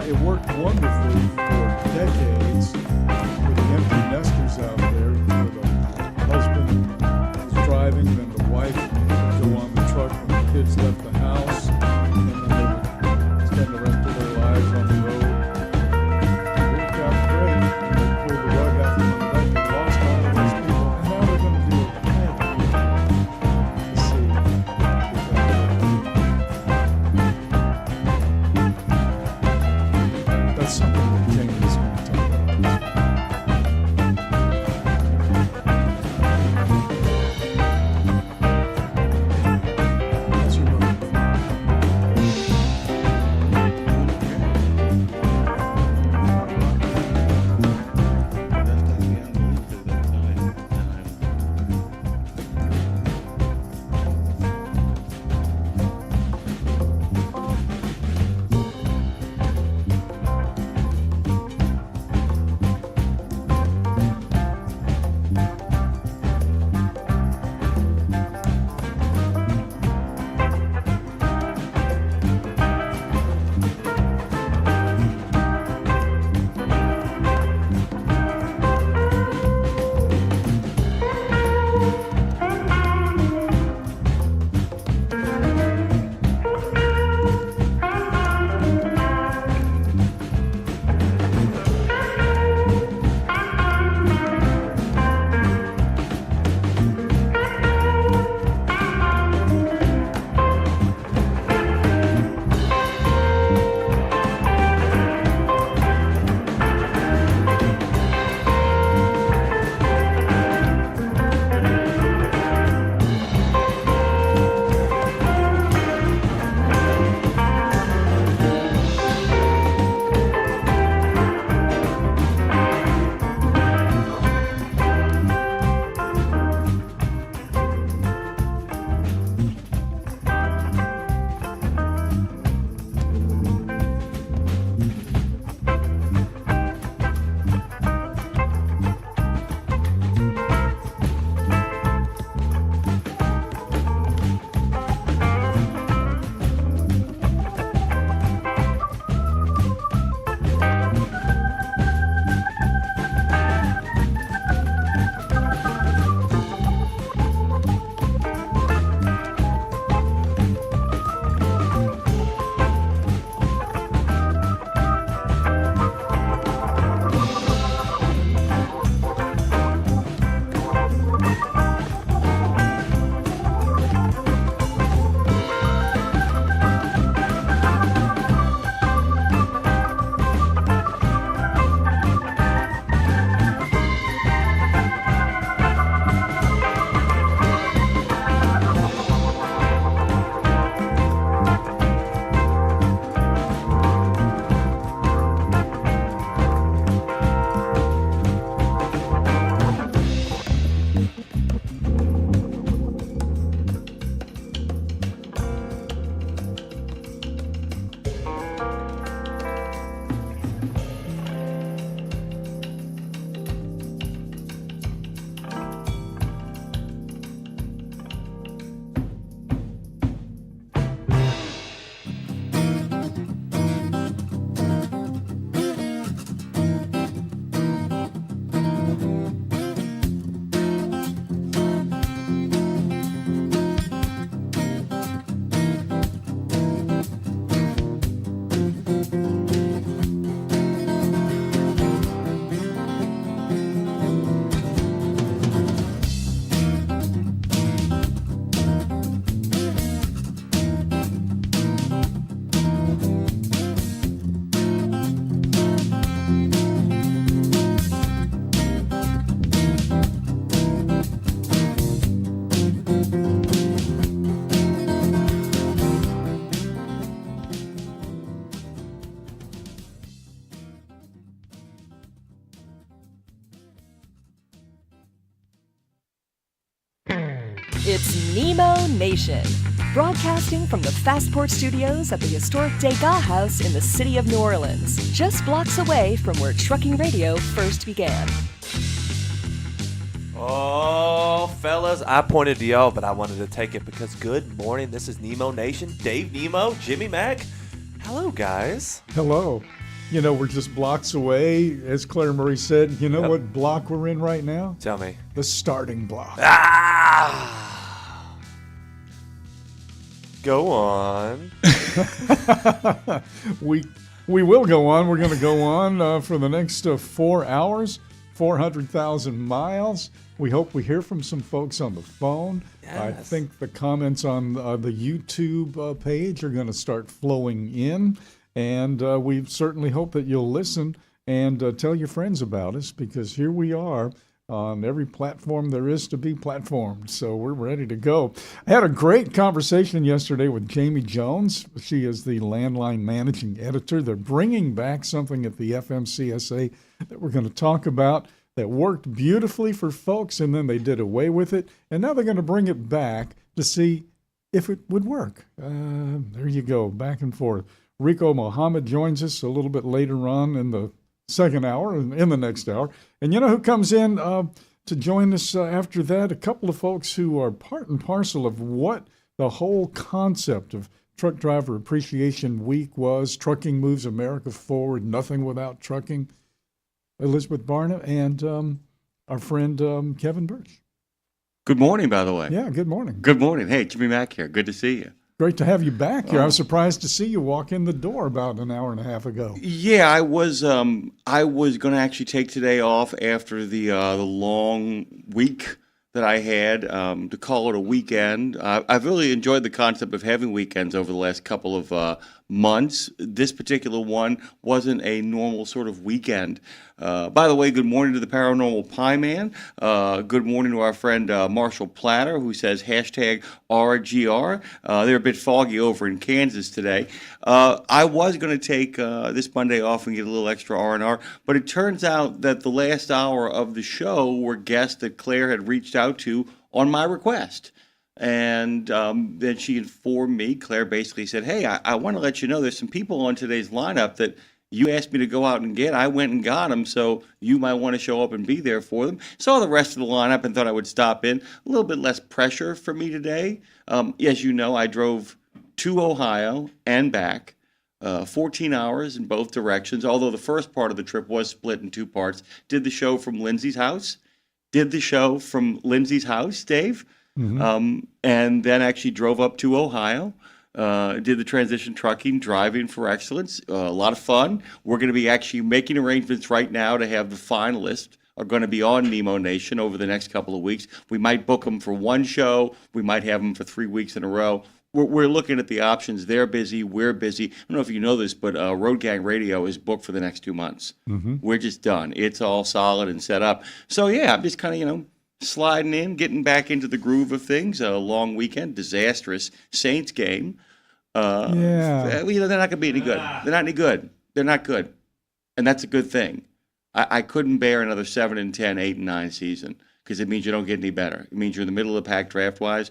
It worked wonderfully for decades for the empty nesters out there, where the husband was driving, then the wife would go on the truck when the kids left the house, and then they would spend the rest of their lives on the road. It worked out great, and they pulled the rug out from under them. They lost all of those people, and now they're going to do it again to see if that's something that Jamie is going to talk about. That's your move. It's Nemo Nation, broadcasting from the Fastport Studios at the historic Degas House in the city of New Orleans, just blocks away from where trucking radio first began. Oh, fellas, I pointed to y'all, but I wanted to take it because good morning. This is Nemo Nation. Dave Nemo, Jimmy Mack. Hello, guys. Hello. we're just blocks away. As Claire Marie said, you know Yep. what block we're in right now? Tell me. The starting block. Ah! Go on. We will go on. We're going to go on for the next 4 hours, 400,000 miles. We hope we hear from some folks on the phone. I Yes. think the comments on the YouTube page are going to start flowing in. And we certainly hope that you'll listen and tell your friends about us, because here we are on every platform there is to be platformed. So we're ready to go. I had a great conversation yesterday with Jamie Jones. She is the Landline Managing Editor. They're bringing back something at the FMCSA that we're going to talk about that worked beautifully for folks, and then they did away with it. And now they're going to bring it back to see if it would work. There you go, back and forth. Rico Mohammed joins us a little bit later on in the second hour, in the next hour. And you know who comes in to join us after that? A couple of folks who are part and parcel of what the whole concept of Truck Driver Appreciation Week was. Trucking moves America forward, nothing without trucking. Elizabeth Barna and our friend Kevin Birch. Good morning, by the way. Yeah, good morning. Good morning. Hey, Jimmy Mack here. Good to see you. Great to have you back here. I Oh. was surprised to see you walk in the door about an hour and a half ago. Yeah, I was going to actually take today off after the long week that I had to call it a weekend. I've really enjoyed the concept of having weekends over the last couple of months. This particular one wasn't a normal sort of weekend. By the way, good morning to the Paranormal Pie Man. Good morning to our friend Marshall Platter, who says hashtag RGR. They're a bit foggy over in Kansas today. I was going to take this Monday off and get a little extra R&R, but it turns out that the last hour of the show were guests that Claire had reached out to on my request. And then she informed me, Claire basically said, hey, I want to let you know there's some people on today's lineup that you asked me to go out and get. I went and got them, so you might want to show up and be there for them. Saw the rest of the lineup and thought I would stop in. A little bit less pressure for me today. As you know, I drove to Ohio and back, 14 hours in both directions, although the first part of the trip was split in two parts. Did the show from Lindsay's house. Did the show from Lindsay's house, Dave. And then actually drove up to Ohio. Did the transition trucking, driving for excellence. A lot of fun. We're going to be actually making arrangements right now to have the finalists are going to be on Nemo Nation over the next couple of weeks. We might book them for one show. We might have them for 3 weeks in a row. We're looking at the options. They're busy. We're busy. I don't know if you know this, but Road Gang Radio is booked for the next 2 months. We're just done. It's all solid and set up. So, yeah, I'm just kind of, sliding in, getting back into the groove of things. A long weekend, disastrous Saints game. Yeah. They're not going to be any good. They're not any good. They're not good. And that's a good thing. I couldn't bear another 7-10, 8-9 season because it means you don't get any better. It means you're in the middle of the pack draft-wise.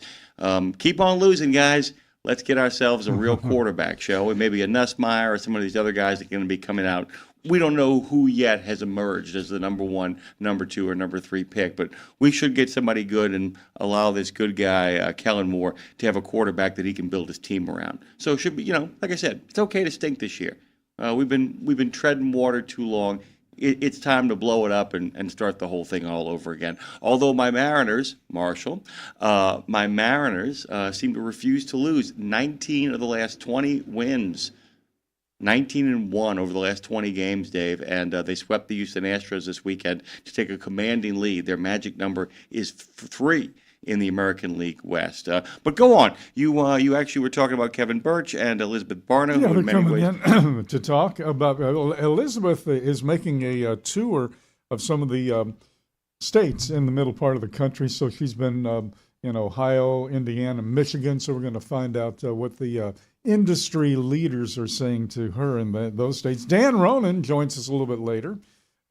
Keep on losing, guys. Let's get ourselves a real quarterback, shall we? Maybe a Nussmeier or some of these other guys that are going to be coming out. We don't know who yet has emerged as the number 1, number 2, or number 3 pick, but we should get somebody good and allow this good guy, Kellen Moore, to have a quarterback that he can build his team around. So it should be, like I said, it's okay to stink this year. We've been treading water too long. It's time to blow it up and start the whole thing all over again. Although my Mariners, Marshall, seem to refuse to lose. 19 of the last 20 wins. 19-1 over the last 20 games, Dave, and they swept the Houston Astros this weekend to take a commanding lead. Their magic number is 3 in the American League West. But go on. You actually were talking about Kevin Birch and Elizabeth Barna, Yeah, who they're in many ways... coming in to talk about Elizabeth is making a tour of some of the states in the middle part of the country. So she's been in Ohio, Indiana, Michigan. So we're going to find out what the industry leaders are saying to her in those states. Dan Ronan joins us a little bit later.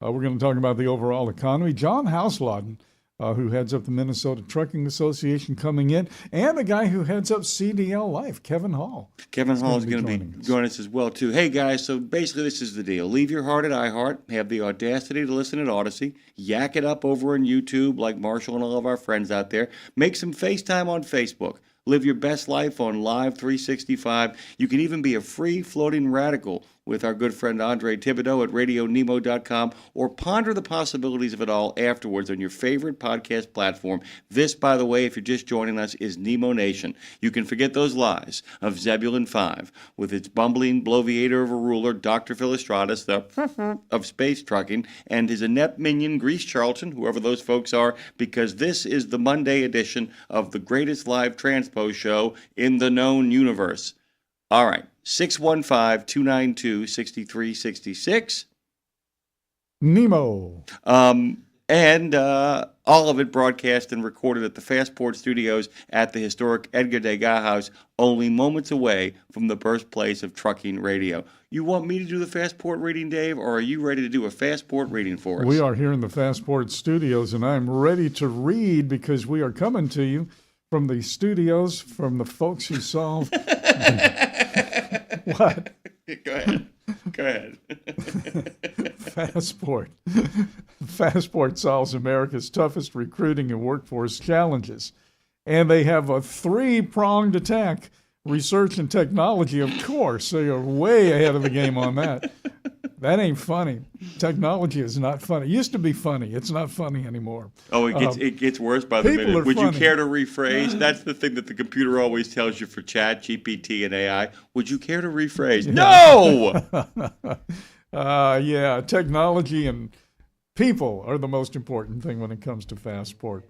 We're going to talk about the overall economy. John Hausladen, who heads up the Minnesota Trucking Association, coming in, and the guy who heads up CDL Life, Kevin Hall. Kevin Hall is going to be joining us as well, too. Hey, guys, so basically this is the deal. Leave your heart at iHeart. Have the audacity to listen at Odyssey. Yak it up over on YouTube like Marshall and all of our friends out there. Make some FaceTime on Facebook. Live your best life on Live 365. You can even be a free floating radical with our good friend Andre Thibodeau at RadioNemo.com, or ponder the possibilities of it all afterwards on your favorite podcast platform. This, by the way, if you're just joining us, is Nemo Nation. You can forget those lies of Zebulon 5 with its bumbling bloviator of a ruler, Dr. Philostratus, the of space trucking, and his inept minion, Grease Charlton, whoever those folks are, because this is the Monday edition of the greatest live transpose show in the known universe. All right, 615-292-6366. Nemo. And all of it broadcast and recorded at the Fastport Studios at the historic Edgar Degas House, only moments away from the birthplace of trucking radio. You want me to do the Fastport reading, Dave, or are you ready to do a Fastport reading for us? We are here in the Fastport Studios, and I'm ready to read because we are coming to you from the studios, from the folks who solve... What? Go ahead. Go ahead. Fastport. Fastport solves America's toughest recruiting and workforce challenges. And they have a three-pronged attack. Research and technology, of course. So you're way ahead of the game on that. That ain't funny. Technology is not funny. It used to be funny. It's not funny anymore. Oh, it gets worse by the people minute. are Would funny. you care to rephrase? That's the thing that the computer always tells you for chat, GPT, and AI. Would you care to rephrase? Yeah. No! Yeah, technology and people are the most important thing when it comes to Fastport.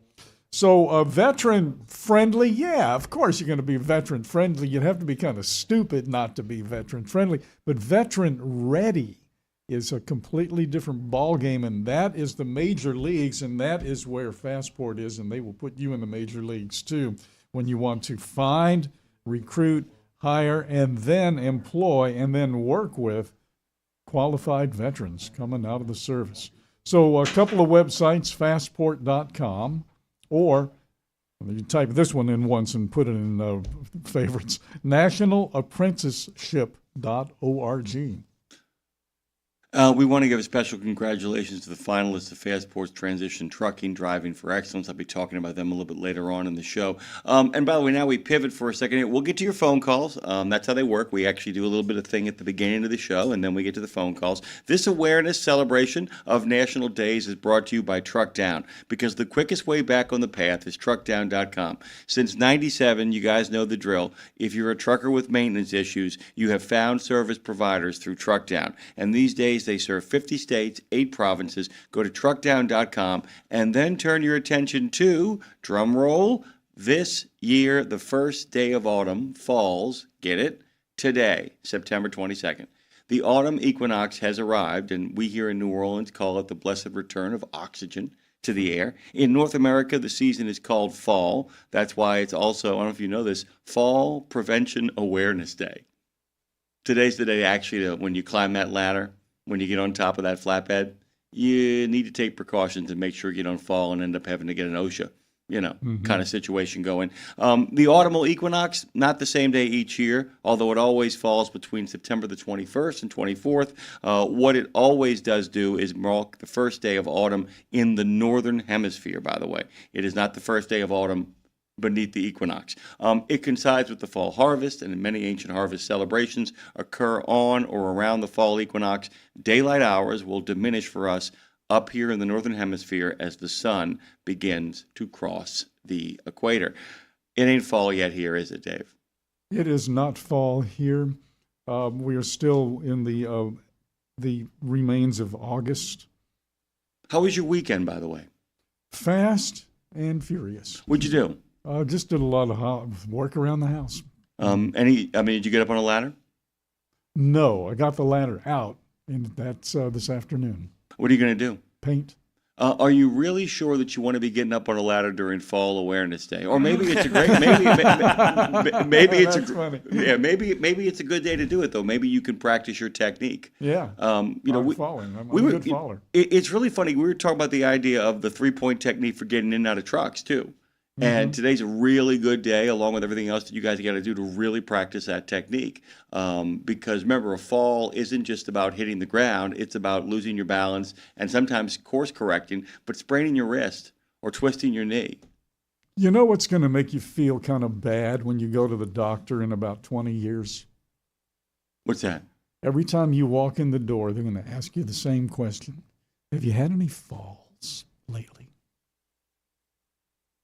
So veteran-friendly, yeah, of course you're going to be veteran-friendly. You'd have to be kind of stupid not to be veteran-friendly. But veteran-ready is a completely different ballgame, and that is the major leagues, and that is where Fastport is, and they will put you in the major leagues too when you want to find, recruit, hire, and then employ, and then work with qualified veterans coming out of the service. So a couple of websites, fastport.com, or you type this one in once and put it in favorites, nationalapprenticeship.org. We want to give a special congratulations to the finalists of Fastport's Transition Trucking Driving for Excellence. I'll be talking about them a little bit later on in the show. And by the way, now we pivot for a second here. We'll get to your phone calls. That's how they work. We actually do a little bit of thing at the beginning of the show, and then we get to the phone calls. This awareness celebration of National Days is brought to you by Truck Down, because the quickest way back on the path is truckdown.com. Since 97, you guys know the drill. If you're a trucker with maintenance issues, you have found service providers through Truck Down. And these days, they serve 50 states, 8 provinces. Go to truckdown.com and then turn your attention to, drum roll, this year, the first day of autumn falls, get it, today, September 22nd. The autumn equinox has arrived, and we here in New Orleans call it the blessed return of oxygen to the air. In North America, the season is called fall. That's why it's also, I don't know if you know this, Fall Prevention Awareness Day. Today's the day actually when you climb that ladder, when you get on top of that flatbed, you need to take precautions and make sure you don't fall and end up having to get an OSHA, kind of situation going. The autumnal equinox, not the same day each year, although it always falls between September the 21st and 24th. What it always does do is mark the first day of autumn in the northern hemisphere, by the way. It is not the first day of autumn beneath the equinox. It coincides with the fall harvest, and many ancient harvest celebrations occur on or around the fall equinox. Daylight hours will diminish for us up here in the northern hemisphere as the sun begins to cross the equator. It ain't fall yet here, is it, Dave? It is not fall here. We are still in the remains of August. How was your weekend, by the way? Fast and furious. What'd you do? Just did a lot of work around the house. Did you get up on a ladder? No, I got the ladder out, and that's this afternoon. What are you going to do? Paint. Are you really sure that you want to be getting up on a ladder during Fall Awareness Day? Or maybe it's a great, maybe it's funny. Maybe it's a good day to do it though. Maybe you can practice your technique. Yeah. I'm falling. I'm a good faller. It's really funny. We were talking about the idea of the 3-point technique for getting in and out of trucks too. And today's a really good day, along with everything else that you guys got to do to really practice that technique. Because remember, a fall isn't just about hitting the ground. It's about losing your balance and sometimes course correcting, but spraining your wrist or twisting your knee. You know what's going to make you feel kind of bad when you go to the doctor in about 20 years? What's that? Every time you walk in the door, they're going to ask you the same question. Have you had any falls lately?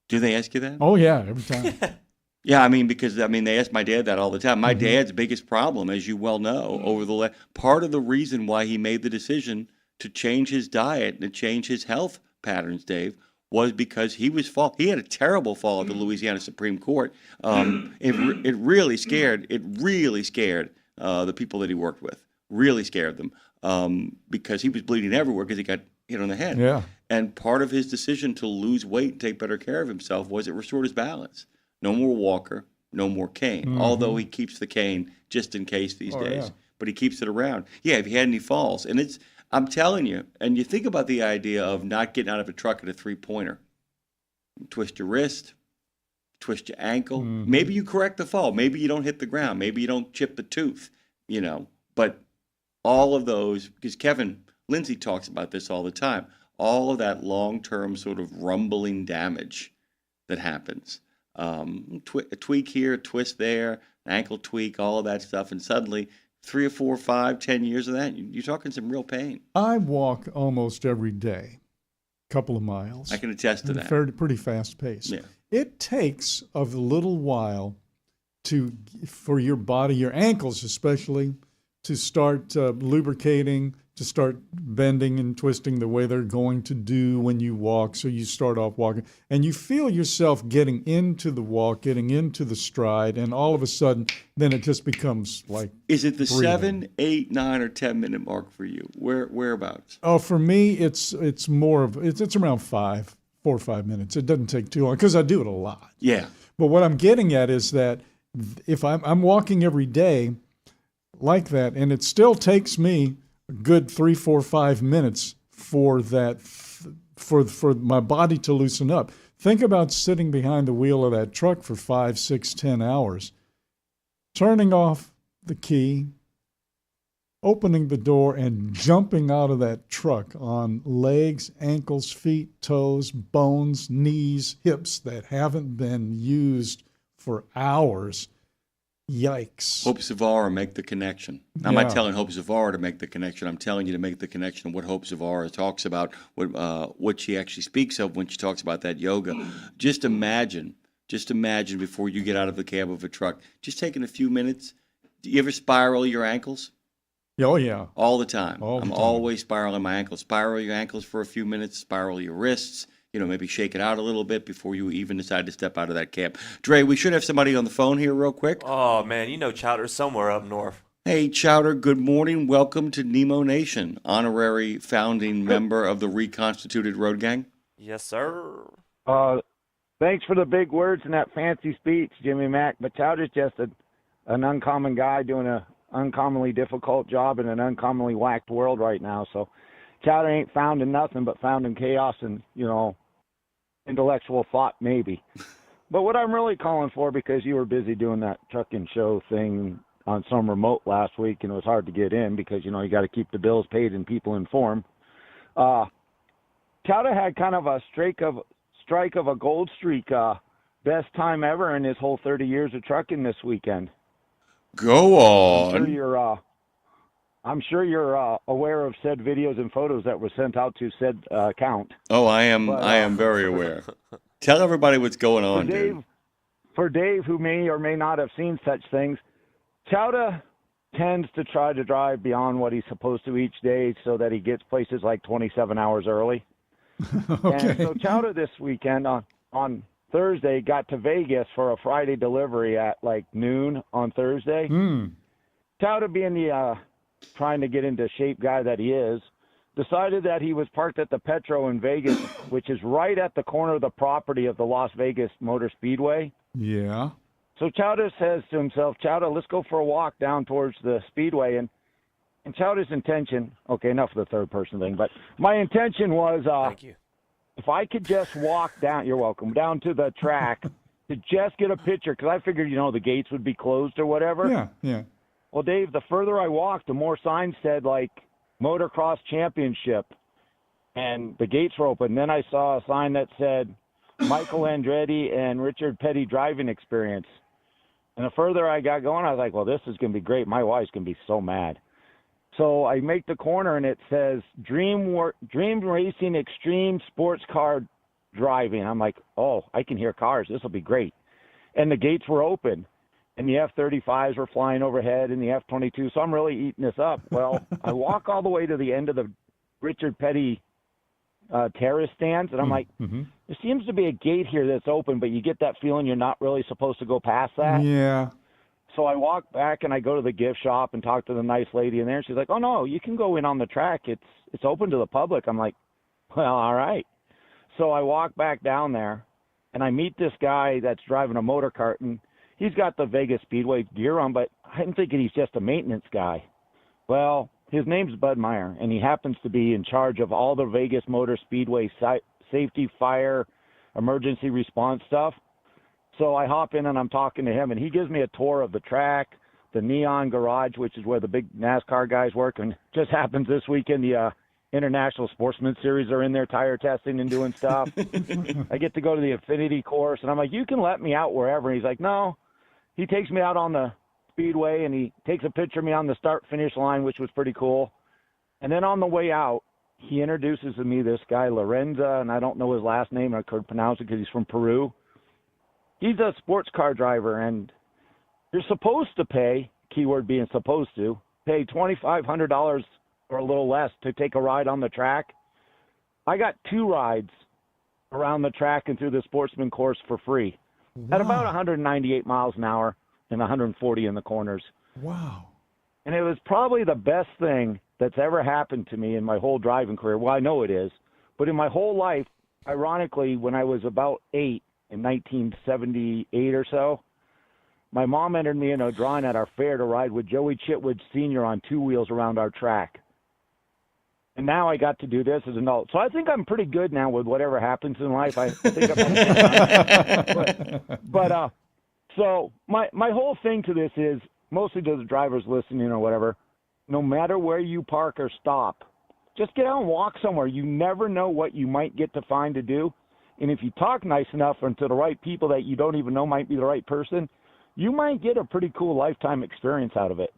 Do they ask you that? Oh, yeah, every time. Yeah, I mean, because they ask my dad that all the time. My dad's biggest problem, as you well know, part of the reason why he made the decision to change his diet and to change his health patterns, Dave, was because he had a terrible fall at the Louisiana Supreme Court. It really scared the people that he worked with. Really scared them because he was bleeding everywhere because he got hit on the head. Yeah. And part of his decision to lose weight and take better care of himself was it restored his balance. No more walker, no more cane. Although he keeps the cane just in case these days, but he keeps it around. Yeah, if you had any falls, and I'm telling you, and you think about the idea of not getting out of a truck at a 3-pointer. Twist your wrist, twist your ankle. Maybe you correct the fall. Maybe you don't hit the ground. Maybe you don't chip the tooth. But all of those, because Kevin Lindsay talks about this all the time. All of that long-term sort of rumbling damage that happens. A tweak here, a twist there, an ankle tweak, all of that stuff, and suddenly 3 or 4, 5, 10 years of that, you're talking some real pain. I walk almost every day, a couple of miles. I can attest to that. Pretty fast pace. Yeah. It takes a little while for your body, your ankles especially, to start lubricating, to start bending and twisting the way they're going to do when you walk. So you start off walking and you feel yourself getting into the walk, getting into the stride, and all of a sudden, then it just becomes like Is it the breathing. 7, 8, 9, or 10-minute mark for you? Whereabouts? Oh, for me, it's around 4 or 5 minutes. It doesn't take too long because I do it a lot. Yeah. But what I'm getting at is that if I'm walking every day like that, and it still takes me a good 3, 4, 5 minutes for my body to loosen up. Think about sitting behind the wheel of that truck for 5, 6, 10 hours, turning off the key, opening the door, and jumping out of that truck on legs, ankles, feet, toes, bones, knees, hips that haven't been used for hours. Yikes. Hope Savara make the connection. I'm not telling Hope Savara to make the connection. I'm telling you to make the connection of what Hope Savara talks about, what she actually speaks of when she talks about that yoga. Just imagine before you get out of the cab of a truck, just taking a few minutes. Do you ever spiral your ankles? Oh, yeah. All the time. All the I'm time. always spiraling my ankles. Spiral your ankles for a few minutes, spiral your wrists. Maybe shake it out a little bit before you even decide to step out of that cab. Dre, we should have somebody on the phone here real quick. Oh, man, Chowder's somewhere up north. Hey, Chowder, good morning. Welcome to Nemo Nation, honorary founding member of the reconstituted Road Gang. Yes, sir. Thanks for the big words and that fancy speech, Jimmy Mack. But Chowder's just an uncommon guy doing an uncommonly difficult job in an uncommonly whacked world right now. So Chowder ain't found in nothing but found in chaos and, intellectual thought maybe. But what I'm really calling for, because you were busy doing that trucking show thing on some remote last week and it was hard to get in because, you got to keep the bills paid and people informed. Chowder had kind of a strike of a gold streak, best time ever in his whole 30 years of trucking this weekend. Go on. I'm sure you're aware of said videos and photos that were sent out to said account. Oh, I am very aware. Tell everybody what's going on, dude. For Dave, who may or may not have seen such things, Chowder tends to try to drive beyond what he's supposed to each day so that he gets places like 27 hours early. Okay. And so Chowder this weekend on Thursday got to Vegas for a Friday delivery at like noon on Thursday. Chowder, being the trying to get into shape guy that he is, decided that he was parked at the Petro in Vegas, which is right at the corner of the property of the Las Vegas Motor Speedway. Yeah. So Chowder says to himself, Chowder, let's go for a walk down towards the Speedway. And Chowder's intention, okay, enough of the third person thing, but my intention was, Thank you. if I could just walk down, you're welcome, down to the track to just get a picture, because I figured, the gates would be closed or whatever. Yeah. Well, Dave, the further I walked, the more signs said, like, Motocross Championship, and the gates were open. Then I saw a sign that said Michael Andretti and Richard Petty Driving Experience. And the further I got going, I was like, well, this is going to be great. My wife's going to be so mad. So I make the corner, and it says Dream Racing Extreme Sports Car Driving. I'm like, oh, I can hear cars. This will be great. And the gates were open, and the F-35s were flying overhead, and the F-22. So I'm really eating this up. Well, I walk all the way to the end of the Richard Petty terrace stands, and I'm like, there seems to be a gate here that's open, but you get that feeling you're not really supposed to go past that. Yeah. So I walk back and I go to the gift shop and talk to the nice lady in there. And she's like, "Oh no, you can go in on the track. It's open to the public." I'm like, "Well, all right." So I walk back down there, and I meet this guy that's driving a motor cart, and he's got the Vegas Speedway gear on, but I'm thinking he's just a maintenance guy. Well, his name's Bud Meyer, and he happens to be in charge of all the Vegas Motor Speedway safety, fire, emergency response stuff. So I hop in and I'm talking to him, and he gives me a tour of the track, the Neon Garage, which is where the big NASCAR guys work. And just happens this weekend, the International Sportsman Series are in there tire testing and doing stuff. I get to go to the Infinity course, and I'm like, "You can let me out wherever." And he's like, "No." He takes me out on the speedway, and he takes a picture of me on the start-finish line, which was pretty cool. And then on the way out, he introduces to me this guy, Lorenza, and I don't know his last name. I could pronounce it because he's from Peru. He's a sports car driver, and you're supposed to pay, keyword being supposed to, pay $2,500 or a little less to take a ride on the track. I got 2 rides around the track and through the sportsman course for free at about 198 miles an hour and 140 in the corners. Wow. And it was probably the best thing that's ever happened to me in my whole driving career. Well, I know it is, but in my whole life, ironically, when I was about 8, in 1978 or so, my mom entered me in a drawing at our fair to ride with Joey Chitwood Sr. on 2 wheels around our track. And now I got to do this as an adult. So I think I'm pretty good now with whatever happens in life. I think I'm so my whole thing to this is, mostly to the drivers listening or whatever, no matter where you park or stop, just get out and walk somewhere. You never know what you might get to find to do. And if you talk nice enough and to the right people that you don't even know might be the right person, you might get a pretty cool lifetime experience out of it.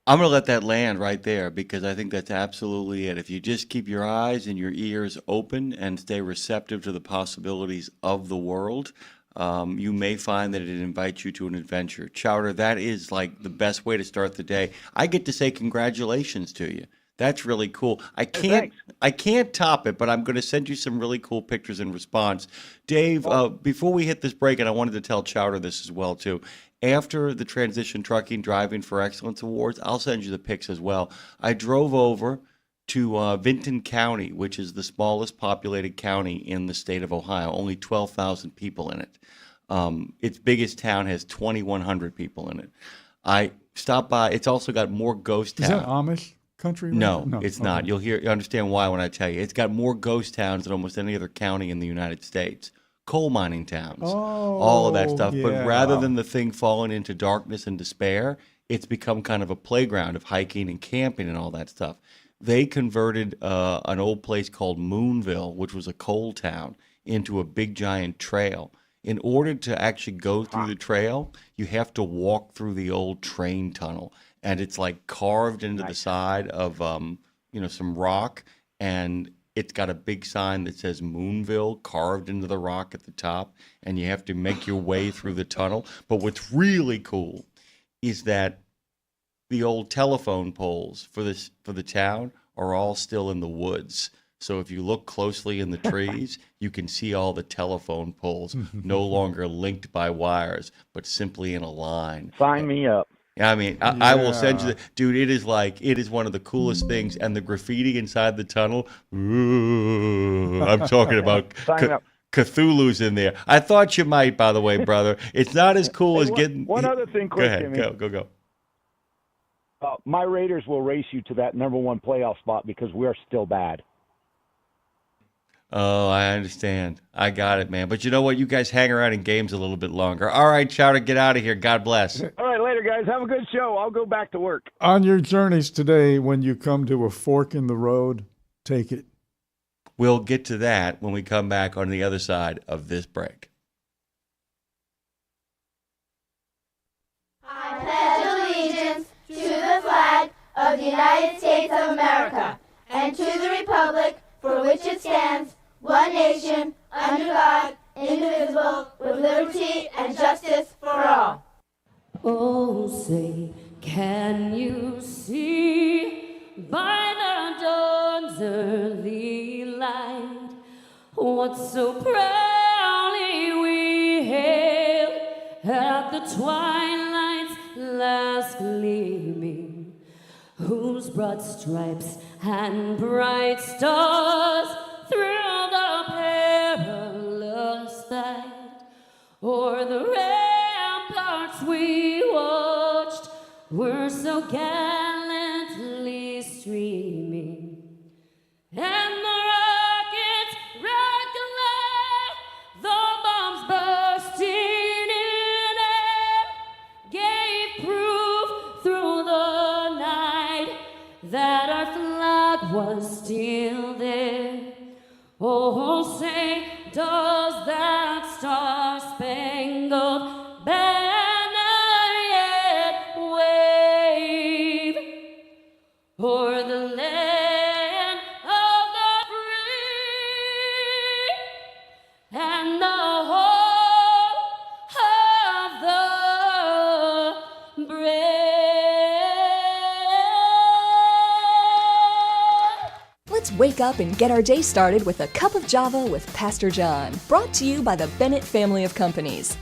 I'm going to let that land right there because I think that's absolutely it. If you just keep your eyes and your ears open and stay receptive to the possibilities of the world, you may find that it invites you to an adventure. Chowder, that is like the best way to start the day. I get to say congratulations to you. That's really cool. I can't top it, but I'm going to send you some really cool pictures in response. Dave, before we hit this break, and I wanted to tell Chowder this as well too. After the Transition Trucking Driving for Excellence Awards, I'll send you the pics as well. I drove over to Vinton County, which is the smallest populated county in the state of Ohio, only 12,000 people in it. Its biggest town has 2,100 people in it. I stopped by. It's also got more ghost towns. Is that Amish country? No, it's not. You'll understand why when I tell you. It's got more ghost towns than almost any other county in the United States. Coal mining towns, all of that stuff. Yeah. But rather than the thing falling into darkness and despair, it's become kind of a playground of hiking and camping and all that stuff. They converted an old place called Moonville, which was a coal town, into a big giant trail. In order to actually go through the trail, you have to walk through the old train tunnel. And it's like carved into the side of, some rock. And it's got a big sign that says Moonville carved into the rock at the top. And you have to make your way through the tunnel. But what's really cool is that the old telephone poles for the town are all still in the woods. So if you look closely in the trees, you can see all the telephone poles no longer linked by wires, but simply in a line. Sign me up. I mean, I will send you dude, it is one of the coolest things. And the graffiti inside the tunnel, ooh, I'm talking about Cthulhu's in there. I thought you might, by the way, brother. It's not as cool as getting... One other thing quick, Go ahead, Jimmy. go. My Raiders will race you to that number 1 playoff spot because we're still bad. Oh, I understand. I got it, man. But you know what? You guys hang around in games a little bit longer. All right, Chowder, get out of here. God bless. All right, later, guys. Have a good show. I'll go back to work. On your journeys today, when you come to a fork in the road, take it. We'll get to that when we come back on the other side of this break. I pledge allegiance to the flag of the United States of America, and to the republic for which it stands, one nation, under God, indivisible, with liberty and justice for all. Oh, say, can you see by the dawn's early light what so proudly we hailed at the twilight's last gleaming, whose broad stripes and bright stars through the perilous fight o'er the ramparts we watched were so gallantly streaming, and the rockets rattling, the bombs bursting in air, gave proof through the night that our flag was still there. Oh, say, does that star-spangled banner yet wave o'er the land of the free and the home of the brave? Let's wake up and get our day started with a cup of Java with Pastor John, brought to you by the Bennett family of companies.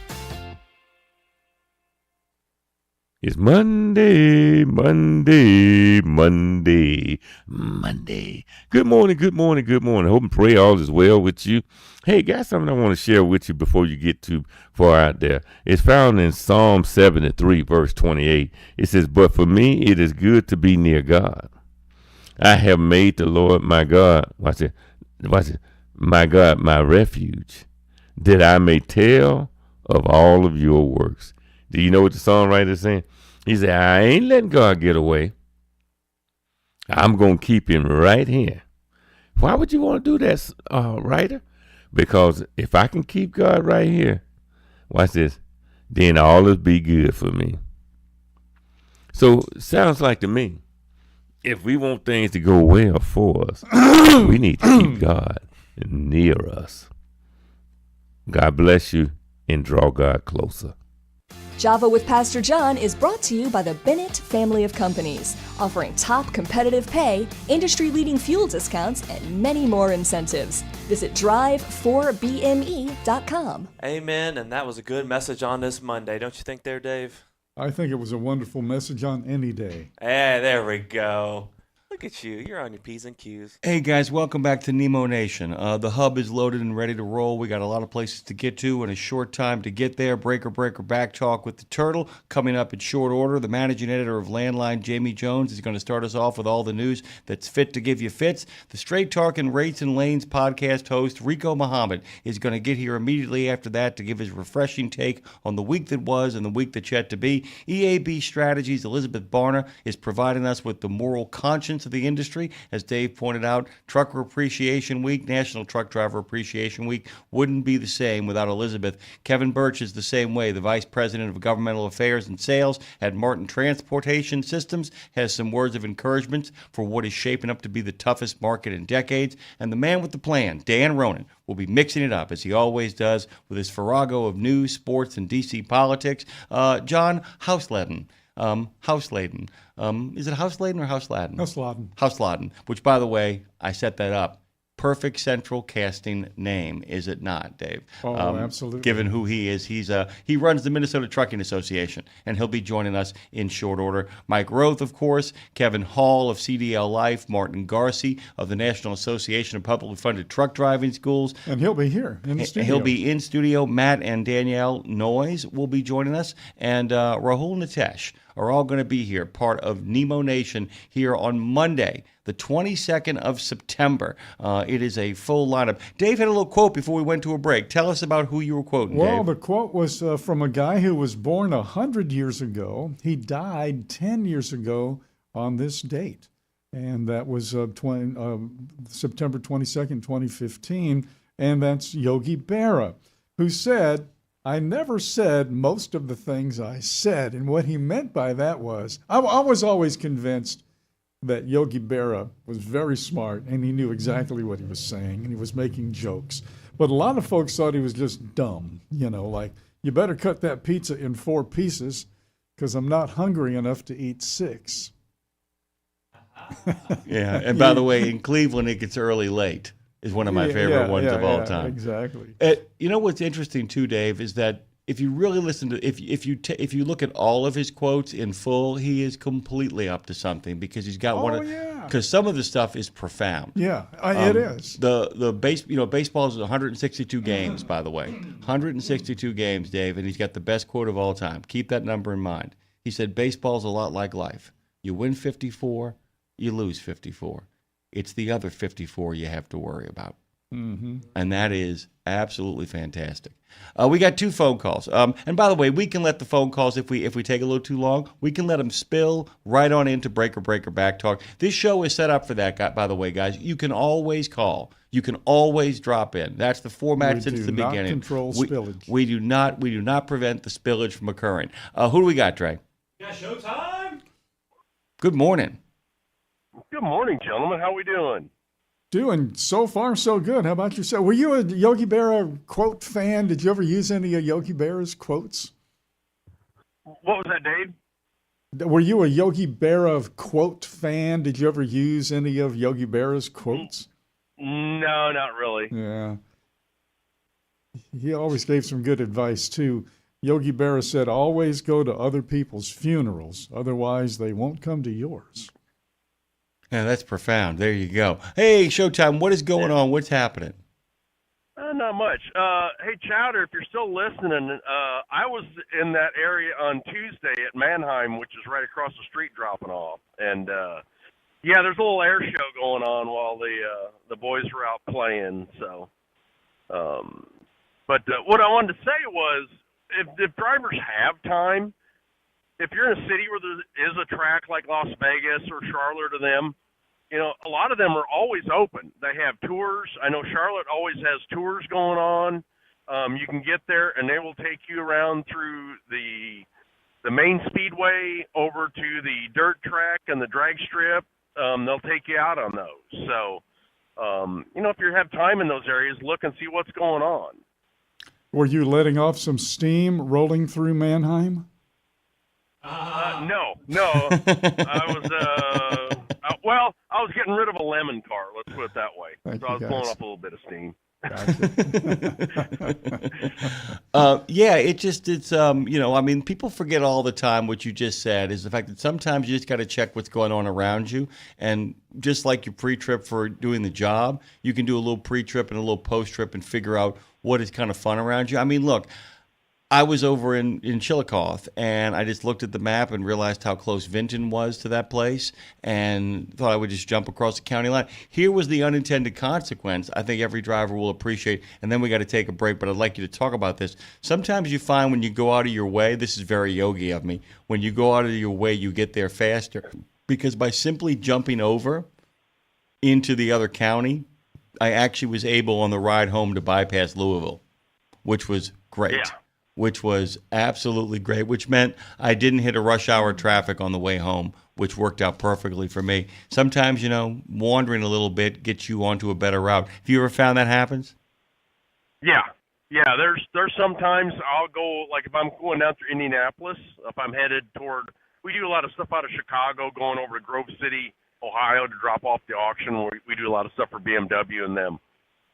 It's Monday, Monday, Monday, Monday. Good morning, good morning, good morning. Hope and pray all is well with you. Hey, got something I want to share with you before you get too far out there. It's found in Psalm 73, verse 28. It says, "But for me it is good to be near God. I have made the Lord my God," watch it, "my God, my refuge, that I may tell of all of your works." Do you know what the songwriter is saying? He said, I ain't letting God get away. I'm going to keep him right here. Why would you want to do that, writer? Because if I can keep God right here, watch this, then all will be good for me. So sounds like to me, if we want things to go well for us, we need to keep God near us. God bless you and draw God closer. Java with Pastor John is brought to you by the Bennett family of companies, offering top competitive pay, industry-leading fuel discounts, and many more incentives. Visit drive4bme.com. Amen. And that was a good message on this Monday, don't you think there, Dave? I think it was a wonderful message on any day. Hey, there we go. Look at you. You're on your P's and Q's. Hey guys, welcome back to Nemo Nation. The hub is loaded and ready to roll. We got a lot of places to get to in a short time to get there. Breaker Back Talk with the Turtle coming up in short order. The managing editor of Landline, Jamie Jones, is going to start us off with all the news that's fit to give you fits. The Straight Talk and Rates and Lanes podcast host, Rico Muhammad, is going to get here immediately after that to give his refreshing take on the week that was and the week that's yet to be. EAB Strategies, Elizabeth Barner, is providing us with the moral conscience of the industry. As Dave pointed out, Trucker Appreciation Week, National Truck Driver Appreciation Week, wouldn't be the same without Elizabeth. Kevin Birch is the same way. The Vice President of Governmental Affairs and Sales at Martin Transportation Systems has some words of encouragement for what is shaping up to be the toughest market in decades. And the man with the plan, Dan Ronan, will be mixing it up, as he always does, with his farrago of news, sports, and D.C. politics. John Houseladen. Houseladen. Is it Houseladen or Houseladen? Houseladen. Houseladen, which, by the way, I set that up. Perfect central casting name, is it not, Dave? Oh, absolutely. Given who he is, he runs the Minnesota Trucking Association, and he'll be joining us in short order. Mike Roth, of course, Kevin Hall of CDL Life, Martin Garci of the National Association of Publicly Funded Truck Driving Schools. And he'll be here in the studio. He'll be in studio. Matt and Danielle Noyes will be joining us, and Rahul Nitesh are all going to be here, part of Nemo Nation, here on Monday, the 22nd of September. It is a full lineup. Dave had a little quote before we went to a break. Tell us about who you were quoting, Well, Dave. the quote was from a guy who was born 100 years ago. He died 10 years ago on this date, and that was September 22nd, 2015, and that's Yogi Berra, who said, I never said most of the things I said. And what he meant by that was, I was always convinced that Yogi Berra was very smart and he knew exactly what he was saying and he was making jokes. But a lot of folks thought he was just dumb, like, you better cut that pizza in 4 pieces because I'm not hungry enough to eat 6. Yeah, and by the way, in Cleveland, it gets early late is one of my favorite ones of all time. Exactly. You know what's interesting too, Dave, is that if you really listen to if you look at all of his quotes in full, he is completely up to something because he's got because some of the stuff is profound. Yeah, it is. Baseball is 162 games, by the way, 162 games, Dave, and he's got the best quote of all time. Keep that number in mind. He said, "Baseball's a lot like life. You win 54, you lose 54. It's the other 54 you have to worry about." Mm-hmm. And that is absolutely fantastic. We got 2 phone calls. And by the way, we can let the phone calls, if we take a little too long, we can let them spill right on into Breaker Back Talk. This show is set up for that, by the way, guys. You can always call. You can always drop in. That's the format since the beginning. We do not control spillage. We do not prevent the spillage from occurring. Who do we got, Dre? Yeah, showtime. Good morning. Good morning, gentlemen. How we doing? Doing so far so good. How about yourself? Were you a Yogi Berra quote fan? Did you ever use any of Yogi Berra's quotes? What was that, Dave? Were you a Yogi Berra quote fan? Did you ever use any of Yogi Berra's quotes? No, not really. Yeah. He always gave some good advice, too. Yogi Berra said, always go to other people's funerals. Otherwise, they won't come to yours. Yeah, that's profound. There you go. Hey, Showtime, what is going on? What's happening? Not much. Hey, Chowder, if you're still listening, I was in that area on Tuesday at Mannheim, which is right across the street dropping off. And, there's a little air show going on while the boys were out playing. So, but what I wanted to say was, if drivers have time, if you're in a city where there is a track like Las Vegas or Charlotte or them, a lot of them are always open. They have tours. I know Charlotte always has tours going on. You can get there, and they will take you around through the main speedway over to the dirt track and the drag strip. They'll take you out on those. So, if you have time in those areas, look and see what's going on. Were you letting off some steam rolling through Mannheim? No. I was getting rid of a lemon car. Let's put it that way. So I was blowing off a little bit of steam. People forget all the time what you just said is the fact that sometimes you just got to check what's going on around you. And just like your pre-trip for doing the job, you can do a little pre-trip and a little post-trip and figure out what is kind of fun around you. I mean, look, I was over in Chillicothe, and I just looked at the map and realized how close Vinton was to that place and thought I would just jump across the county line. Here was the unintended consequence I think every driver will appreciate, and then we got to take a break, but I'd like you to talk about this. Sometimes you find when you go out of your way, this is very yogi of me, when you go out of your way, you get there faster, because by simply jumping over into the other county, I actually was able on the ride home to bypass Louisville, which was great. Yeah. Which was absolutely great, which meant I didn't hit a rush hour traffic on the way home, which worked out perfectly for me. Sometimes, wandering a little bit gets you onto a better route. Have you ever found that happens? Yeah. There's sometimes I'll go, like if I'm going down through Indianapolis, if I'm headed toward, we do a lot of stuff out of Chicago, going over to Grove City, Ohio to drop off the auction. We do a lot of stuff for BMW and them.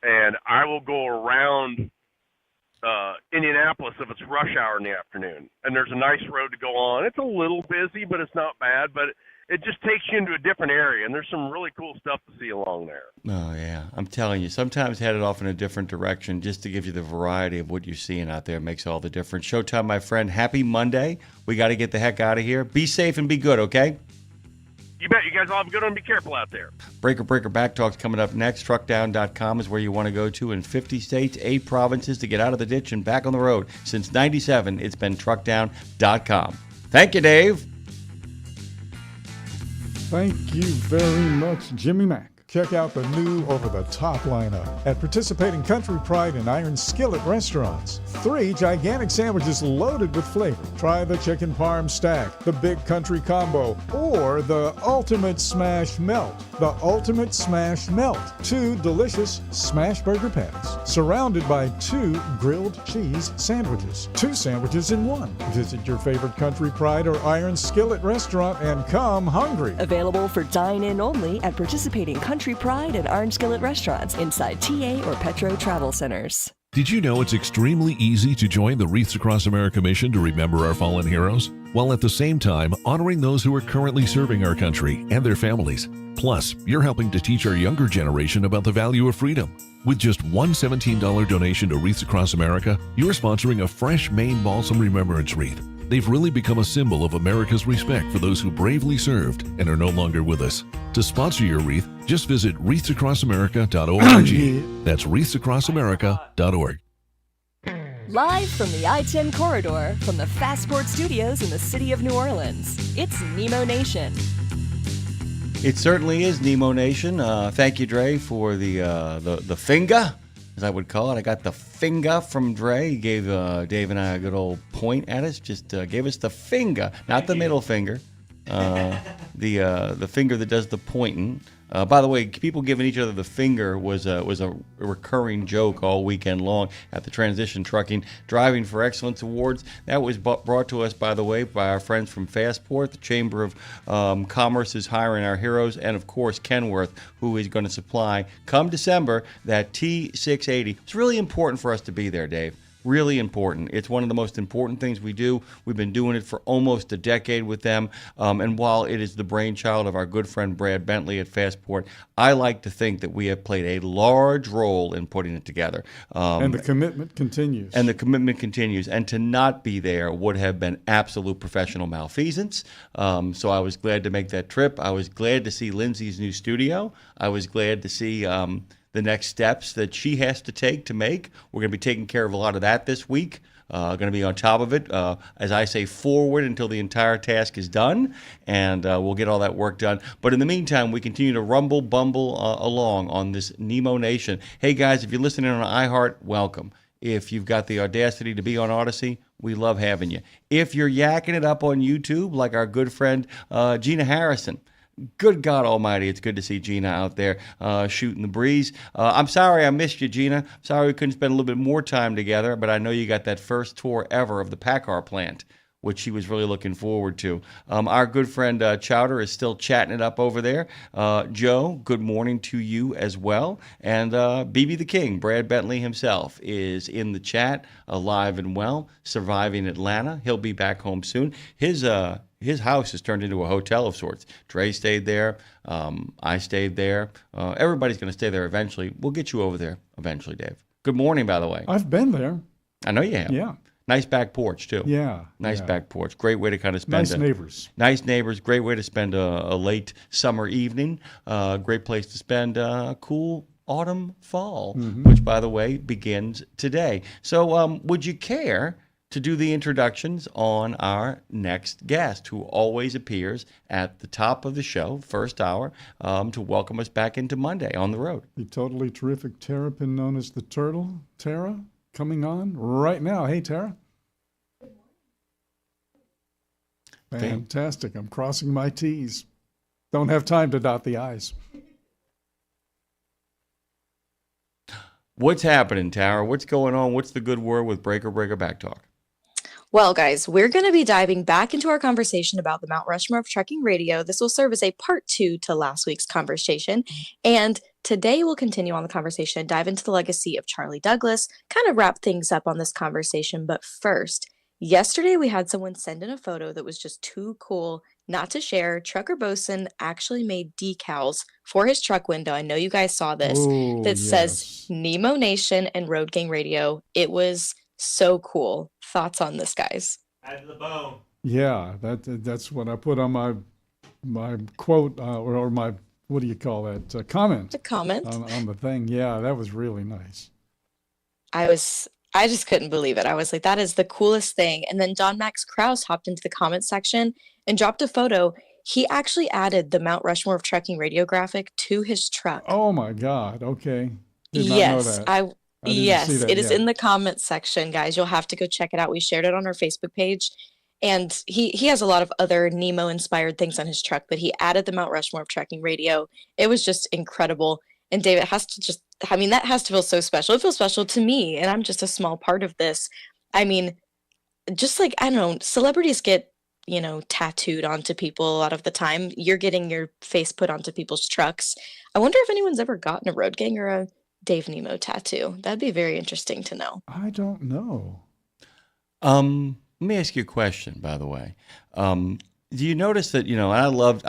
And I will go around Indianapolis if it's rush hour in the afternoon, and there's a nice road to go on. It's a little busy, but it's not bad, but it just takes you into a different area, and there's some really cool stuff to see along there. Oh, yeah. I'm telling you, sometimes headed off in a different direction just to give you the variety of what you're seeing out there makes all the difference. Showtime, my friend. Happy Monday. We got to get the heck out of here. Be safe and be good, okay? You bet. You guys all have a good one. Be careful out there. Breaker Back Talk's coming up next. Truckdown.com is where you want to go to in 50 states, 8 provinces to get out of the ditch and back on the road. Since 97, it's been Truckdown.com. Thank you, Dave. Thank you very much, Jimmy Mack. Check out the new over-the-top lineup at participating Country Pride and Iron Skillet restaurants. 3 gigantic sandwiches loaded with flavor. Try the chicken parm stack, the big country combo, or the ultimate smash melt. The ultimate smash melt. 2 delicious smash burger patties, surrounded by 2 grilled cheese sandwiches. 2 sandwiches in 1. Visit your favorite Country Pride or Iron Skillet restaurant and come hungry. Available for dine-in only at participating Country Pride and Iron Skillet restaurants inside TA or Petro Travel Centers. Did you know it's extremely easy to join the Wreaths Across America mission to remember our fallen heroes, while at the same time honoring those who are currently serving our country and their families? Plus, you're helping to teach our younger generation about the value of freedom. With just one $17 donation to Wreaths Across America, you're sponsoring a fresh Maine Balsam Remembrance Wreath. They've really become a symbol of America's respect for those who bravely served and are no longer with us. To sponsor your wreath, just visit wreathsacrossamerica.org. That's wreathsacrossamerica.org. Live from the I-10 corridor from the Fastport Studios in the city of New Orleans, it's Nemo Nation. It certainly is Nemo Nation. Thank you, Dre, for the finger, as I would call it. I got the finger from Dre. He gave Dave and I a good old point at us. Just gave us the finger, not the middle finger. The finger that does the pointing. By the way, people giving each other the finger was a recurring joke all weekend long at the Transition Trucking Driving for Excellence Awards. That was brought to us, by the way, by our friends from Fastport. The Chamber of Commerce is hiring our heroes, and of course Kenworth, who is going to supply, come December, that T680. It's really important for us to be there, Dave. Really important. It's one of the most important things we do. We've been doing it for almost a decade with them. And while it is the brainchild of our good friend Brad Bentley at Fastport, I like to think that we have played a large role in putting it together. And the commitment continues. And the commitment continues. And to not be there would have been absolute professional malfeasance. So I was glad to make that trip. I was glad to see Lindsay's new studio. I was glad to see the next steps that she has to take to make. We're going to be taking care of a lot of that this week. Going to be on top of it, as I say, forward until the entire task is done, and we'll get all that work done. But in the meantime, we continue to bumble along on this Nemo Nation. Hey, guys, if you're listening on iHeart, welcome. If you've got the audacity to be on Odyssey, we love having you. If you're yakking it up on YouTube, like our good friend Gina Harrison, good God Almighty, it's good to see Gina out there shooting the breeze. I'm sorry I missed you, Gina. Sorry we couldn't spend a little bit more time together, but I know you got that first tour ever of the PACCAR plant, which she was really looking forward to. Our good friend Chowder is still chatting it up over there. Joe, good morning to you as well. And BB the King, Brad Bentley himself, is in the chat, alive and well, surviving Atlanta. He'll be back home soon. His house has turned into a hotel of sorts. Dre stayed there. I stayed there. Everybody's going to stay there eventually. We'll get you over there eventually, Dave. Good morning, by the way. I've been there. I know you have. Yeah. Nice back porch, too. Yeah. Nice back porch. Great way to kind of spend neighbors. Nice neighbors. Great way to spend a late summer evening. Great place to spend a cool autumn fall, which, by the way, begins today. So would you care to do the introductions on our next guest, who always appears at the top of the show, first hour, to welcome us back into Monday on the road? The totally terrific terrapin known as the Turtle, Tara, coming on right now. Hey, Tara. Fantastic. I'm crossing my T's. Don't have time to dot the I's. What's happening, Tara? What's going on? What's the good word with Breaker Back Talk? Well, guys, we're going to be diving back into our conversation about the Mount Rushmore of Trucking Radio. This will serve as a part 2 to last week's conversation. And today we'll continue on the conversation, dive into the legacy of Charlie Douglas, kind of wrap things up on this conversation. But first, yesterday we had someone send in a photo that was just too cool not to share. Trucker Bosun actually made decals for his truck window. I know you guys saw this. That says Nemo Nation and Road Gang Radio. It was so cool. Thoughts on this, guys? Add to the bone. Yeah, that's what I put on my quote or my, what do you call that, comment. A comment on the thing. Yeah, that was really nice. I just couldn't believe it. I was like, that is the coolest thing. And then John Max Krause hopped into the comment section and dropped a photo. he actually added the Mount Rushmore of Trucking radio graphic to his truck. Oh my God. Okay. Did not know Yes, that. I didn't see yes, that it is yet. in the comments section, guys. You'll have to go check it out. We shared it on our Facebook page. And he has a lot of other Nemo inspired things on his truck, but he added the Mount Rushmore of Trucking radio. It was just incredible. And David has to just, I mean, that has to feel so special. It feels special to me, and I'm just a small part of this. I mean, just like, I don't know, celebrities get, tattooed onto people a lot of the time. You're getting your face put onto people's trucks. I wonder if anyone's ever gotten a Road Gang or a Dave Nemo tattoo. That'd be very interesting to know. I don't know. Let me ask you a question, by the way. Do you notice that, I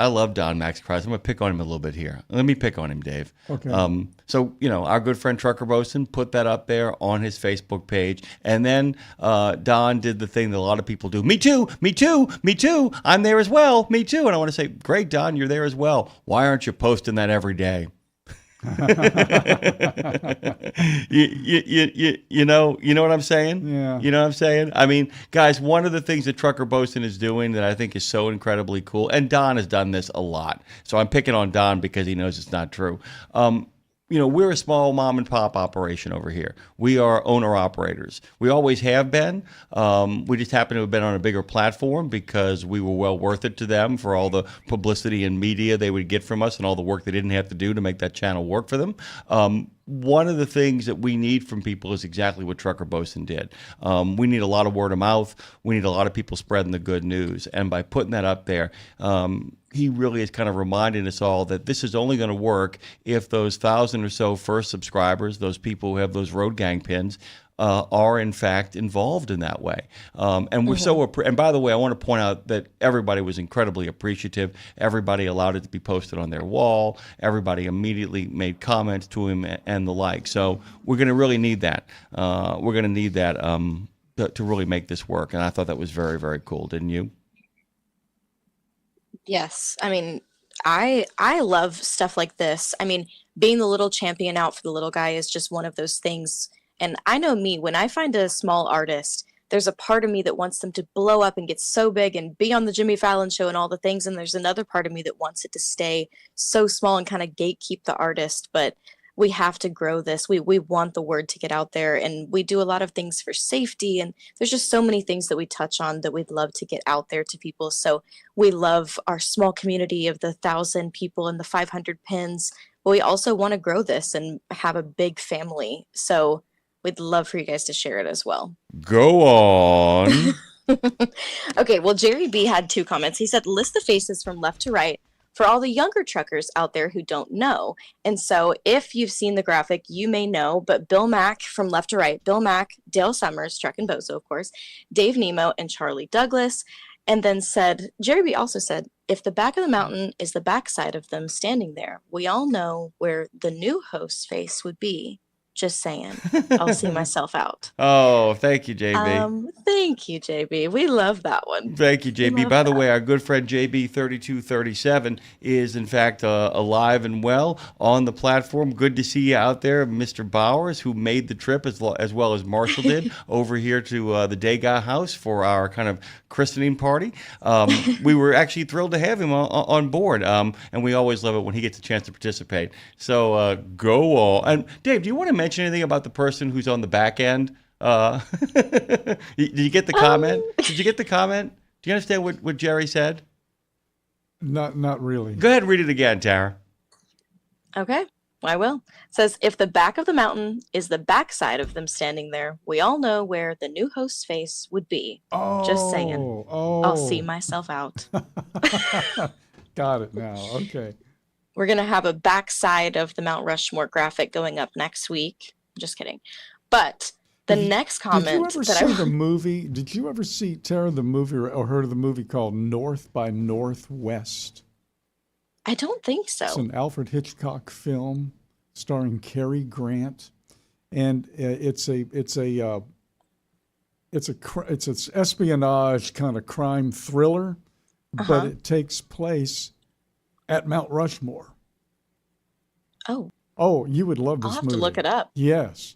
love Don Max Price. I'm going to pick on him a little bit here. Let me pick on him, Dave. Okay. So, our good friend Trucker Bosun put that up there on his Facebook page. And then Don did the thing that a lot of people do. Me too, me too, me too. I'm there as well. Me too. And I want to say, great, Don, you're there as well. Why aren't you posting that every day? you know what I'm saying? Yeah. You know what I'm saying? I mean, guys, one of the things that Trucker Bosun is doing that I think is so incredibly cool, and Don has done this a lot, so I'm picking on Don because he knows it's not true. We're a small mom and pop operation over here. We are owner operators. We always have been. We just happen to have been on a bigger platform because we were well worth it to them for all the publicity and media they would get from us and all the work they didn't have to do to make that channel work for them. One of the things that we need from people is exactly what Trucker Bosun did. We need a lot of word of mouth. We need a lot of people spreading the good news. And by putting that up there, he really is kind of reminding us all that this is only going to work if those 1,000 or so first subscribers, those people who have those Road Gang pins, are in fact involved in that way. And we're and by the way, I want to point out that everybody was incredibly appreciative. Everybody allowed it to be posted on their wall. Everybody immediately made comments to him and the like. So we're going to really need that. We're going to need that to really make this work. And I thought that was very, very cool. Didn't you? Yes. I mean, I love stuff like this. I mean, being the little champion out for the little guy is just one of those things. And I know me, when I find a small artist, there's a part of me that wants them to blow up and get so big and be on the Jimmy Fallon show and all the things. And there's another part of me that wants it to stay so small and kind of gatekeep the artist. But we have to grow this. We want the word to get out there, and we do a lot of things for safety. And there's just so many things that we touch on that we'd love to get out there to people. So we love our small community of the 1,000 people and the 500 pins, but we also want to grow this and have a big family. So we'd love for you guys to share it as well. Go on. Okay, well, Jerry B had 2 comments. He said, list the faces from left to right for all the younger truckers out there who don't know. And so if you've seen the graphic, you may know, but Bill Mack from left to right, Bill Mack, Dale Summers, Truck and Bozo, of course, Dave Nemo, and Charlie Douglas. And then Jerry B also said, if the back of the mountain is the backside of them standing there, we all know where the new host's face would be. Just saying. I'll see myself out. Oh, thank you, JB. Thank you, JB. We love that one. Thank you, JB. By the way, our good friend JB3237 is, in fact, alive and well on the platform. Good to see you out there, Mr. Bowers, who made the trip as well as Marshall did over here to the Degas house for our kind of christening party. We were actually thrilled to have him on board, and we always love it when he gets a chance to participate. So go on. And Dave, do you want to mention anything about the person who's on the back end? Did you get the comment? Did you get the comment? Do you understand what Jerry said? Not really. Go ahead and read it again, Tara. Okay, I will. It says, if the back of the mountain is the backside of them standing there, we all know where the new host's face would be. Just saying. I'll see myself out. Got it now. Okay. We're going to have a backside of the Mount Rushmore graphic going up next week. Just kidding. But the next comment Did you ever see the movie? Did you ever see, Tara, the movie or heard of the movie called North by Northwest? I don't think so. It's an Alfred Hitchcock film starring Cary Grant, and it's an espionage kind of crime thriller, but it takes place at Mount Rushmore. Oh, you would love this movie. I'll have to look it up. Yes.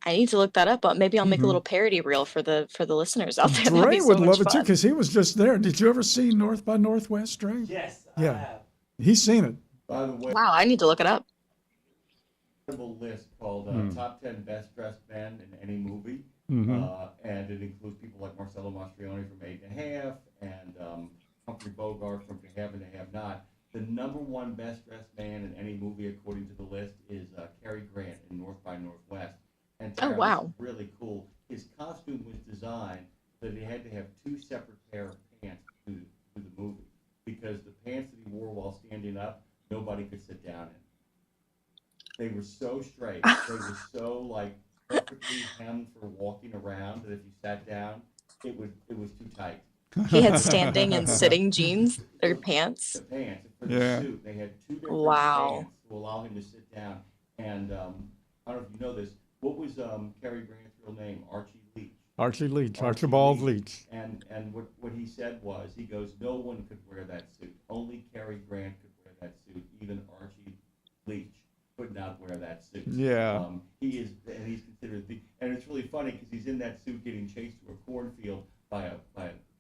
I need to look that up, but maybe I'll make a little parody reel for the listeners out there. That'd be Dre so would much love it too, fun. because he was just there. Did you ever see North by Northwest, Dre? Yes, Yeah. I have. He's seen it. By the way, Wow, I need to look it up. list called Top 10 Best Dressed Men in Any Movie. And it includes people like Marcello Mastroianni from 8½, and Humphrey Bogart from To Have and To Have Not. The number one best dressed man in any movie, according to the list, is Cary Grant in North by Northwest. And Tara, wow. this is really cool. His costume was designed that he had to have two separate pair of pants to the movie, because the pants that he wore while standing up, nobody could sit down in. They were so straight. They were so like perfectly hemmed for walking around that if you sat down, it was too tight. He had standing and sitting jeans or pants. The pants for Yeah. the suit. They had two different Wow. pants to allow him to sit down. And I don't know if you know this. What was Cary Grant's real name? Archie Leach. Archie Leach, Archibald Leach. And what he said was, he goes, no one could wear that suit. Only Cary Grant could wear that suit. Even Archie Leach could not wear that suit. Yeah. He's considered and it's really funny because he's in that suit getting chased through a cornfield by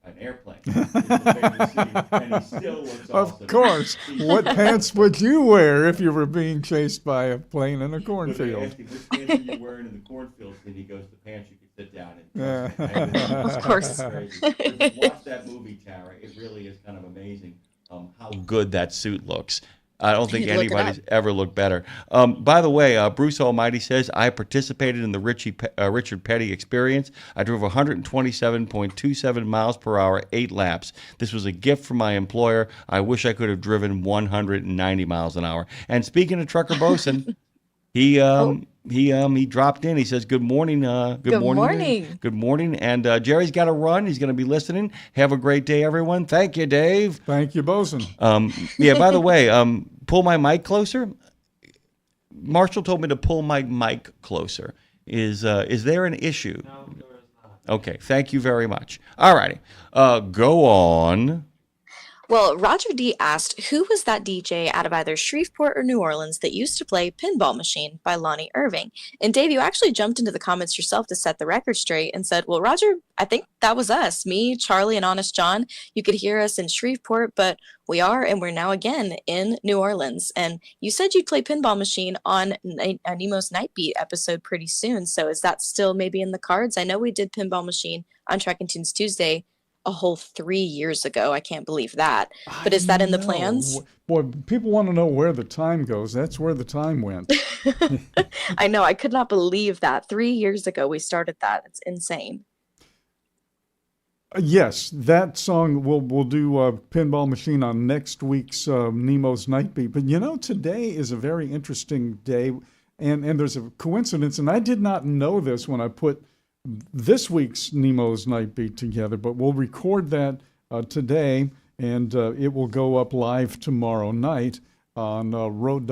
an airplane. It's the favorite scene, and he still looks awesome. Of course. What pants would you wear if you were being chased by a plane in a When they cornfield? asked him, which pants are you wearing in the cornfield? And he goes, the pants you could sit down in. Yeah. Of course. If you watch that movie, Tara, it really is kind of amazing how good that suit looks. I don't think Look it anybody's up. ever looked better. By the way, Bruce Almighty says, I participated in the Richard Petty experience. I drove 127.27 miles per hour, 8 laps. This was a gift from my employer. I wish I could have driven 190 miles an hour. And speaking of Trucker Bosun, he dropped in. He says, good morning. Good morning. Good morning. And Jerry's got to run. He's going to be listening. Have a great day, everyone. Thank you, Dave. Thank you, Bosun. Yeah, by the way, pull my mic closer. Marshall told me to pull my mic closer. Is there an issue? No, there is not. Okay, thank you very much. All righty. Go on. Well, Roger D asked, who was that DJ out of either Shreveport or New Orleans that used to play Pinball Machine by Lonnie Irving? And Dave, you actually jumped into the comments yourself to set the record straight and said, well, Roger, I think that was us, me, Charlie, and Honest John. You could hear us in Shreveport, but we are, and we're now again in New Orleans. And you said you'd play Pinball Machine on Nemo's Night Beat episode pretty soon. So is that still maybe in the cards? I know we did Pinball Machine on Track and Tunes Tuesday a whole 3 years ago. I can't believe that. But is that in the plans? Boy, people want to know where the time goes. That's where the time went. I know. I could not believe that. 3 years ago we started that. It's insane. Yes, that song we'll do Pinball Machine on next week's Nemo's Night Beat. But you know, today is a very interesting day, and there's a coincidence, and I did not know this when I put this week's Nemo's Night Beat together, but we'll record that today, and it will go up live tomorrow night on Road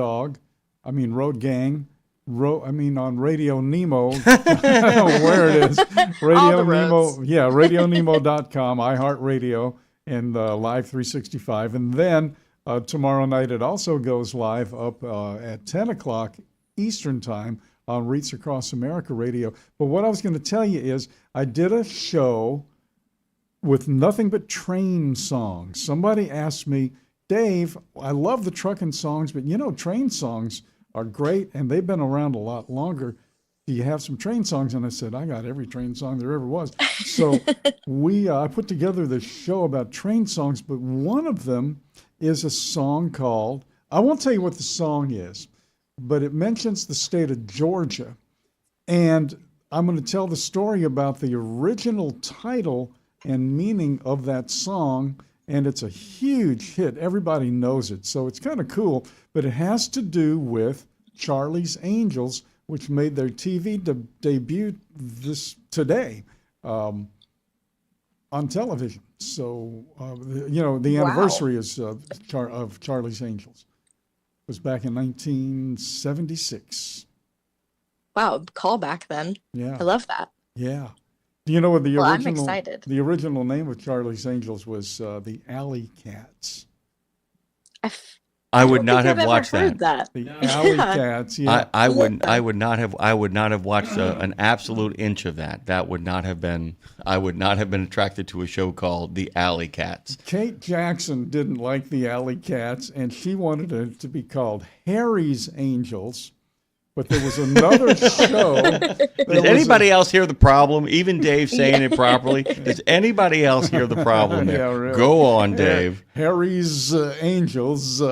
Gang, on Radio Nemo. I don't know where it is. Radio Nemo, yeah, RadioNemo.com, iHeartRadio, and Live 365. And then tomorrow night it also goes live up at 10 o'clock Eastern Time on Reach Across America Radio. But what I was going to tell you is I did a show with nothing but train songs. Somebody asked me, Dave, I love the trucking songs, but you know, train songs are great, and they've been around a lot longer. Do you have some train songs? And I said, I got every train song there ever was. So I put together this show about train songs, but one of them is a song called, I won't tell you what the song is, but it mentions the state of Georgia. And I'm going to tell the story about the original title and meaning of that song, and it's a huge hit. Everybody knows it, so it's kind of cool, but it has to do with Charlie's Angels, which made their TV debut today on television. So, the anniversary is of Charlie's Angels. Was back in 1976. Wow, call back then. Yeah. I love that. Yeah. Do you know what the Well, original? I'm excited. The original name of Charlie's Angels was the Alley Cats. I would don't not think have I've ever watched heard that. that. The alley cats. Yeah. I would not have watched an absolute inch of that. That would not have been. I would not have been attracted to a show called The Alley Cats. Kate Jackson didn't like the alley cats, and she wanted it to be called Harry's Angels. But there was another show. Does anybody else hear the problem? Even Dave saying it properly. Does anybody else hear the problem there? Yeah, really. Go on, Dave. Harry's Angels.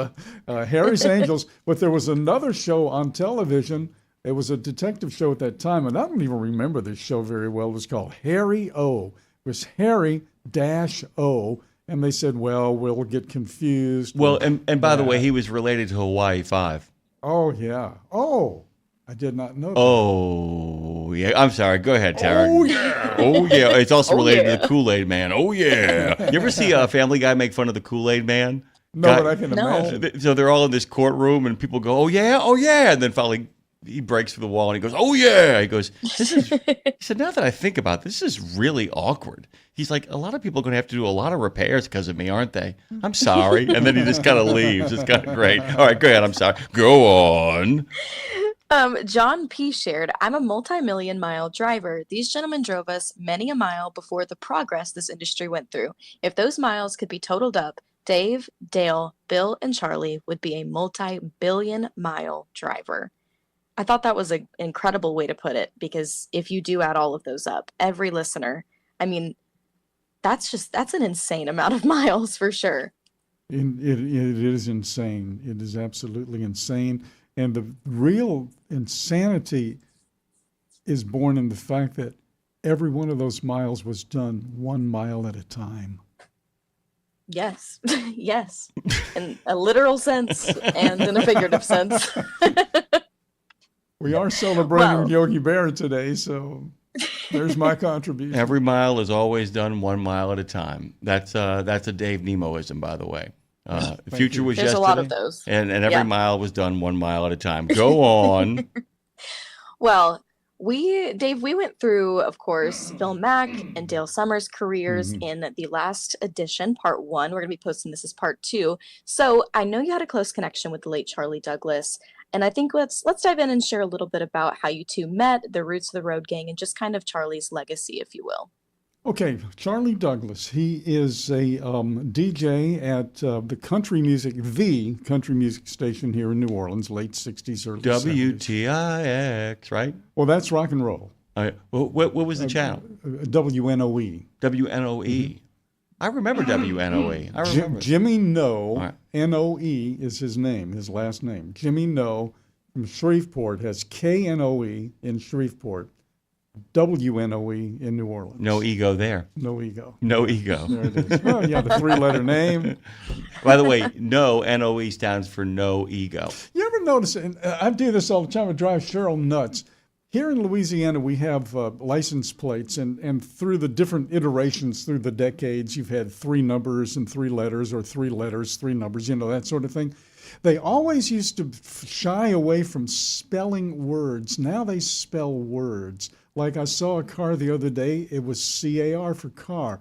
Harry's Angels. But there was another show on television. It was a detective show at that time, and I don't even remember this show very well. It was called Harry O. It was Harry-O. And they said, well, we'll get confused. Well, and by the way, he was related to Hawaii 5. Oh, yeah. Oh, I did not know that. Oh, yeah. I'm sorry. Go ahead, Tara. Oh, yeah. Oh, yeah. It's also related to the Kool-Aid Man. Oh, yeah. You ever see Family Guy make fun of the Kool-Aid Man? No, but I can imagine. So they're all in this courtroom, and people go, oh, yeah. And then finally he breaks through the wall, and he goes, oh, yeah. He goes, he said, now that I think about it, this is really awkward. He's like, a lot of people are going to have to do a lot of repairs because of me, aren't they? I'm sorry. And then he just kind of leaves. It's kind of great. All right, go ahead. I'm sorry. Go on. John P. shared, I'm a multi-million-mile driver. These gentlemen drove us many a mile before the progress this industry went through. If those miles could be totaled up, Dave, Dale, Bill, and Charlie would be a multi-billion-mile driver. I thought that was an incredible way to put it, because if you do add all of those up, every listener, I mean, that's an insane amount of miles for sure. It is insane. It is absolutely insane. And the real insanity is born in the fact that every one of those miles was done 1 mile at a time. Yes, yes, in a literal sense and in a figurative sense. We are celebrating Yogi Bear today, so there's my contribution. Every mile is always done 1 mile at a time. That's a Dave Nemoism, by the way. The future was There's yesterday. a lot of those. And every mile was done 1 mile at a time. Go on. Well, Dave, we went through, of course, Bill Mack and Dale Summers' careers in the last edition, part 1. We're going to be posting this as part 2. So I know you had a close connection with the late Charlie Douglas. And I think let's dive in and share a little bit about how you two met, the roots of the Road Gang, and just kind of Charlie's legacy, if you will. Okay, Charlie Douglas. He is a DJ at the country music station here in New Orleans, late 60s, early 70s. WTIX, right? Well, that's rock and roll. Well, what was the channel? WNOE. WNOE. I remember WNOE. I remember. Jimmy No, N-O-E is his name, his last name. Jimmy No from Shreveport has KNOE in Shreveport. WNOE in New Orleans. No ego there. No ego. No ego. There it is. Oh, yeah, the 3-letter name. By the way, NOE stands for no ego. You ever notice, and I do this all the time, I drive Cheryl nuts. Here in Louisiana, we have license plates, and through the different iterations through the decades, you've had 3 numbers and 3 letters, or 3 letters, 3 numbers, that sort of thing. They always used to shy away from spelling words. Now they spell words. Like I saw a car the other day, it was CAR for car,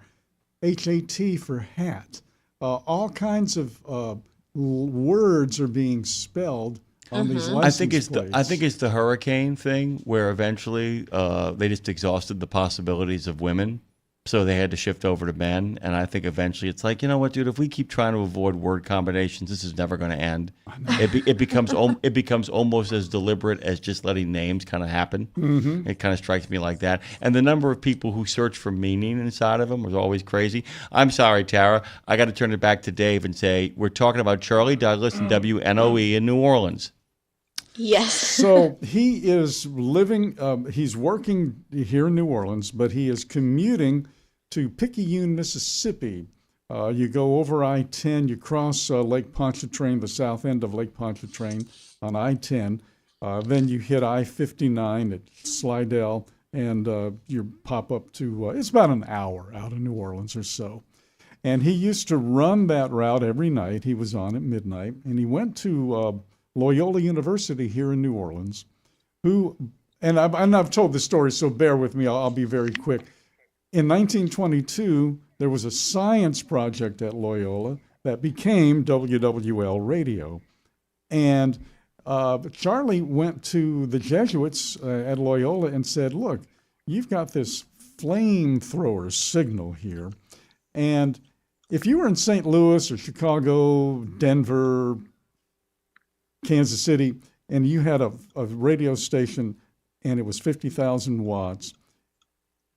HAT for hat. All kinds of words are being spelled on these license plates. I think it's the hurricane thing where eventually they just exhausted the possibilities of women. So they had to shift over to men. And I think eventually it's like, you know what, dude, if we keep trying to avoid word combinations, this is never going to end. It becomes almost as deliberate as just letting names kind of happen. Mm-hmm. It kind of strikes me like that. And the number of people who search for meaning inside of them was always crazy. I'm sorry, Tara. I got to turn it back to Dave and say, we're talking about Charlie Douglas and WNOE in New Orleans. Yes. So he is he's working here in New Orleans, but he is commuting to Picayune, Mississippi. You go over I-10, you cross Lake Pontchartrain, the south end of Lake Pontchartrain on I-10. Then you hit I-59 at Slidell, and you pop up to, it's about an hour out of New Orleans or so. And he used to run that route every night. He was on at midnight, and he went to Loyola University here in New Orleans, and I've told this story, so bear with me, I'll be very quick. In 1922, there was a science project at Loyola that became WWL Radio. And Charlie went to the Jesuits at Loyola and said, look, you've got this flamethrower signal here. And if you were in St. Louis or Chicago, Denver, Kansas City, and you had a radio station and it was 50,000 watts,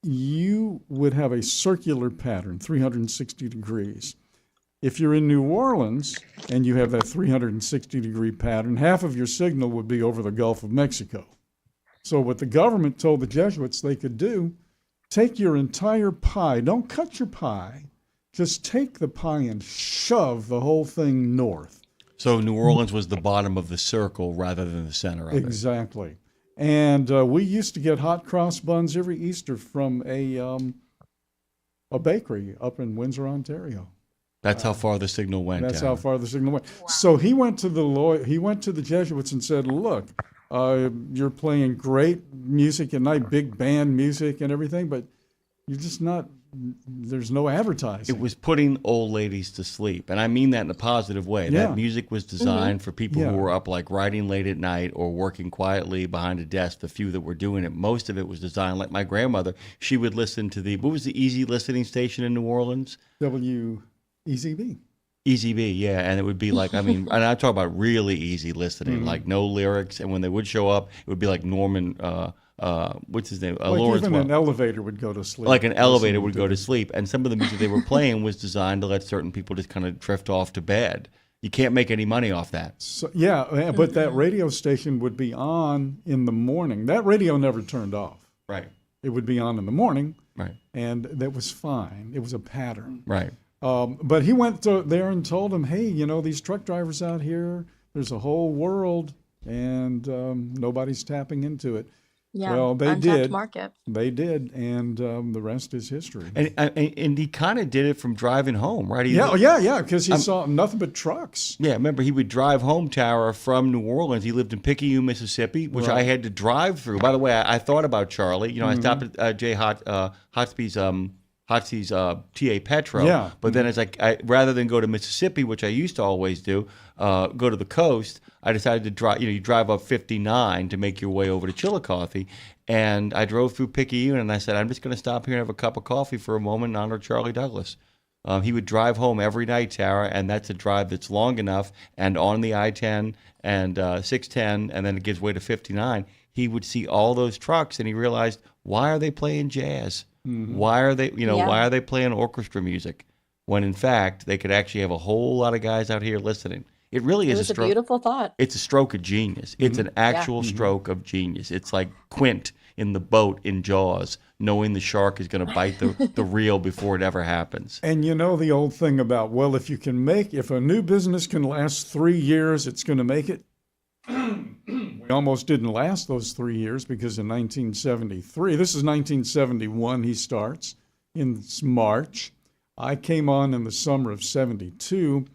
you would have a circular pattern, 360 degrees. If you're in New Orleans and you have that 360-degree pattern, half of your signal would be over the Gulf of Mexico. So what the government told the Jesuits they could do, take your entire pie, don't cut your pie, just take the pie and shove the whole thing north. So New Orleans was the bottom of the circle rather than the center of it. Exactly. And we used to get hot cross buns every Easter from a bakery up in Windsor, Ontario. That's how far the signal went. That's how far the signal went. Wow. So he went to the Jesuits and said, look, you're playing great music and night, big band music and everything, but you're just not, there's no advertising. It was putting old ladies to sleep. And I mean that in a positive way. Yeah. That music was designed for people who were up like writing late at night or working quietly behind a desk, the few that were doing it. Most of it was designed, like my grandmother, she would listen to what was the easy listening station in New Orleans? EZB. EZB, yeah, and it would be like, I mean, and I talk about really easy listening, like no lyrics, and when they would show up, it would be like Norman, what's his name? Like Lawrence even an elevator would go to sleep. Like an elevator would go to sleep, and some of the music they were playing was designed to let certain people just kind of drift off to bed. You can't make any money off that. So, yeah, but that radio station would be on in the morning. That radio never turned off. Right. It would be on in the morning. Right. And that was fine. It was a pattern. Right. But he went there and told them, hey, these truck drivers out here, there's a whole world, and nobody's tapping into it. Yeah, well, they untapped did. Market. They did, and the rest is history. And he kind of did it from driving home, right? Yeah, because he saw nothing but trucks. Yeah, remember, he would drive home, Tara, from New Orleans. He lived in Picayune, Mississippi, which I had to drive through. By the way, I thought about Charlie. I stopped at Jay Hotspie's TA Petro. But then it's like, rather than go to Mississippi, which I used to always do, go to the coast, I decided to drive, you drive up 59 to make your way over to Chillicothe. And I drove through Picayune and I said, I'm just going to stop here and have a cup of coffee for a moment in honor of Charlie Douglas. He would drive home every night, Tara, and that's a drive that's long enough and on the I-10 and 610, and then it gives way to 59. He would see all those trucks and he realized, why are they playing jazz? Mm-hmm. Why are they, why are they playing orchestra music? When in fact, they could actually have a whole lot of guys out here listening. It really is a beautiful thought. It's a stroke of genius. It's an actual stroke of genius. It's like Quint in the boat in Jaws, knowing the shark is going to bite the reel before it ever happens. And the old thing about, well, if a new business can last 3 years, it's going to make it. We almost didn't last those 3 years because in 1973, this is 1971, he starts in March. I came on in the summer of 72.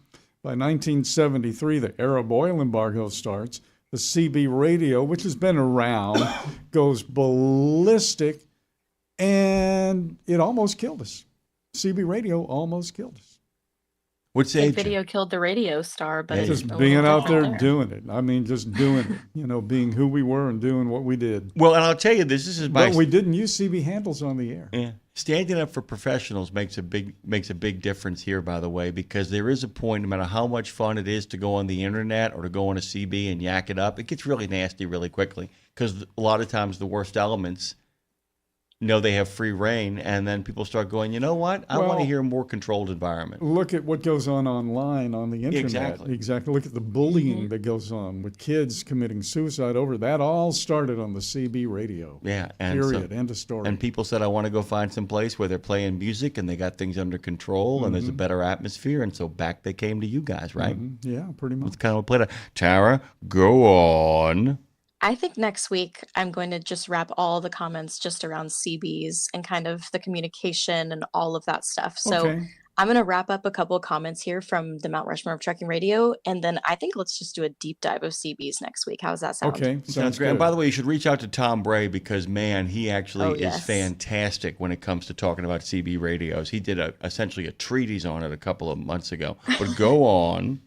By 1973, the Arab oil embargo starts. The CB radio, which has been around, goes ballistic, and it almost killed us. CB radio almost killed us. What's the age? Video killed the radio star, but it's just being out there doing it. I mean, just doing it. Being who we were and doing what we did. Well, and I'll tell you, this is my. But we didn't use CB handles on the air. Yeah, standing up for professionals makes a big difference here. By the way, because there is a point, no matter how much fun it is to go on the internet or to go on a CB and yak it up, it gets really nasty really quickly. Because a lot of times the worst elements they have free reign, and then people start going, you know what? I want to hear a more controlled environment. Look at what goes on online on the internet. Exactly. Look at the bullying that goes on with kids committing suicide over that. All started on the CB radio. Yeah. Period. End of story. And people said, I want to go find some place where they're playing music and they got things under control and there's a better atmosphere. And so back they came to you guys, right? Mm-hmm. Yeah, pretty much. It's kind of what played out. Tara, go on. I think next week I'm going to just wrap all the comments just around CBs and kind of the communication and all of that stuff. So I'm going to wrap up a couple of comments here from the Mount Rushmore of Trucking Radio, and then I think let's just do a deep dive of CBs next week. How does that sound? Okay, Sounds great. And by the way, you should reach out to Tom Bray because, man, he actually is yes. fantastic when it comes to talking about CB radios. He did essentially a treatise on it a couple of months ago. But go on.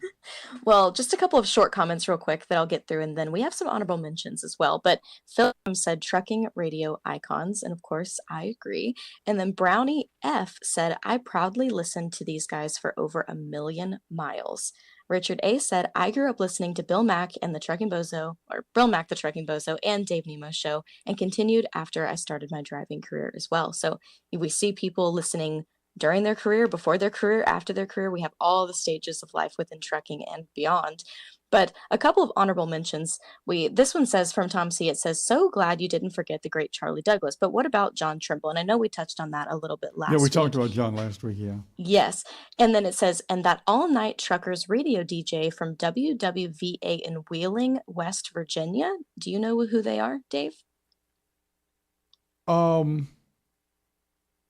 Well, just a couple of short comments real quick that I'll get through, and then we have some honorable mentions as well. But Phil said trucking radio icons, and of course, I agree. And then Brownie F said, I proudly listened to these guys for over 1 million miles. Richard A said, I grew up listening to Bill Mack and the Trucking Bozo, or Bill Mack, the Trucking Bozo, and Dave Nemo show, and continued after I started my driving career as well. So we see people listening during their career, before their career, after their career. We have all the stages of life within trucking and beyond. But a couple of honorable mentions. This one says from Tom C. It says, so glad you didn't forget the great Charlie Douglas. But what about John Trimble? And I know we touched on that a little bit last week. Yeah, we talked about John last week, yeah. Yes. And then it says, and that all-night truckers radio DJ from WWVA in Wheeling, West Virginia. Do you know who they are, Dave?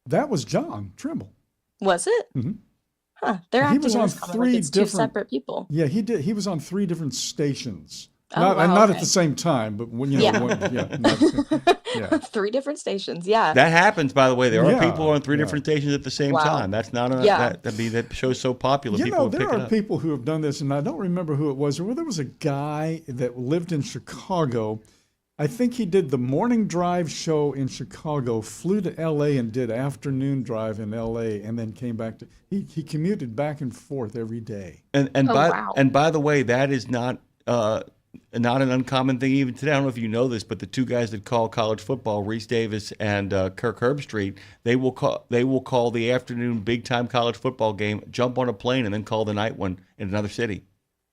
That was John Trimble. Was it? Mm-hmm. Huh. They're he acting was in on this comment like it's two separate people. Yeah, he did. He was on 3 different stations. Oh, Not, wow, and not okay. at the same time, but when Yeah. 3 different stations. Yeah. That happens, by the way. There are Yeah, people on 3 different stations at the same Wow. time. That's not that show's so popular. You people know, would there pick it are up. people who have done this, and I don't remember who it was. There was a guy that lived in Chicago. I think he did the morning drive show in Chicago, flew to L.A. and did afternoon drive in L.A. and then came back to. He commuted back and forth every day. And by the way, that is not an uncommon thing even today. I don't know if you know this, but the 2 guys that call college football, Reese Davis and Kirk Herbstreit, they will call the afternoon big time college football game, jump on a plane, and then call the night one in another city.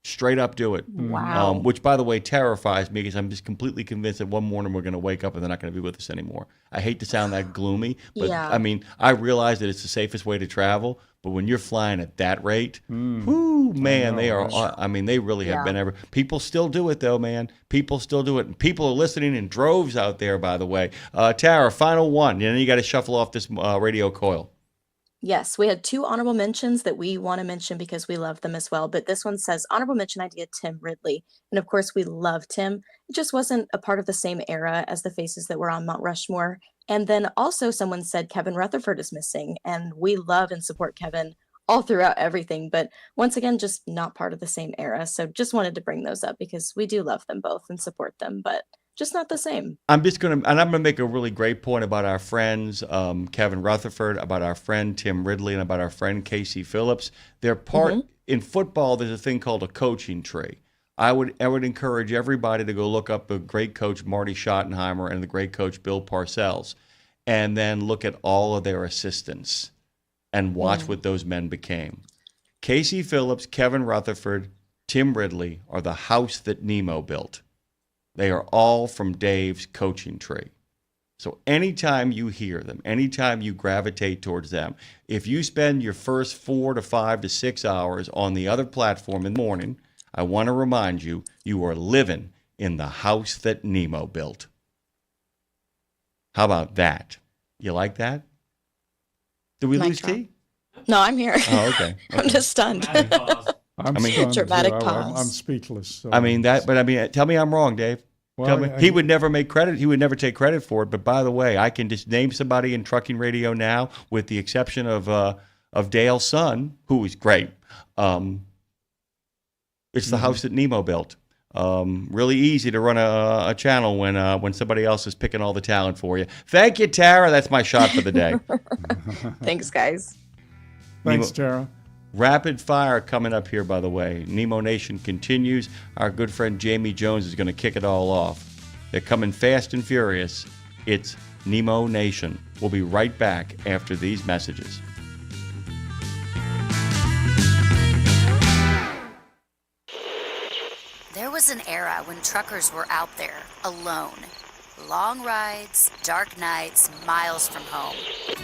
Straight up do it. Wow. Which, by the way, terrifies me because I'm just completely convinced that one morning we're going to wake up and they're not going to be with us anymore. I hate to sound that gloomy, but Yeah. I mean, I realize that it's the safest way to travel. But when you're flying at that rate, whoo, man, they are. I mean, they really have been ever. People still do it, though, man. People still do it. And people are listening in droves out there, by the way. Tara, final one. And then you got to shuffle off this radio coil. Yes, we had 2 honorable mentions that we want to mention because we love them as well. But this one says, honorable mention idea, Tim Ridley. And of course, we love Tim. It just wasn't a part of the same era as the faces that were on Mount Rushmore. And then also someone said Kevin Rutherford is missing. And we love and support Kevin all throughout everything. But once again, just not part of the same era. So just wanted to bring those up because we do love them both and support them. But just not the same. I'm going to make a really great point about our friends, Kevin Rutherford, about our friend Tim Ridley, and about our friend Casey Phillips. They're in football, there's a thing called a coaching tree. I would encourage everybody to go look up the great coach Marty Schottenheimer and the great coach Bill Parcells, and then look at all of their assistants and watch what those men became. Casey Phillips, Kevin Rutherford, Tim Ridley are the house that Nemo built. They are all from Dave's coaching tree. So anytime you hear them, anytime you gravitate towards them, if you spend your first 4 to 5 to 6 hours on the other platform in the morning, I want to remind you, you are living in the house that Nemo built. How about that? You like that? Did we lose T? No, I'm here. Oh, okay. I'm just stunned. I'm stunned, dramatic too. pause. I'm speechless. So. Tell me I'm wrong, Dave. Well, He would never make credit. He would never take credit for it. But by the way, I can just name somebody in trucking radio now, with the exception of Dale's son, who is great. It's the house that Nemo built. Really easy to run a channel when somebody else is picking all the talent for you. Thank you, Tara. That's my shot for the day. Thanks, guys. Thanks, Tara. Rapid fire coming up here, by the way. Nemo Nation continues. Our good friend Jamie Jones is going to kick it all off. They're coming fast and furious. It's Nemo Nation. We'll be right back after these messages. There was an era when truckers were out there, alone. Long rides, dark nights, miles from home.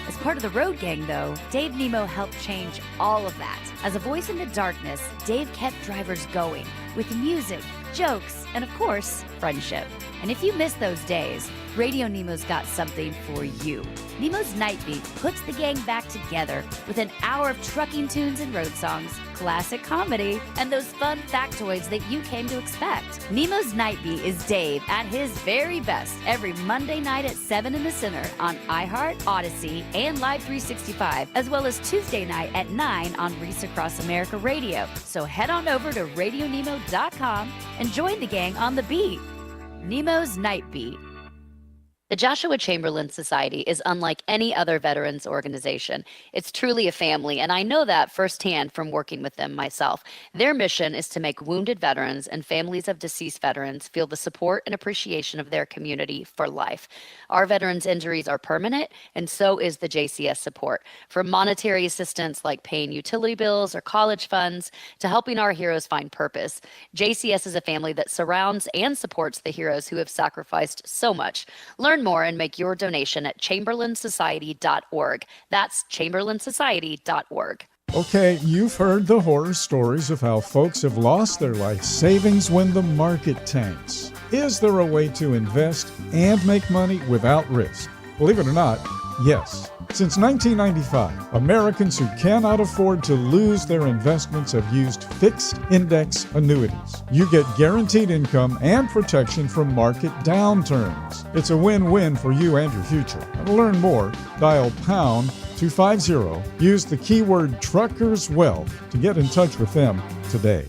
As part of the road gang, though, Dave Nemo helped change all of that. As a voice in the darkness, Dave kept drivers going with music, jokes, and of course, friendship. And if you miss those days, Radio Nemo's got something for you. Nemo's Night Beat puts the gang back together with an hour of trucking tunes and road songs, classic comedy, and those fun factoids that you came to expect. Nemo's Night Beat is Dave at his very best every Monday night at 7 in the Center on iHeart, Odyssey, and Live 365, as well as Tuesday night at 9 on Reese Across America Radio. So head on over to RadioNemo.com and join the gang on the beat. Nemo's Night Beat. The Joshua Chamberlain Society is unlike any other veterans organization. It's truly a family, and I know that firsthand from working with them myself. Their mission is to make wounded veterans and families of deceased veterans feel the support and appreciation of their community for life. Our veterans' injuries are permanent, and so is the JCS support. From monetary assistance like paying utility bills or college funds to helping our heroes find purpose, JCS is a family that surrounds and supports the heroes who have sacrificed so much. Learn more and make your donation at chamberlainsociety.org. That's chamberlainsociety.org. Okay, you've heard the horror stories of how folks have lost their life savings when the market tanks. Is there a way to invest and make money without risk? Believe it or not, yes. Since 1995, Americans who cannot afford to lose their investments have used fixed index annuities. You get guaranteed income and protection from market downturns. It's a win-win for you and your future. And to learn more, dial pound 250. Use the keyword Truckers Wealth to get in touch with them today.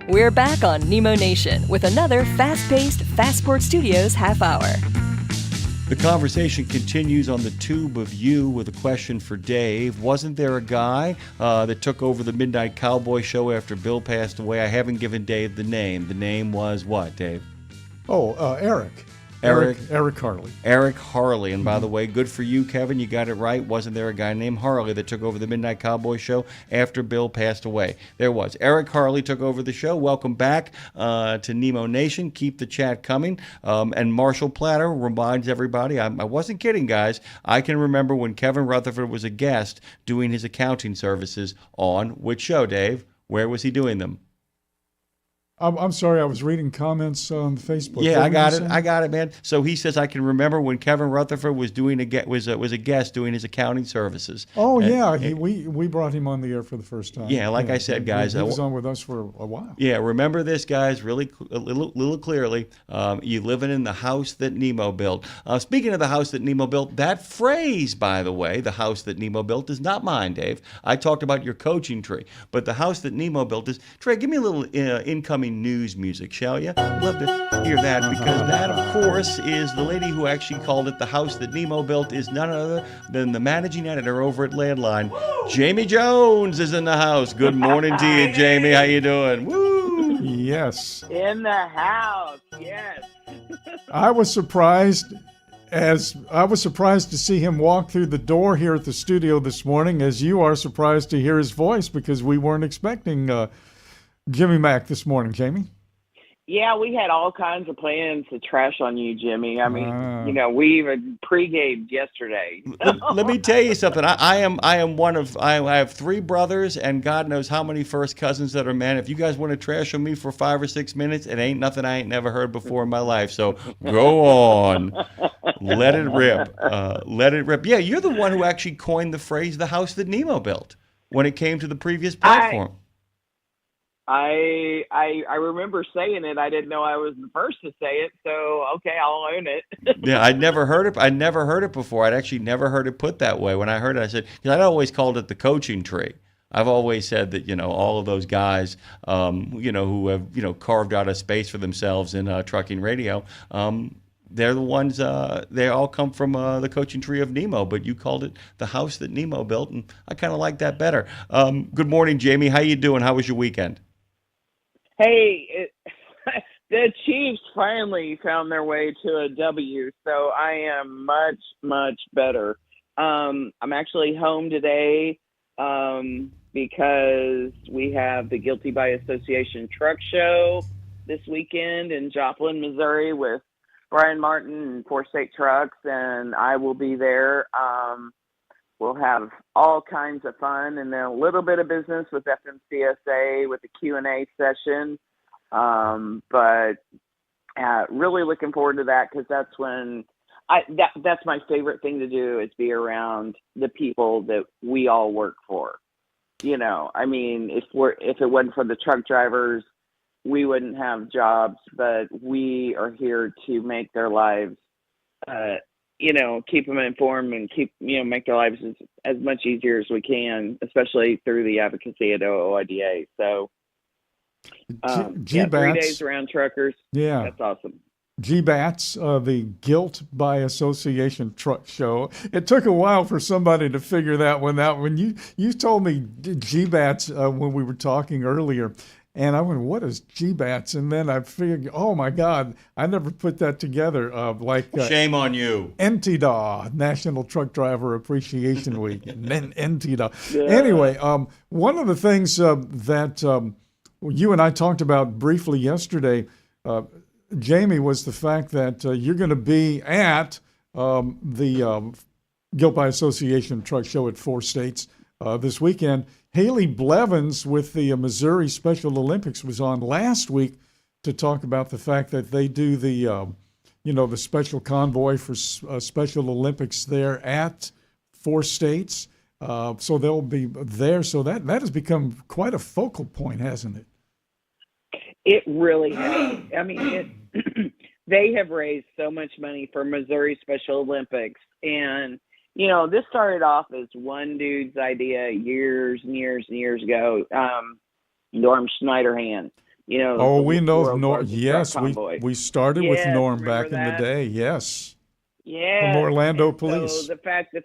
We're back on Nemo Nation with another fast-paced Fast Sports Studios half hour. The conversation continues on the tube of you with a question for Dave. Wasn't there a guy that took over the Midnight Cowboy show after Bill passed away? I haven't given Dave the name. The name was what, Dave? Eric. Eric Harley. Eric Harley. And by the way, good for you, Kevin. You got it right. Wasn't there a guy named Harley that took over the Midnight Cowboy show after Bill passed away? There was. Eric Harley took over the show. Welcome back to Nemo Nation. Keep the chat coming. And Marshall Platter reminds everybody, I wasn't kidding, guys. I can remember when Kevin Rutherford was a guest doing his accounting services on which show, Dave? Where was he doing them? I'm sorry, I was reading comments on Facebook. Yeah, What I were got you it. saying? I got it, man. So he says I can remember when Kevin Rutherford was doing was a guest doing his accounting services. Oh, And- yeah, we brought him on the air for the first time. Yeah, like I said, guys, He was on with us for a while. Yeah, remember this, guys, really a little clearly. You living in the house that Nemo built. Speaking of the house that Nemo built, that phrase, by the way, the house that Nemo built, is not mine, Dave. I talked about your coaching tree, but the house that Nemo built is. Trey, give me a little incoming news music, shall you? I'd love to hear that, because that, of course, is the lady who actually called it the house that Nemo built is none other than the managing editor over at Landline. Jamie Jones is in the house. Good morning to you, Jamie. How you doing? Woo! Yes. In the house, yes. I was surprised to see him walk through the door here at the studio this morning, as you are surprised to hear his voice, because we weren't expecting Jimmy Mack this morning, Jamie. Yeah, we had all kinds of plans to trash on you, Jimmy. I mean, we even pre-gamed yesterday. Let me tell you something. I have 3 brothers, and God knows how many first cousins that are men. If you guys want to trash on me for 5 or 6 minutes, it ain't nothing I ain't never heard before in my life. So go on. Let it rip. Let it rip. Yeah, you're the one who actually coined the phrase "the house that Nemo built" when it came to the previous platform. I remember saying it. I didn't know I was the first to say it, so okay, I'll own it. Yeah, I'd never heard it before. I'd actually never heard it put that way. When I heard it, I said, because I'd always called it the coaching tree. I've always said that, all of those guys, who have, carved out a space for themselves in trucking radio, they're the ones, they all come from the coaching tree of Nemo, but you called it the house that Nemo built, and I kind of like that better. Good morning, Jamie. How you doing? How was your weekend? Hey, the Chiefs finally found their way to a W, so I am much, much better. I'm actually home today because we have the Guilty by Association truck show this weekend in Joplin, Missouri with Brian Martin and Four State Trucks, and I will be there. We'll have all kinds of fun, and then a little bit of business with FMCSA with the Q&A session. But really looking forward to that because that's when that's my favorite thing to do is be around the people that we all work for. I mean, if it wasn't for the truck drivers, we wouldn't have jobs, but we are here to make their lives, keep them informed and make their lives as much easier as we can, especially through the advocacy at OOIDA. So, 3 days around truckers. Yeah. That's awesome. GBATS, the Guilt by Association Truck Show. It took a while for somebody to figure that one out. When you told me GBATS when we were talking earlier, and I went, what is GBATS? And then I figured, oh my God, I never put that together. Shame on you. NTDA, National Truck Driver Appreciation Week. NTDA. Yeah. Anyway, one of the things that you and I talked about briefly yesterday, Jamie, was the fact that you're going to be at the Guilt by Association Truck Show at 4 states this weekend. Haley Blevins with the Missouri Special Olympics was on last week to talk about the fact that they do the, the special convoy for Special Olympics there at 4 states. So they'll be there. So that has become quite a focal point, hasn't it? It really has. I mean, they have raised so much money for Missouri Special Olympics. And, this started off as one dude's idea years and years and years ago. Norm Schneiderhan, we know Norm. Yes, we started with Norm back in the day. Yes. Yeah. From Orlando Police. So the fact that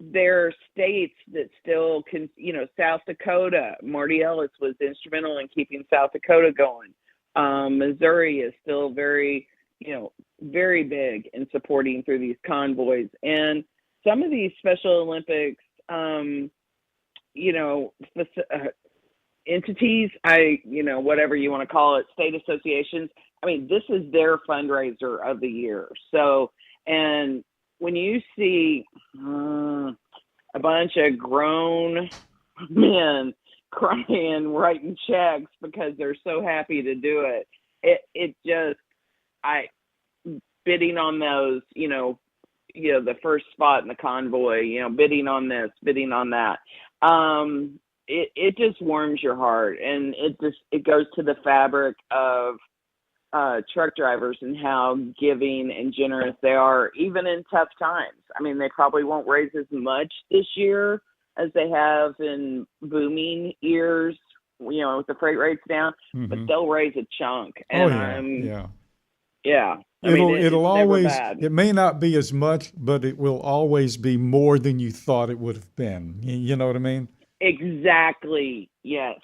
there are states that still can, South Dakota, Marty Ellis was instrumental in keeping South Dakota going. Missouri is still very, very big in supporting through these convoys. And some of these Special Olympics, entities, whatever you want to call it, state associations, I mean, this is their fundraiser of the year. So, and when you see a bunch of grown men crying, writing checks because they're so happy to do it, bidding on those, the first spot in the convoy, bidding on this, bidding on that. It just warms your heart, and it goes to the fabric of truck drivers and how giving and generous they are, even in tough times. I mean, they probably won't raise as much this year as they have in booming years, with the freight rates down, but they'll raise a chunk. And yeah. It'll always, it may not be as much, but it will always be more than you thought it would have been. You know what I mean? Exactly. Yes.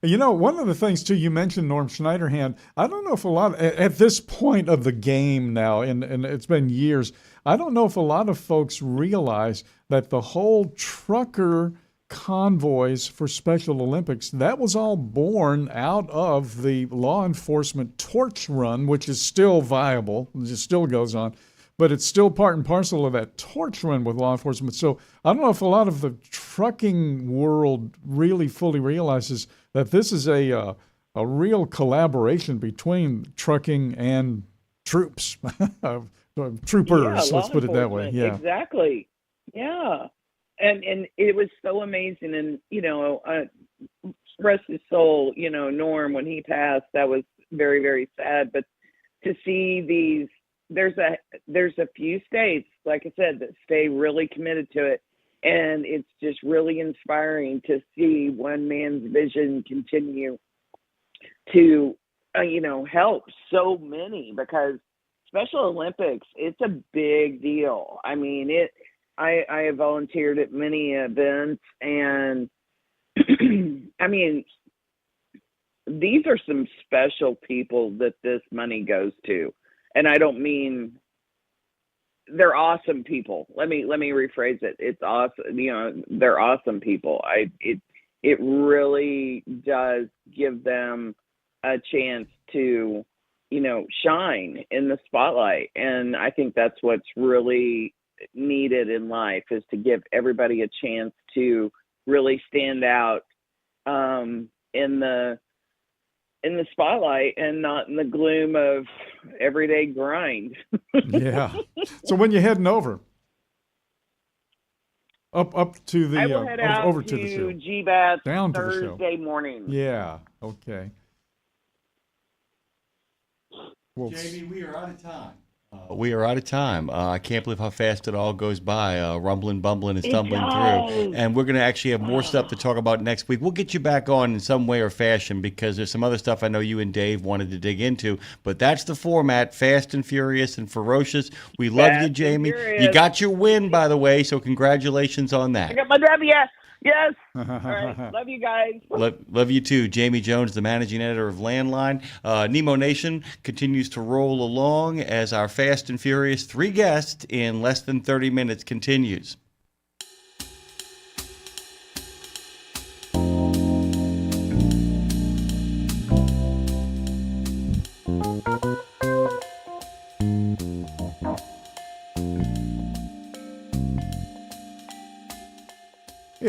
One of the things, too, you mentioned Norm Schneiderhan. I don't know if at this point of the game now, and it's been years, I don't know if a lot of folks realize that the whole trucker convoys for Special Olympics, that was all born out of the law enforcement torch run, which is still viable, it still goes on, but it's still part and parcel of that torch run with law enforcement. So I don't know if a lot of the trucking world really fully realizes that this is a real collaboration between trucking and troops, troopers, let's put it that way. Yeah, exactly. Yeah. And it was so amazing. And, rest his soul, Norm, when he passed, that was very, very sad. But to see there's a few states, like I said, that stay really committed to it. And it's just really inspiring to see one man's vision continue to, help so many, because Special Olympics, it's a big deal. I mean, I have volunteered at many events, and I mean, these are some special people that this money goes to. And I don't mean, they're awesome people. Let me rephrase it. It's awesome. They're awesome people. It really does give them a chance to, shine in the spotlight. And I think that's what's really needed in life, is to give everybody a chance to really stand out in the in the spotlight and not in the gloom of everyday grind. Yeah. So when you're heading over? Up to the I will head out over to the show. GBAT Down to the show. Thursday morning. Yeah. Okay. Well, Jamie, we are out of time. We are out of time. I can't believe how fast it all goes by, rumbling, bumbling, and stumbling through. And we're going to actually have more stuff to talk about next week. We'll get you back on in some way or fashion because there's some other stuff I know you and Dave wanted to dig into. But that's the format, fast and furious and ferocious. We love you, Jamie. You got your win, by the way, so congratulations on that. I got my W. Yes. All right. Love you guys. Love you too. Jamie Jones, the managing editor of Landline. Nemo Nation continues to roll along as our Fast and Furious 3 guests in less than 30 minutes continues.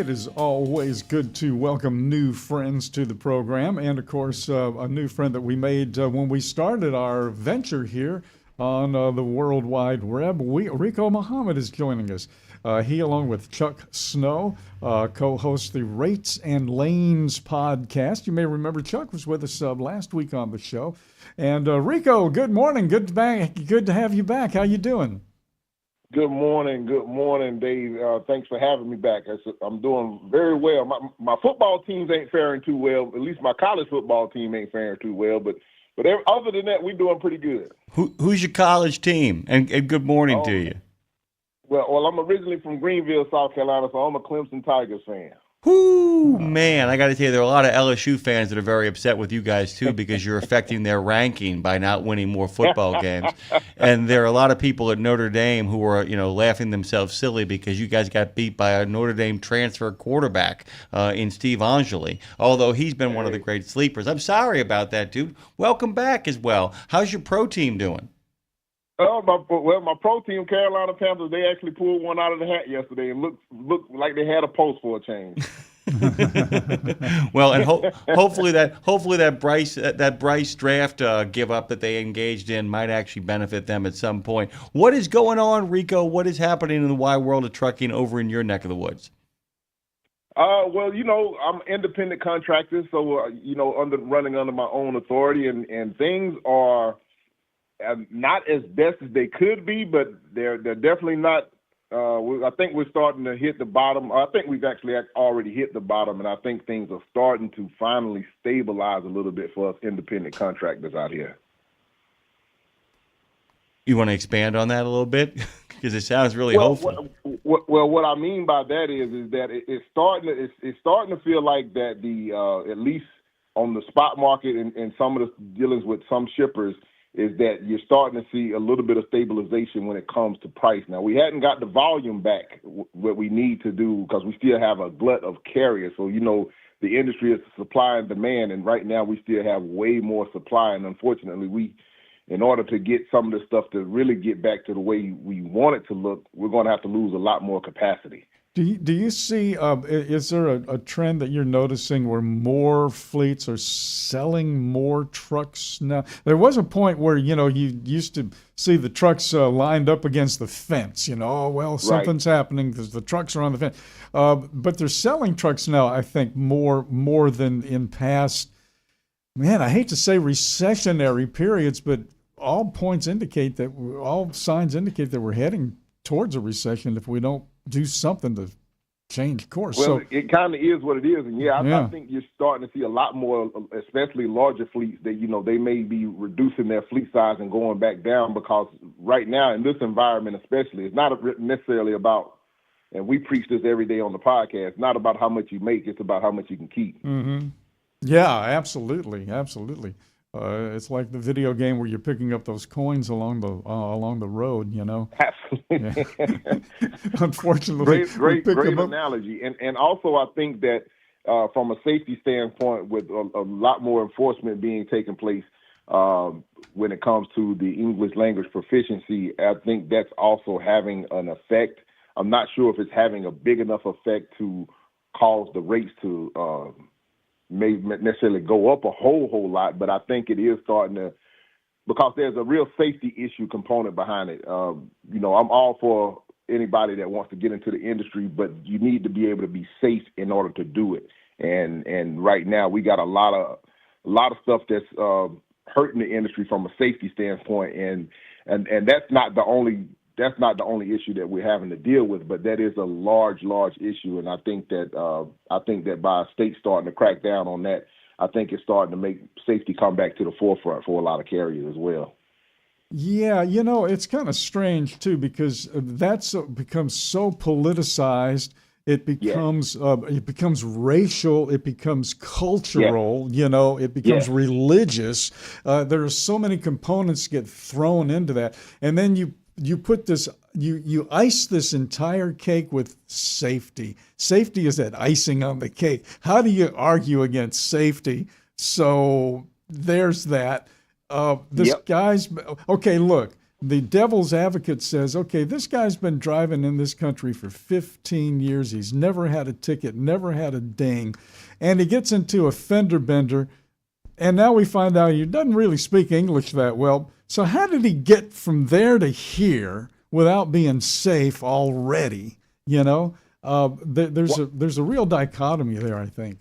it is always good to welcome new friends to the program, and of course, a new friend that we made when we started our venture here on the World Wide Web. Rico Muhammad is joining us. He, along with Chuck Snow, co-hosts the Rates and Lanes podcast. You may remember Chuck was with us last week on the show. And Rico, good morning. Good to have you back. How you doing? Good morning, Dave. Thanks for having me back. I'm doing very well. My football teams ain't faring too well. At least my college football team ain't faring too well. But other than that, we're doing pretty good. Who's your college team? And good morning to you. Well, I'm originally from Greenville, South Carolina, so I'm a Clemson Tigers fan. Whoo, man, I got to tell you, there are a lot of LSU fans that are very upset with you guys, too, because you're affecting their ranking by not winning more football games. And there are a lot of people at Notre Dame who are, laughing themselves silly because you guys got beat by a Notre Dame transfer quarterback in Steve Angeli, although he's been one of the great sleepers. I'm sorry about that, dude. Welcome back as well. How's your pro team doing? My pro team, Carolina Panthers, they actually pulled one out of the hat yesterday and looked like they had a post for a change. Well, and hopefully that Bryce draft give up that they engaged in might actually benefit them at some point. What is going on, Rico? What is happening in the wide world of trucking over in your neck of the woods? Well, I'm an independent contractor, so running under my own authority, and things are not as best as they could be, but they're definitely not. I think we're starting to hit the bottom. I think we've actually already hit the bottom, and I think things are starting to finally stabilize a little bit for us independent contractors out here. You want to expand on that a little bit? Because it sounds really hopeful. Well, what I mean by that is that it's starting to feel like that at least on the spot market and some of the dealings with some shippers, is that you're starting to see a little bit of stabilization when it comes to price. Now, we hadn't got the volume back, what we need to do, because we still have a glut of carriers. So, the industry is supply and demand, and right now we still have way more supply. And unfortunately, in order to get some of this stuff to really get back to the way we want it to look, we're going to have to lose a lot more capacity. Do you see, is there a trend that you're noticing where more fleets are selling more trucks now? There was a point where, you used to see the trucks lined up against the fence, something's happening because the trucks are on the fence. But they're selling trucks now, I think, more than in past, man, I hate to say recessionary periods, but all signs indicate that we're heading towards a recession if we don't do something to change course. Well, it kind of is what it is. And I think you're starting to see a lot more, especially larger fleets, that, they may be reducing their fleet size and going back down, because right now in this environment especially, it's not necessarily about, and we preach this every day on the podcast, not about how much you make, it's about how much you can keep. Mm-hmm. Yeah, absolutely. It's like the video game where you're picking up those coins along the road, Absolutely. Yeah. Unfortunately, great analogy. And also, I think that from a safety standpoint, with a lot more enforcement being taken place when it comes to the English language proficiency, I think that's also having an effect. I'm not sure if it's having a big enough effect to cause the rates to may necessarily go up a whole lot, but I think it is starting to, because there's a real safety issue component behind it. I'm all for anybody that wants to get into the industry, but you need to be able to be safe in order to do it. And right now we got a lot of stuff that's hurting the industry from a safety standpoint, and that's not the only issue that we're having to deal with, but that is a large issue. And I think that by states starting to crack down on that, I think it's starting to make safety come back to the forefront for a lot of carriers as well. Yeah, it's kind of strange too, because that's becomes so politicized. It becomes racial. It becomes cultural. It becomes religious. There are so many components get thrown into that, and then you put this. You ice this entire cake with safety. Safety is that icing on the cake. How do you argue against safety? So there's that. Look, the devil's advocate says, okay, this guy's been driving in this country for 15 years. He's never had a ticket, never had a ding. And he gets into a fender bender. And now we find out he doesn't really speak English that well. So how did he get from there to here without being safe already? There's a real dichotomy there, I think.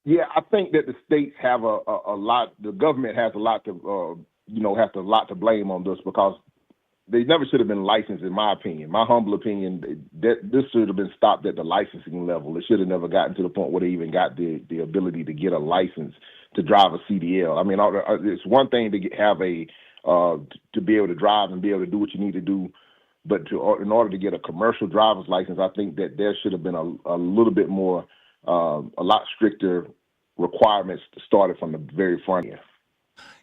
Yeah, I think that the states have a lot. The government has a lot to, has a lot to blame on this, because they never should have been licensed, in my opinion. My humble opinion, that this should have been stopped at the licensing level. It should have never gotten to the point where they even got the ability to get a license to drive a CDL. I mean, it's one thing to have to be able to drive and be able to do what you need to do, but in order to get a commercial driver's license, I think that there should have been a little bit more, a lot stricter requirements started from the very front end.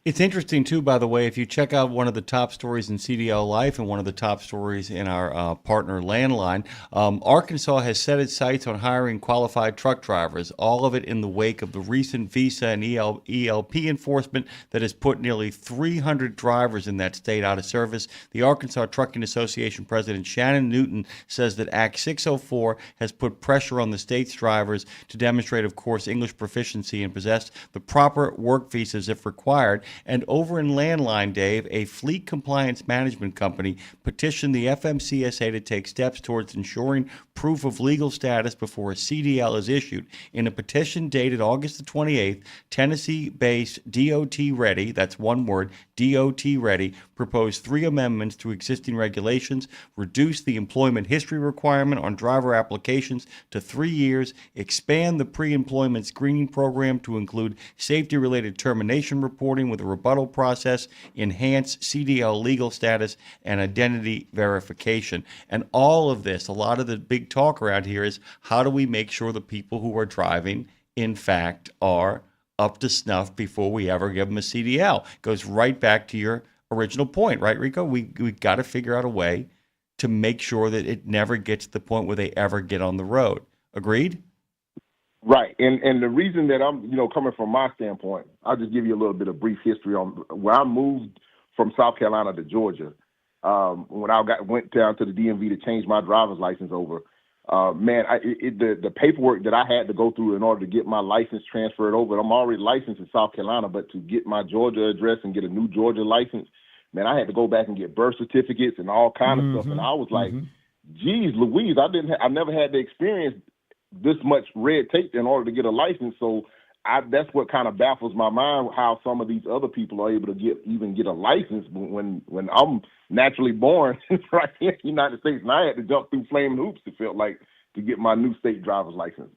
It's interesting, too, by the way, if you check out one of the top stories in CDL Life and one of the top stories in our partner Landline, Arkansas has set its sights on hiring qualified truck drivers, all of it in the wake of the recent visa and ELP enforcement that has put nearly 300 drivers in that state out of service. The Arkansas Trucking Association President Shannon Newton says that Act 604 has put pressure on the state's drivers to demonstrate, of course, English proficiency and possess the proper work visas if required. And over in Landline, Dave, a fleet compliance management company petitioned the FMCSA to take steps towards ensuring proof of legal status before a CDL is issued. In a petition dated August the 28th, Tennessee-based DOT Ready, that's one word, DOT Ready, proposed 3 amendments to existing regulations, reduce the employment history requirement on driver applications to 3 years, expand the pre-employment screening program to include safety-related termination reporting with a rebuttal process, enhance CDL legal status, and identity verification. And all of this, a lot of the big talk around here is, how do we make sure the people who are driving, in fact, are up to snuff before we ever give them a CDL? Goes right back to your original point, right, Rico? We got to figure out a way to make sure that it never gets to the point where they ever get on the road. Agreed? Right, and the reason that I'm, coming from my standpoint, I'll just give you a little bit of brief history on where I moved from South Carolina to Georgia. When I went down to the DMV to change my driver's license over, the paperwork that I had to go through in order to get my license transferred over. I'm already licensed in South Carolina, but to get my Georgia address and get a new Georgia license, man, I had to go back and get birth certificates and all kind of stuff. And I was like, geez, Louise, I never had the experience this much red tape in order to get a license. So that's what kind of baffles my mind, how some of these other people are able to get a license when I'm naturally born right here in the United States, and I had to jump through flaming hoops, it felt like, to get my new state driver's license.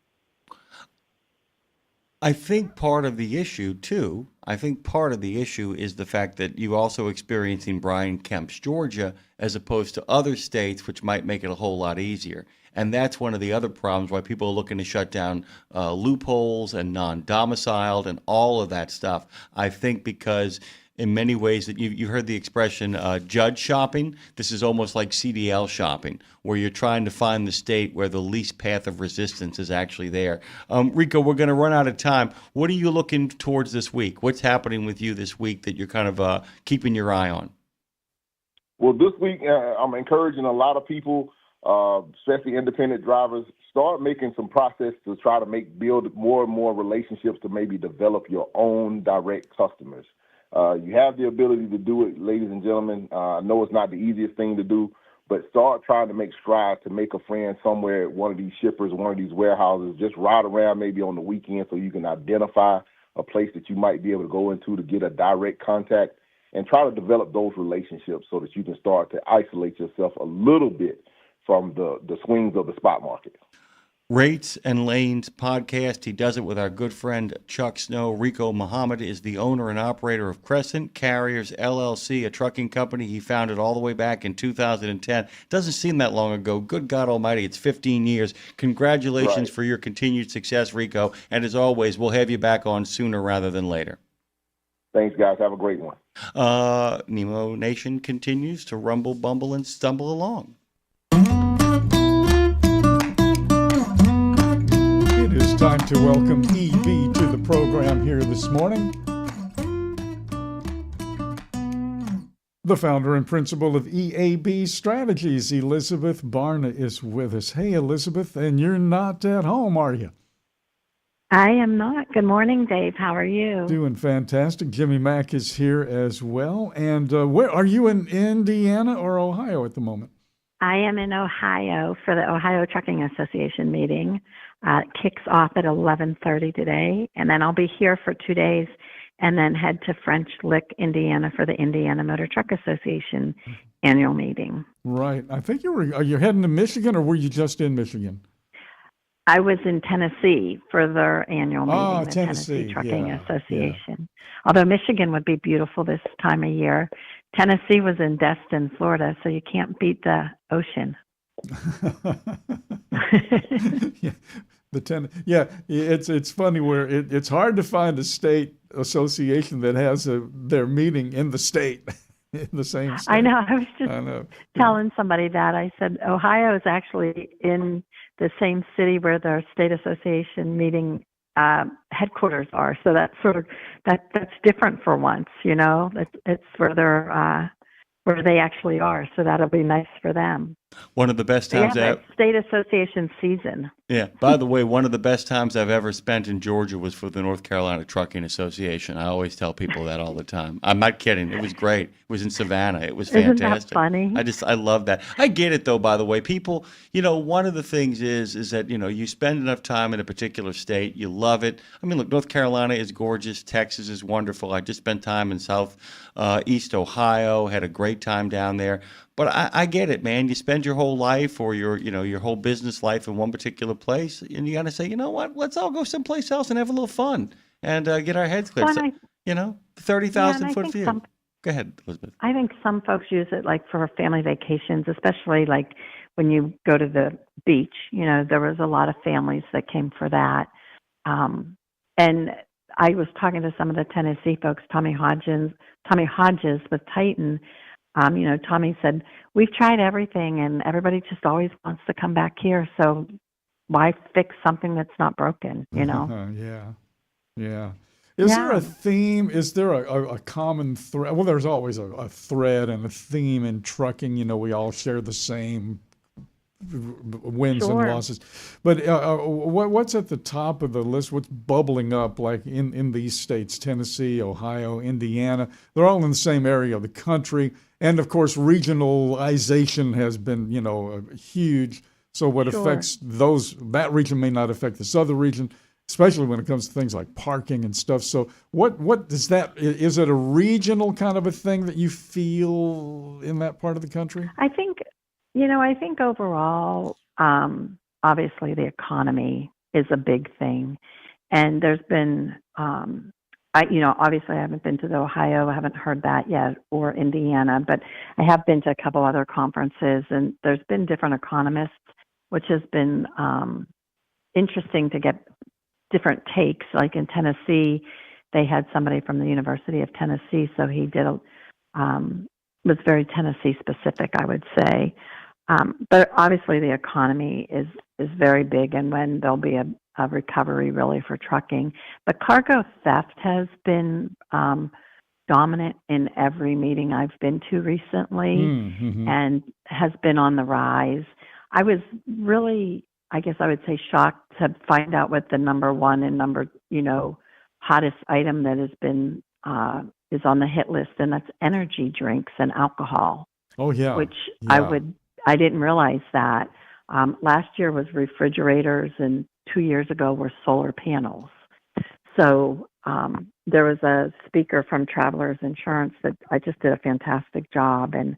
I think part of the issue, too, is the fact that you also experiencing Brian Kemp's Georgia as opposed to other states, which might make it a whole lot easier. And that's one of the other problems why people are looking to shut down loopholes and non-domiciled and all of that stuff. I think because in many ways that you heard the expression judge shopping. This is almost like CDL shopping, where you're trying to find the state where the least path of resistance is actually there. Rico, we're going to run out of time. What are you looking towards this week? What's happening with you this week that you're kind of keeping your eye on? Well, this week I'm encouraging a lot of people especially independent drivers, start making some process to try to build more and more relationships to maybe develop your own direct customers. You have the ability to do it, ladies and gentlemen. I know it's not the easiest thing to do, but start trying to make strides to make a friend somewhere at one of these shippers, one of these warehouses. Just ride around maybe on the weekend so you can identify a place that you might be able to go into to get a direct contact, and try to develop those relationships so that you can start to isolate yourself a little bit from the swings of the spot market. Rates and Lanes podcast. He does it with our good friend Chuck Snow. Rico Muhammad is the owner and operator of Crescent Carriers LLC, a trucking company he founded all the way back in 2010. Doesn't seem that long ago. Good God Almighty, it's 15 years. Congratulations for your continued success, Rico. And as always, we'll have you back on sooner rather than later. Thanks, guys. Have a great one. Nemo Nation continues to rumble, bumble, and stumble along. It is time to welcome EB to the program here this morning. The founder and principal of EAB Strategies, Elizabeth Barna, is with us. Hey, Elizabeth, and you're not at home, are you? I am not. Good morning, Dave. How are you? Doing fantastic. Jimmy Mack is here as well. And where are you, in Indiana or Ohio at the moment? I am in Ohio for the Ohio Trucking Association meeting. It kicks off at 11:30 today, and then I'll be here for 2 days and then head to French Lick, Indiana for the Indiana Motor Truck Association annual meeting. Right. I think are you heading to Michigan, or were you just in Michigan? I was in Tennessee for their annual meeting, the Tennessee Trucking Association. Although Michigan would be beautiful this time of year. Tennessee was in Destin, Florida, so you can't beat the ocean. It's funny where it's hard to find a state association that has their meeting in the state. In the same state. I know. I was just telling somebody that. I said Ohio is actually in the same city where their state association meeting headquarters are. So that's that's different for once. You know, it's where they actually are. So that'll be nice for them. One of the best times state association season. Yeah. By the way, one of the best times I've ever spent in Georgia was for the North Carolina Trucking Association. I always tell people that all the time. I'm not kidding. It was great. It was in Savannah. It was fantastic. Isn't that funny? I love that. I get it though, by the way. People, one of the things is that, you spend enough time in a particular state, you love it. I mean, look, North Carolina is gorgeous. Texas is wonderful. I just spent time in East Ohio, had a great time down there. But I get it, man. You spend your whole life or your whole business life in one particular place, and you got to say, you know what? Let's all go someplace else and have a little fun and get our heads clear. Well, 30,000 foot view. Go ahead, Elizabeth. I think some folks use it like for family vacations, especially like when you go to the beach. There was a lot of families that came for that. And I was talking to some of the Tennessee folks, Tommy Hodges with Titan. Tommy said, we've tried everything and everybody just always wants to come back here. So why fix something that's not broken, Yeah. Is there a theme? Is there a common thread? Well, there's always a thread and a theme in trucking. We all share the same wins and losses. But what's at the top of the list? What's bubbling up like in these states, Tennessee, Ohio, Indiana? They're all in the same area of the country. And, of course, regionalization has been, huge. So what affects that region may not affect this other region, especially when it comes to things like parking and stuff. So what does that, is it a regional kind of a thing that you feel in that part of the country? I think overall, obviously the economy is a big thing. And there's been, obviously I haven't been to Ohio. I haven't heard that yet, or Indiana, but I have been to a couple other conferences, and there's been different economists, which has been interesting to get different takes. Like in Tennessee, they had somebody from the University of Tennessee, so he did was very Tennessee specific, I would say. But obviously the economy is very big, and when there'll be a recovery really for trucking. But cargo theft has been dominant in every meeting I've been to recently and has been on the rise. I was really, I guess I would say, shocked to find out what the number one and hottest item that has been is on the hit list, and that's energy drinks and alcohol. Oh yeah. Which Yeah. I didn't realize that. Last year was refrigerators, and 2 years ago were solar panels. So there was a speaker from Travelers Insurance that I just did a fantastic job, and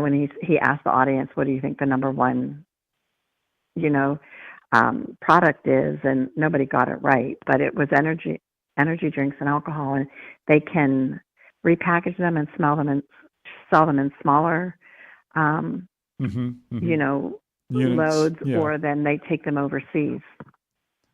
when he asked the audience, what do you think the number one, product is, and nobody got it right, but it was energy drinks and alcohol, and they can repackage them and sell them in smaller, Units, loads, yeah. or then they take them overseas.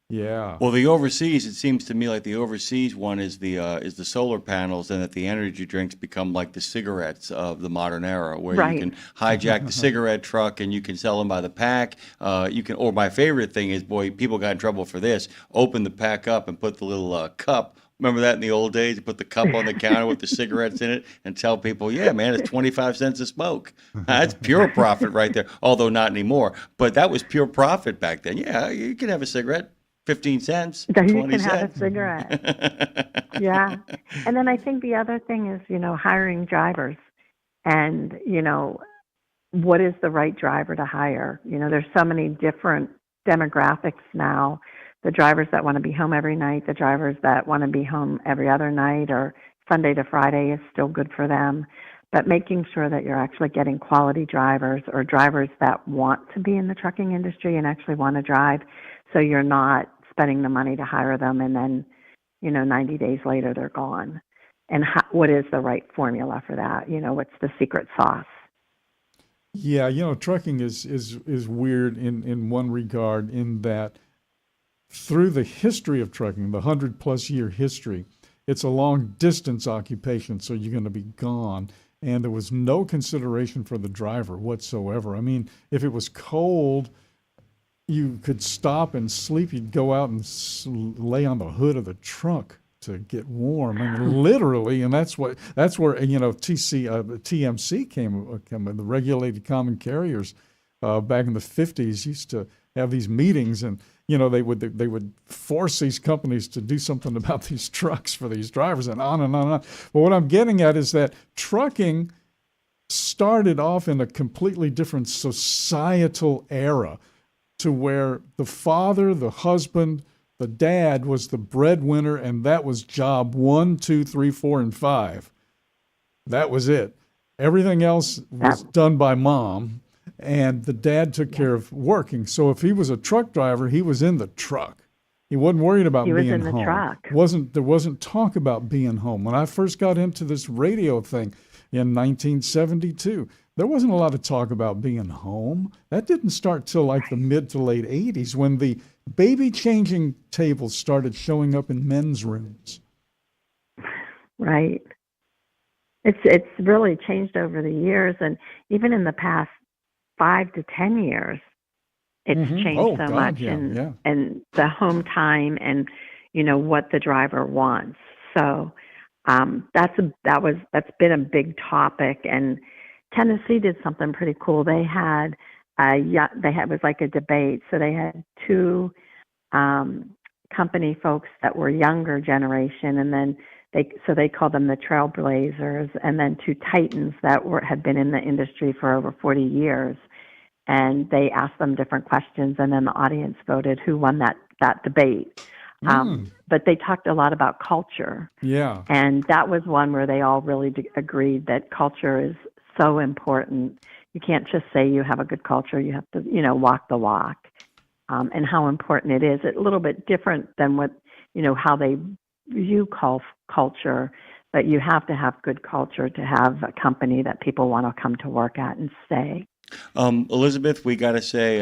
Yeah. Well, the overseas, it seems to me like the overseas one is the solar panels, and that the energy drinks become like the cigarettes of the modern era, where Right. you can hijack the cigarette truck and you can sell them by the pack. Or my favorite thing is, boy, people got in trouble for this. Open the pack up and put the little cup. Remember that in the old days? You put the cup on the counter with the cigarettes in it and tell people, yeah, man, it's 25 cents a smoke. That's pure profit right there, although not anymore. But that was pure profit back then. Yeah, you can have a cigarette. 15 cents, You 20 can cents. have a cigarette. Yeah. And then I think the other thing is, hiring drivers. And, what is the right driver to hire? There's so many different demographics now. The drivers that want to be home every night, the drivers that want to be home every other night, or Sunday to Friday is still good for them. But making sure that you're actually getting quality drivers, or drivers that want to be in the trucking industry and actually want to drive, so you're not spending the money to hire them and then, 90 days later they're gone. And what is the right formula for that? What's the secret sauce? Yeah, trucking is weird in one regard, in that through the history of trucking, the 100+ year history, it's a long distance occupation, so you're going to be gone. And there was no consideration for the driver whatsoever. I mean, if it was cold, you could stop and sleep. You'd go out and lay on the hood of the truck to get warm. I mean, literally, and that's where TMC came. The regulated common carriers back in the 50s used to have these meetings, and they would force these companies to do something about these trucks for these drivers, and on and on and on. But what I'm getting at is that trucking started off in a completely different societal era, to where the father, the husband, the dad was the breadwinner, and that was job 1, 2, 3, 4, and 5. That was it. Everything else was done by mom, and the dad took care of working. So if he was a truck driver, he was in the truck. He wasn't worried about being home. He was in the truck. There wasn't talk about being home. When I first got into this radio thing in 1972, there wasn't a lot of talk about being home. That didn't start till like the mid to late 80s, when the baby changing tables started showing up in men's rooms. Right. It's really changed over the years, and even in the past 5 to 10 years, it's changed so much, and the home time, and what the driver wants. So that's been a big topic, and Tennessee did something pretty cool. They had it was like a debate. So they had 2 company folks that were younger generation, and then they called them the Trailblazers, and then 2 titans that had been in the industry for over 40 years. And they asked them different questions, and then the audience voted who won that debate. But they talked a lot about culture. Yeah. And that was one where they all really agreed that culture is so important. You can't just say you have a good culture. You have to, walk the walk, and how important it is. It's a little bit different than what, how they view culture, but you have to have good culture to have a company that people want to come to work at and stay. Elizabeth, we got to say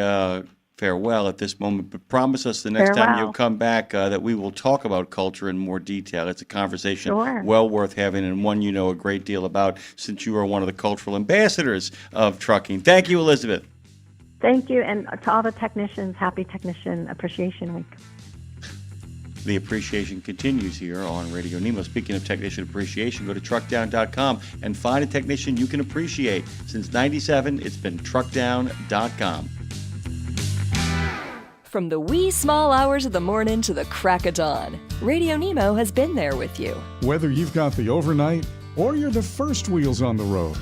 farewell at this moment, but promise us the next time you'll come back that we will talk about culture in more detail. It's a conversation well worth having, and one you know a great deal about, since you are one of the cultural ambassadors of trucking. Thank you, Elizabeth. Thank you, and to all the technicians, happy Technician Appreciation Week. The appreciation continues here on Radio Nemo. Speaking of technician appreciation, go to truckdown.com and find a technician you can appreciate. Since 97, it's been truckdown.com. From the wee small hours of the morning to the crack of dawn, Radio Nemo has been there with you. Whether you've got the overnight or you're the first wheels on the road,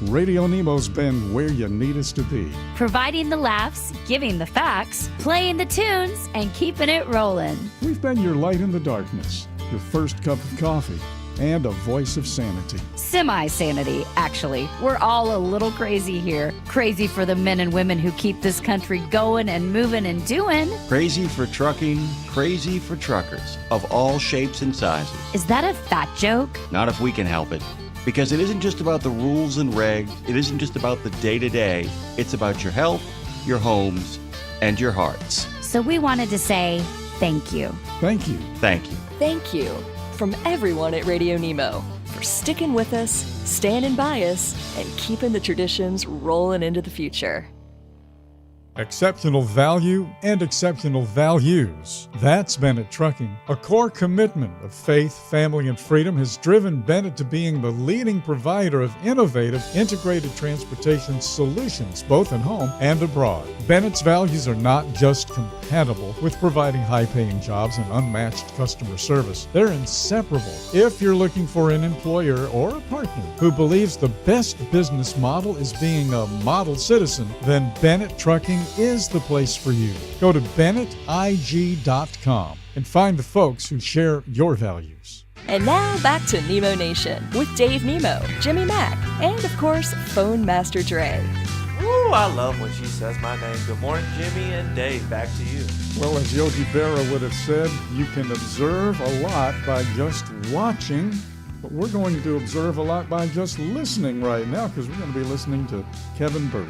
Radio Nemo's been where you need us to be. Providing the laughs, giving the facts, playing the tunes, and keeping it rolling. We've been your light in the darkness, your first cup of coffee, and a voice of sanity. Semi-sanity, actually. We're all a little crazy here. Crazy for the men and women who keep this country going and moving and doing. Crazy for trucking, crazy for truckers of all shapes and sizes. Is that a fat joke? Not if we can help it. Because it isn't just about the rules and regs, it isn't just about the day-to-day, it's about your health, your homes, and your hearts. So we wanted to say thank you. Thank you. Thank you. Thank you from everyone at Radio Nemo for sticking with us, standing by us, and keeping the traditions rolling into the future. Exceptional value and exceptional values. That's Bennett Trucking. A core commitment of faith, family, and freedom has driven Bennett to being the leading provider of innovative, integrated transportation solutions, both at home and abroad. Bennett's values are not just compatible with providing high-paying jobs and unmatched customer service. They're inseparable. If you're looking for an employer or a partner who believes the best business model is being a model citizen, then Bennett Trucking is the place for you. Go to BennettIG.com and find the folks who share your values. And now back to Nemo Nation with Dave Nemo, Jimmy Mack, and of course, Phone Master Dre. Ooh, I love when she says my name. Good morning, Jimmy and Dave. Back to you. Well, as Yogi Berra would have said, you can observe a lot by just watching, but we're going to observe a lot by just listening right now because we're going to be listening to Kevin Birch.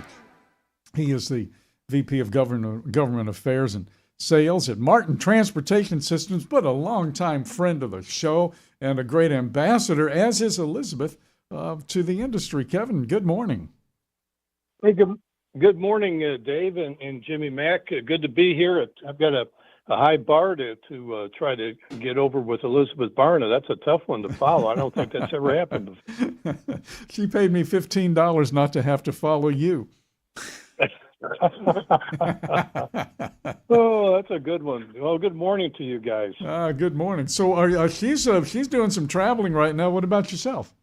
He is the VP of Government Affairs and Sales at Martin Transportation Systems, but a longtime friend of the show and a great ambassador, as is Elizabeth, to the industry. Kevin, good morning. Hey, good morning, Dave and Jimmy Mack. Good to be here. I've got a high bar to try to get over with Elizabeth Barna. That's a tough one to follow. I don't think that's ever happened before. She paid me $15 not to have to follow you. Oh, that's a good one. Well, good morning to you guys. Good morning. So she's doing some traveling right now. What about yourself?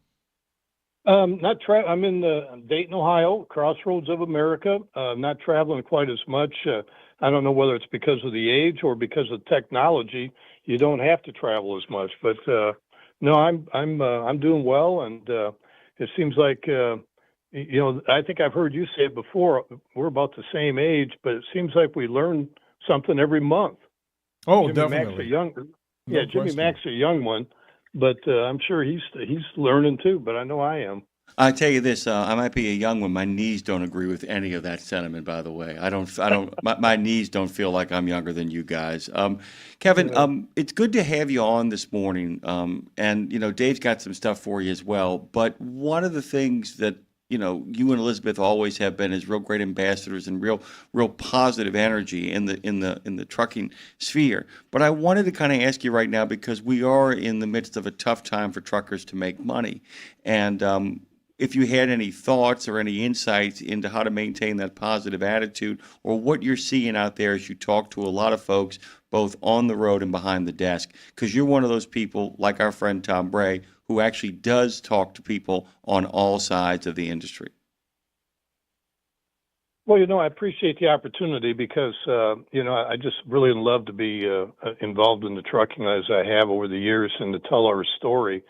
I'm in Dayton, Ohio, crossroads of America. Not traveling quite as much. I don't know whether it's because of the age or because of technology. You don't have to travel as much. But no, I'm doing well, and it seems like. I think I've heard you say it before. We're about the same age, but it seems like we learn something every month. Oh, Jimmy definitely. Jimmy Mack's a young one, but I'm sure he's learning too. But I know I am. I tell you this, I might be a young one. My knees don't agree with any of that sentiment. By the way, I don't. My knees don't feel like I'm younger than you guys. Kevin, it's good to have you on this morning. And Dave's got some stuff for you as well. But one of the things that you and Elizabeth always have been as real great ambassadors and real positive energy in the trucking sphere. But I wanted to kind of ask you right now, because we are in the midst of a tough time for truckers to make money, and if you had any thoughts or any insights into how to maintain that positive attitude, or what you're seeing out there as you talk to a lot of folks both on the road and behind the desk, because you're one of those people, like our friend Tom Bray, who actually does talk to people on all sides of the industry. Well, I appreciate the opportunity because, I just really love to be involved in the trucking as I have over the years and to tell our story.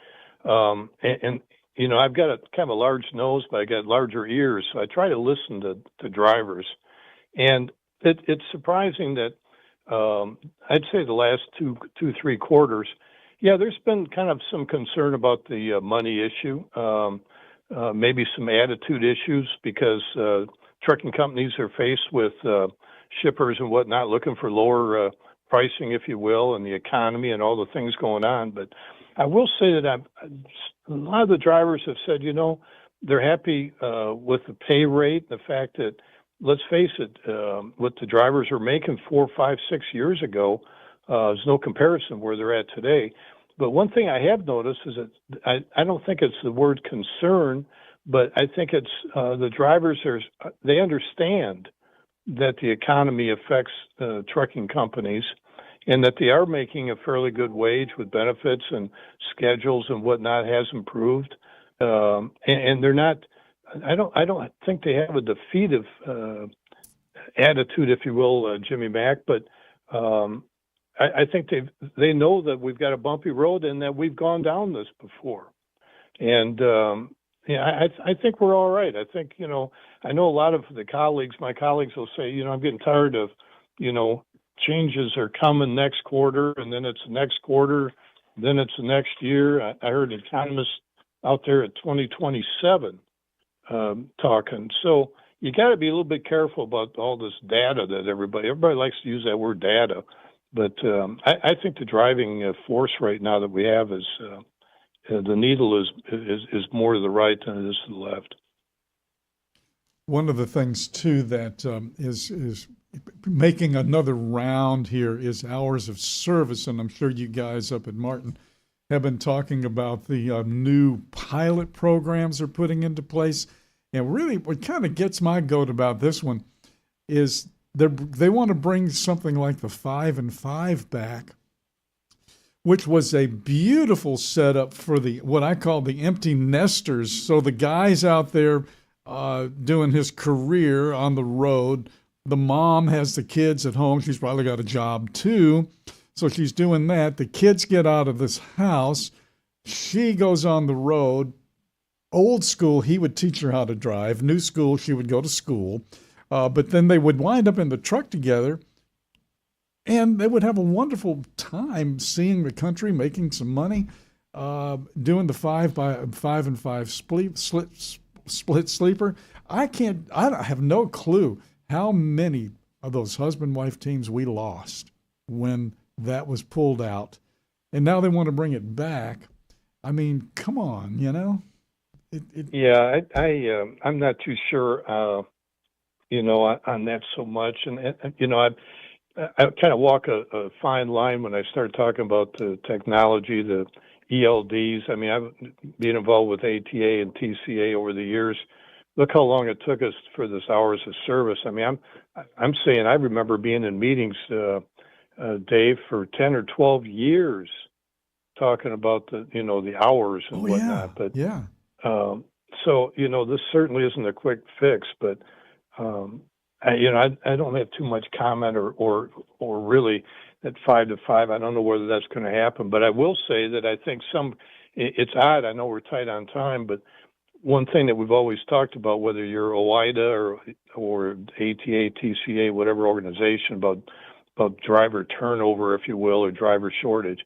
I've got a kind of a large nose, but I got larger ears, so I try to listen to drivers. And it's surprising that I'd say the last two, 3 quarters, there's been kind of some concern about the money issue, maybe some attitude issues because trucking companies are faced with shippers and whatnot looking for lower pricing, if you will, and the economy and all the things going on. But I will say that a lot of the drivers have said, they're happy with the pay rate, the fact that, let's face it, what the drivers were making 4, 5, 6 years ago There's no comparison where they're at today. But one thing I have noticed is that I don't think it's the word concern, but I think it's the drivers they understand that the economy affects trucking companies, and that they are making a fairly good wage with benefits and schedules and whatnot has improved, and they're not. I don't think they have a defeative attitude, if you will, Jimmy Mack, but I think they know that we've got a bumpy road and that we've gone down this before, and I think we're all right. I think I know a lot of my colleagues will say, I'm getting tired of, changes are coming next quarter, and then it's the next quarter, then it's the next year. I heard economists out there at 2027 talking. So you got to be a little bit careful about all this data that everybody likes to use that word data, but I think the driving force right now that we have is the needle is more to the right than it is to the left. One of the things too that is making another round here is hours of service, and I'm sure you guys up at Martin have been talking about the new pilot programs they're putting into place. And really, what kind of gets my goat about this one is they want to bring something like the 5 and 5 back, which was a beautiful setup for what I call the empty nesters. So the guys out there doing his career on the road, the mom has the kids at home. She's probably got a job too. So she's doing that. The kids get out of this house. She goes on the road. Old school, he would teach her how to drive. New school, she would go to school. But then they would wind up in the truck together, and they would have a wonderful time seeing the country, making some money, doing the 5 and 5 split sleeper. I have no clue how many of those husband-wife teams we lost when that was pulled out. And now they want to bring it back. I mean, come on, Yeah, I'm not too sure, on that so much. And I kind of walk a fine line when I start talking about the technology, the ELDs. I mean, I've been involved with ATA and TCA over the years. Look how long it took us for this hours of service. I mean, I'm saying I remember being in meetings, Dave, for 10 or 12 years talking about the hours and whatnot. But yeah. So this certainly isn't a quick fix, but I don't have too much comment or really at 5 to 5. I don't know whether that's going to happen, but I will say that I think it's odd. I know we're tight on time, but one thing that we've always talked about, whether you're OIDA or ATA, TCA, whatever organization, about driver turnover, if you will, or driver shortage.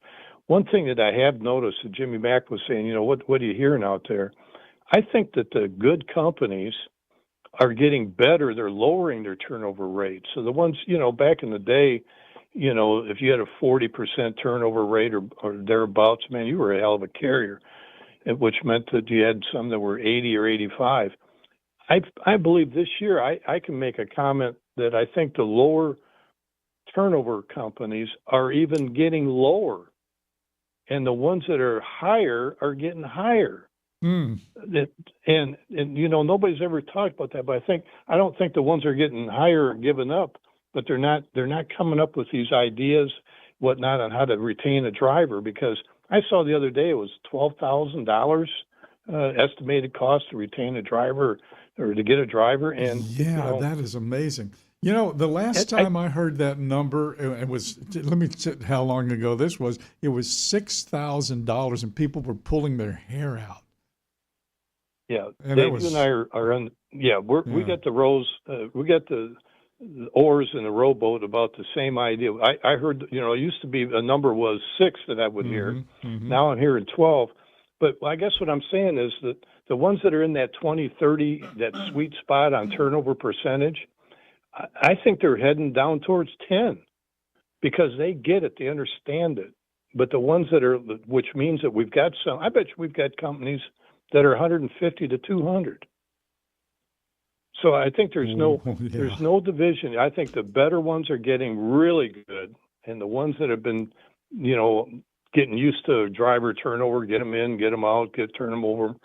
One thing that I have noticed that Jimmy Mack was saying, what are you hearing out there? I think that the good companies are getting better. They're lowering their turnover rate. So the ones, back in the day, if you had a 40% turnover rate or thereabouts, man, you were a hell of a carrier, which meant that you had some that were 80 or 85. I believe this year I can make a comment that I think the lower turnover companies are even getting lower, and the ones that are higher are getting higher. And nobody's ever talked about that, but I don't think the ones that are getting higher are giving up, but they're not coming up with these ideas, whatnot, on how to retain a driver. Because I saw the other day it was $12,000 estimated cost to retain a driver or to get a driver, and that is amazing. The last time I heard that number, it was, let me see how long ago this was. It was $6,000, and people were pulling their hair out. Yeah, David and I are on. Yeah, we got the rows. We got the oars in the rowboat about the same idea. I heard, it used to be a number was 6 that I would hear. Now I'm hearing 12. But I guess what I'm saying is that the ones that are in that 20, 30, that sweet spot on turnover percentage, I think they're heading down towards 10 because they get it, they understand it. But the ones that are, which means that we've got some. I bet you we've got companies that are 150 to 200. So I think there's no division. I think the better ones are getting really good, And the ones that have been, getting used to driver turnover, get them in, get them out, turn them over,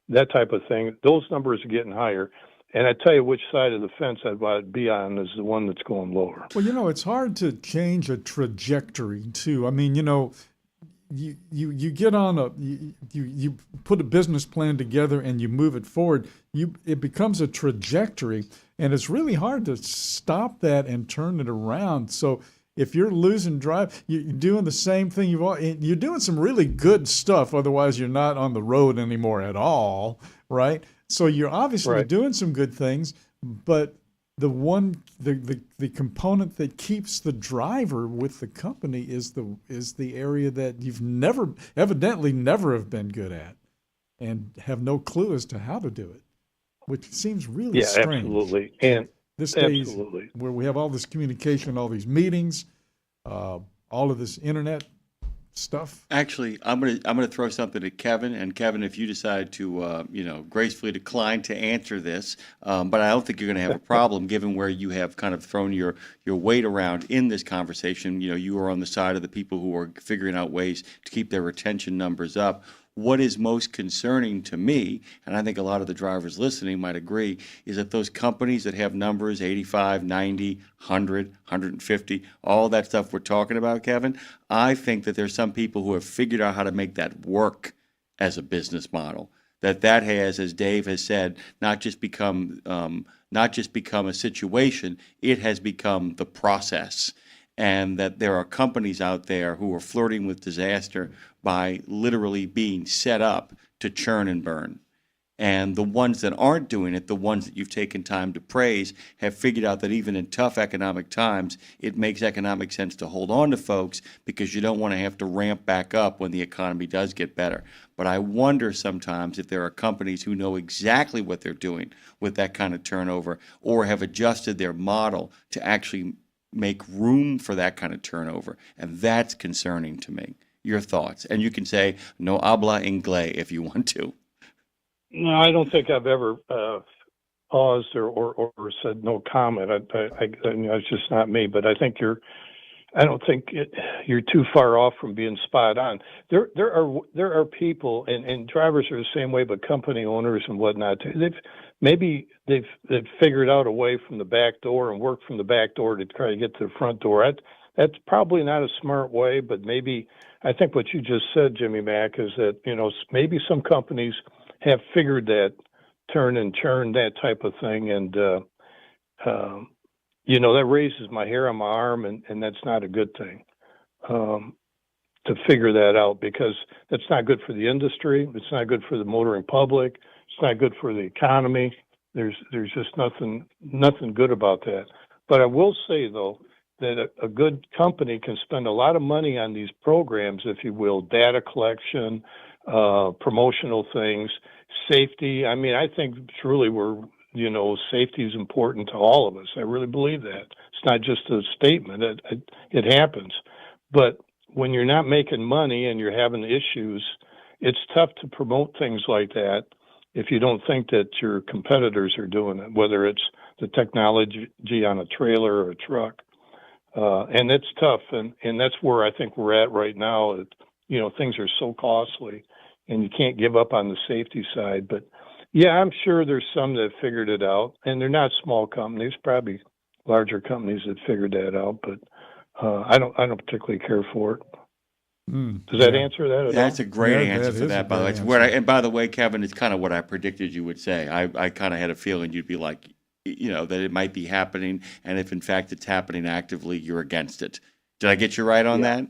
that type of thing, those numbers are getting higher. And I tell you which side of the fence I'd be on is the one that's going lower. Well, it's hard to change a trajectory too. I mean, you get on you put a business plan together and you move it forward. It becomes a trajectory, and it's really hard to stop that and turn it around. So if you're losing drive, you're doing the same thing. You're doing some really good stuff. Otherwise, you're not on the road anymore at all, right? So you're obviously doing some good things, but the component that keeps the driver with the company is the area that you've evidently never have been good at, and have no clue as to how to do it, which seems really strange. Absolutely. And this days where we have all this communication, all these meetings, all of this internet stuff. Actually, I'm gonna throw something at Kevin, and Kevin, if you decide to gracefully decline to answer this, but I don't think you're gonna have a problem given where you have kind of thrown your weight around in this conversation. You are on the side of the people who are figuring out ways to keep their retention numbers up. What is most concerning to me, and I think a lot of the drivers listening might agree, is that those companies that have numbers 85, 90, 100, 150, all that stuff we're talking about, Kevin, I think that there's some people who have figured out how to make that work as a business model. That has, as Dave has said, not just become a situation, it has become the process. And that there are companies out there who are flirting with disaster by literally being set up to churn and burn. And the ones that aren't doing it, the ones that you've taken time to praise, have figured out that even in tough economic times, it makes economic sense to hold on to folks because you don't want to have to ramp back up when the economy does get better. But I wonder sometimes if there are companies who know exactly what they're doing with that kind of turnover, or have adjusted their model to actually make room for that kind of turnover. And that's concerning to me. Your thoughts. And you can say, no habla inglés if you want to. No, I don't think I've ever paused or said no comment. It's just not me. But I don't think you're too far off from being spot on. There are people, and drivers are the same way, but company owners and whatnot, they've figured out a way from the back door and worked from the back door to try to get to the front door. That's probably not a smart way, but maybe I think what you just said, Jimmy Mack, is that maybe some companies have figured that turn and churn, that type of thing, and that raises my hair on my arm, and that's not a good thing to figure that out, because that's not good for the industry. It's not good for the motoring public. It's not good for the economy. There's just nothing good about that. But I will say, though, that a good company can spend a lot of money on these programs, if you will, data collection, promotional things, safety. I mean, I think truly safety is important to all of us. I really believe that. It's not just a statement. It happens. But when you're not making money and you're having issues, it's tough to promote things like that if you don't think that your competitors are doing it, whether it's the technology on a trailer or a truck. And it's tough, and that's where I think we're at right now. Things are so costly, and you can't give up on the safety side. But yeah, I'm sure there's some that have figured it out, and they're not small companies, probably larger companies that figured that out. But I don't particularly care for it. Does that answer that? That's a great answer for that, by the way. And by the way, Kevin, it's kind of what I predicted you would say. I kind of had a feeling you'd be like, that it might be happening, and if in fact it's happening actively, you're against it. Did I get you right on that?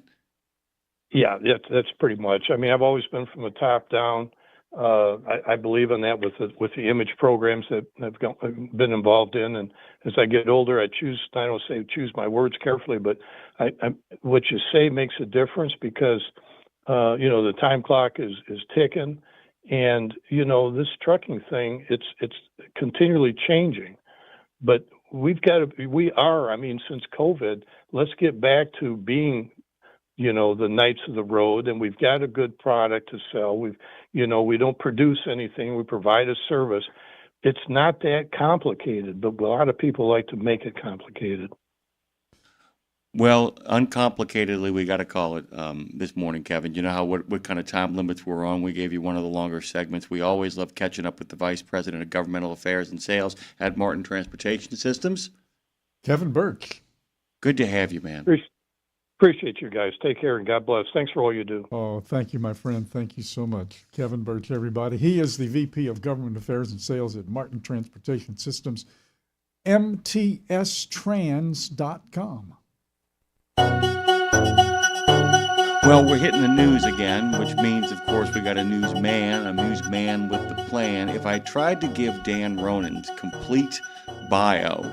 Yeah, that's pretty much. I mean, I've always been from the top down. I believe in that with the image programs that I've been involved in, and as I get older, I don't say choose my words carefully, but what you say makes a difference, because the time clock is ticking, and this trucking thing, it's continually changing. But since COVID, let's get back to being the knights of the road, and we've got a good product to sell. We don't produce anything. We provide a service. It's not that complicated, but a lot of people like to make it complicated. Well, uncomplicatedly, we got to call it this morning, Kevin. You know how what kind of time limits we're on. We gave you one of the longer segments. We always love catching up with the Vice President of Governmental Affairs and Sales at Martin Transportation Systems, Kevin Birch. Good to have you, man. Appreciate you guys. Take care and God bless. Thanks for all you do. Oh, thank you, my friend. Thank you so much. Kevin Birch, everybody. He is the VP of Government Affairs and Sales at Martin Transportation Systems, mtstrans.com. Well, we're hitting the news again, which means, of course, we got a newsman with the plan. If I tried to give Dan Ronan's complete bio,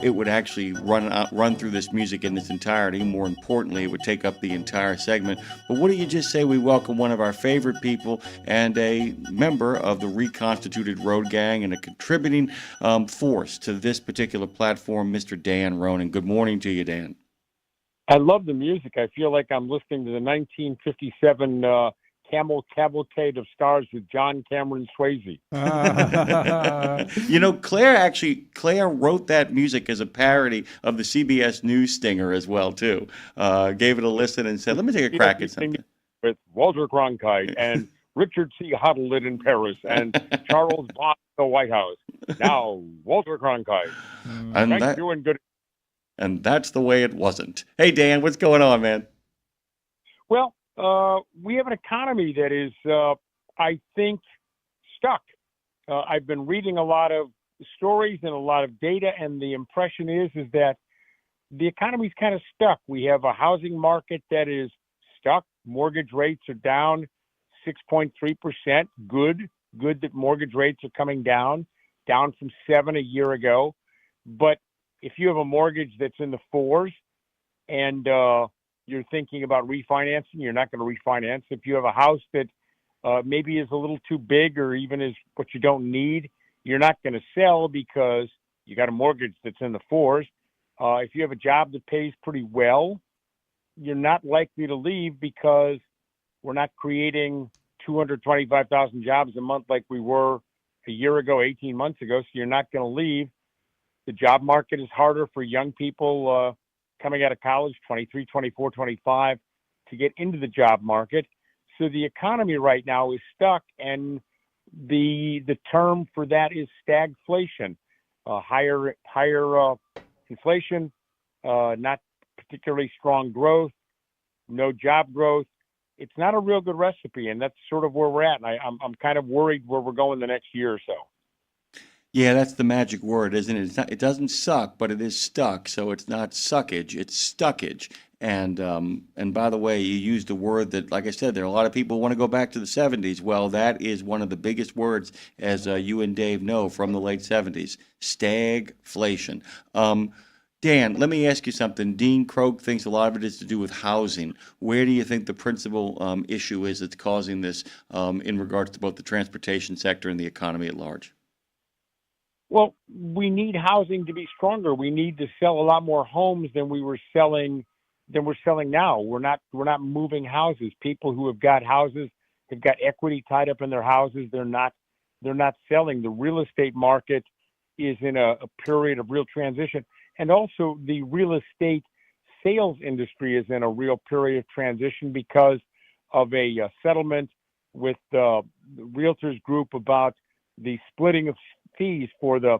it would actually run through this music in its entirety. More importantly, it would take up the entire segment. But what do you just say we welcome one of our favorite people and a member of the reconstituted Road Gang and a contributing force to this particular platform, Mr. Dan Ronan. Good morning to you, Dan. I love the music. I feel like I'm listening to the 1957 Camel Cavalcade of Stars with John Cameron Swayze. You know, Claire wrote that music as a parody of the CBS News stinger as well, too. Gave it a listen and said, let me take a crack at something. With Walter Cronkite and Richard C. Hottelet in Paris and Charles Bond at the White House. Now, Walter Cronkite. Thank you and good. And that's the way it wasn't. Hey, Dan, what's going on, man? Well, we have an economy that is, I think, stuck. I've been reading a lot of stories and a lot of data, and the impression is that the economy's kind of stuck. We have a housing market that is stuck. Mortgage rates are down 6.3%. Good that mortgage rates are coming down from 7 a year ago. But if you have a mortgage that's in the 4s and you're thinking about refinancing, you're not going to refinance. If you have a house that maybe is a little too big or even is what you don't need, you're not going to sell because you got a mortgage that's in the 4s. If you have a job that pays pretty well, you're not likely to leave because we're not creating 225,000 jobs a month like we were a year ago, 18 months ago. So you're not going to leave. The job market is harder for young people coming out of college, 23, 24, 25, to get into the job market. So the economy right now is stuck, and the term for that is stagflation. Higher inflation, not particularly strong growth, no job growth. It's not a real good recipe, and that's sort of where we're at. And I'm kind of worried where we're going the next year or so. Yeah, that's the magic word, isn't it? It doesn't suck, but it is stuck. So it's not suckage, it's stuckage. And by the way, you used a word that, like I said, there are a lot of people who want to go back to the 70s. Well, that is one of the biggest words, as you and Dave know, from the late 70s, stagflation. Dan, let me ask you something. Dean Croak thinks a lot of it is to do with housing. Where do you think the principal issue is that's causing this in regards to both the transportation sector and the economy at large? Well, we need housing to be stronger. We need to sell a lot more homes than we're selling now. We're not moving houses. People who have got houses have got equity tied up in their houses. They're not selling. The real estate market is in a period of real transition. And also the real estate sales industry is in a real period of transition because of a settlement with the Realtors Group about the splitting of fees for the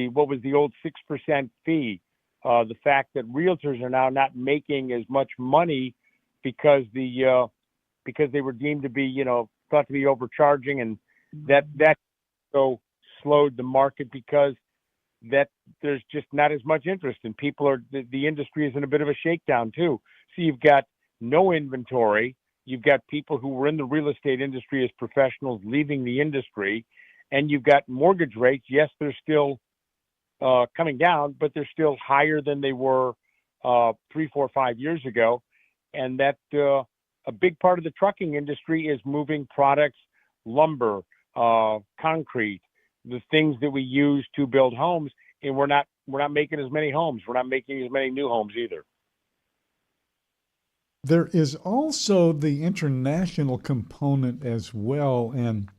what was the old 6% fee. The fact that realtors are now not making as much money because they were deemed to be, thought to be overcharging, and that so slowed the market because that there's just not as much interest, and the industry is in a bit of a shakedown too. So you've got no inventory. You've got people who were in the real estate industry as professionals leaving the industry, and you've got mortgage rates. Yes, they're still coming down, but they're still higher than they were 3, 4, 5 years ago. And that a big part of the trucking industry is moving products, lumber, concrete, the things that we use to build homes. And we're not making as many homes. We're not making as many new homes either. There is also the international component as well. And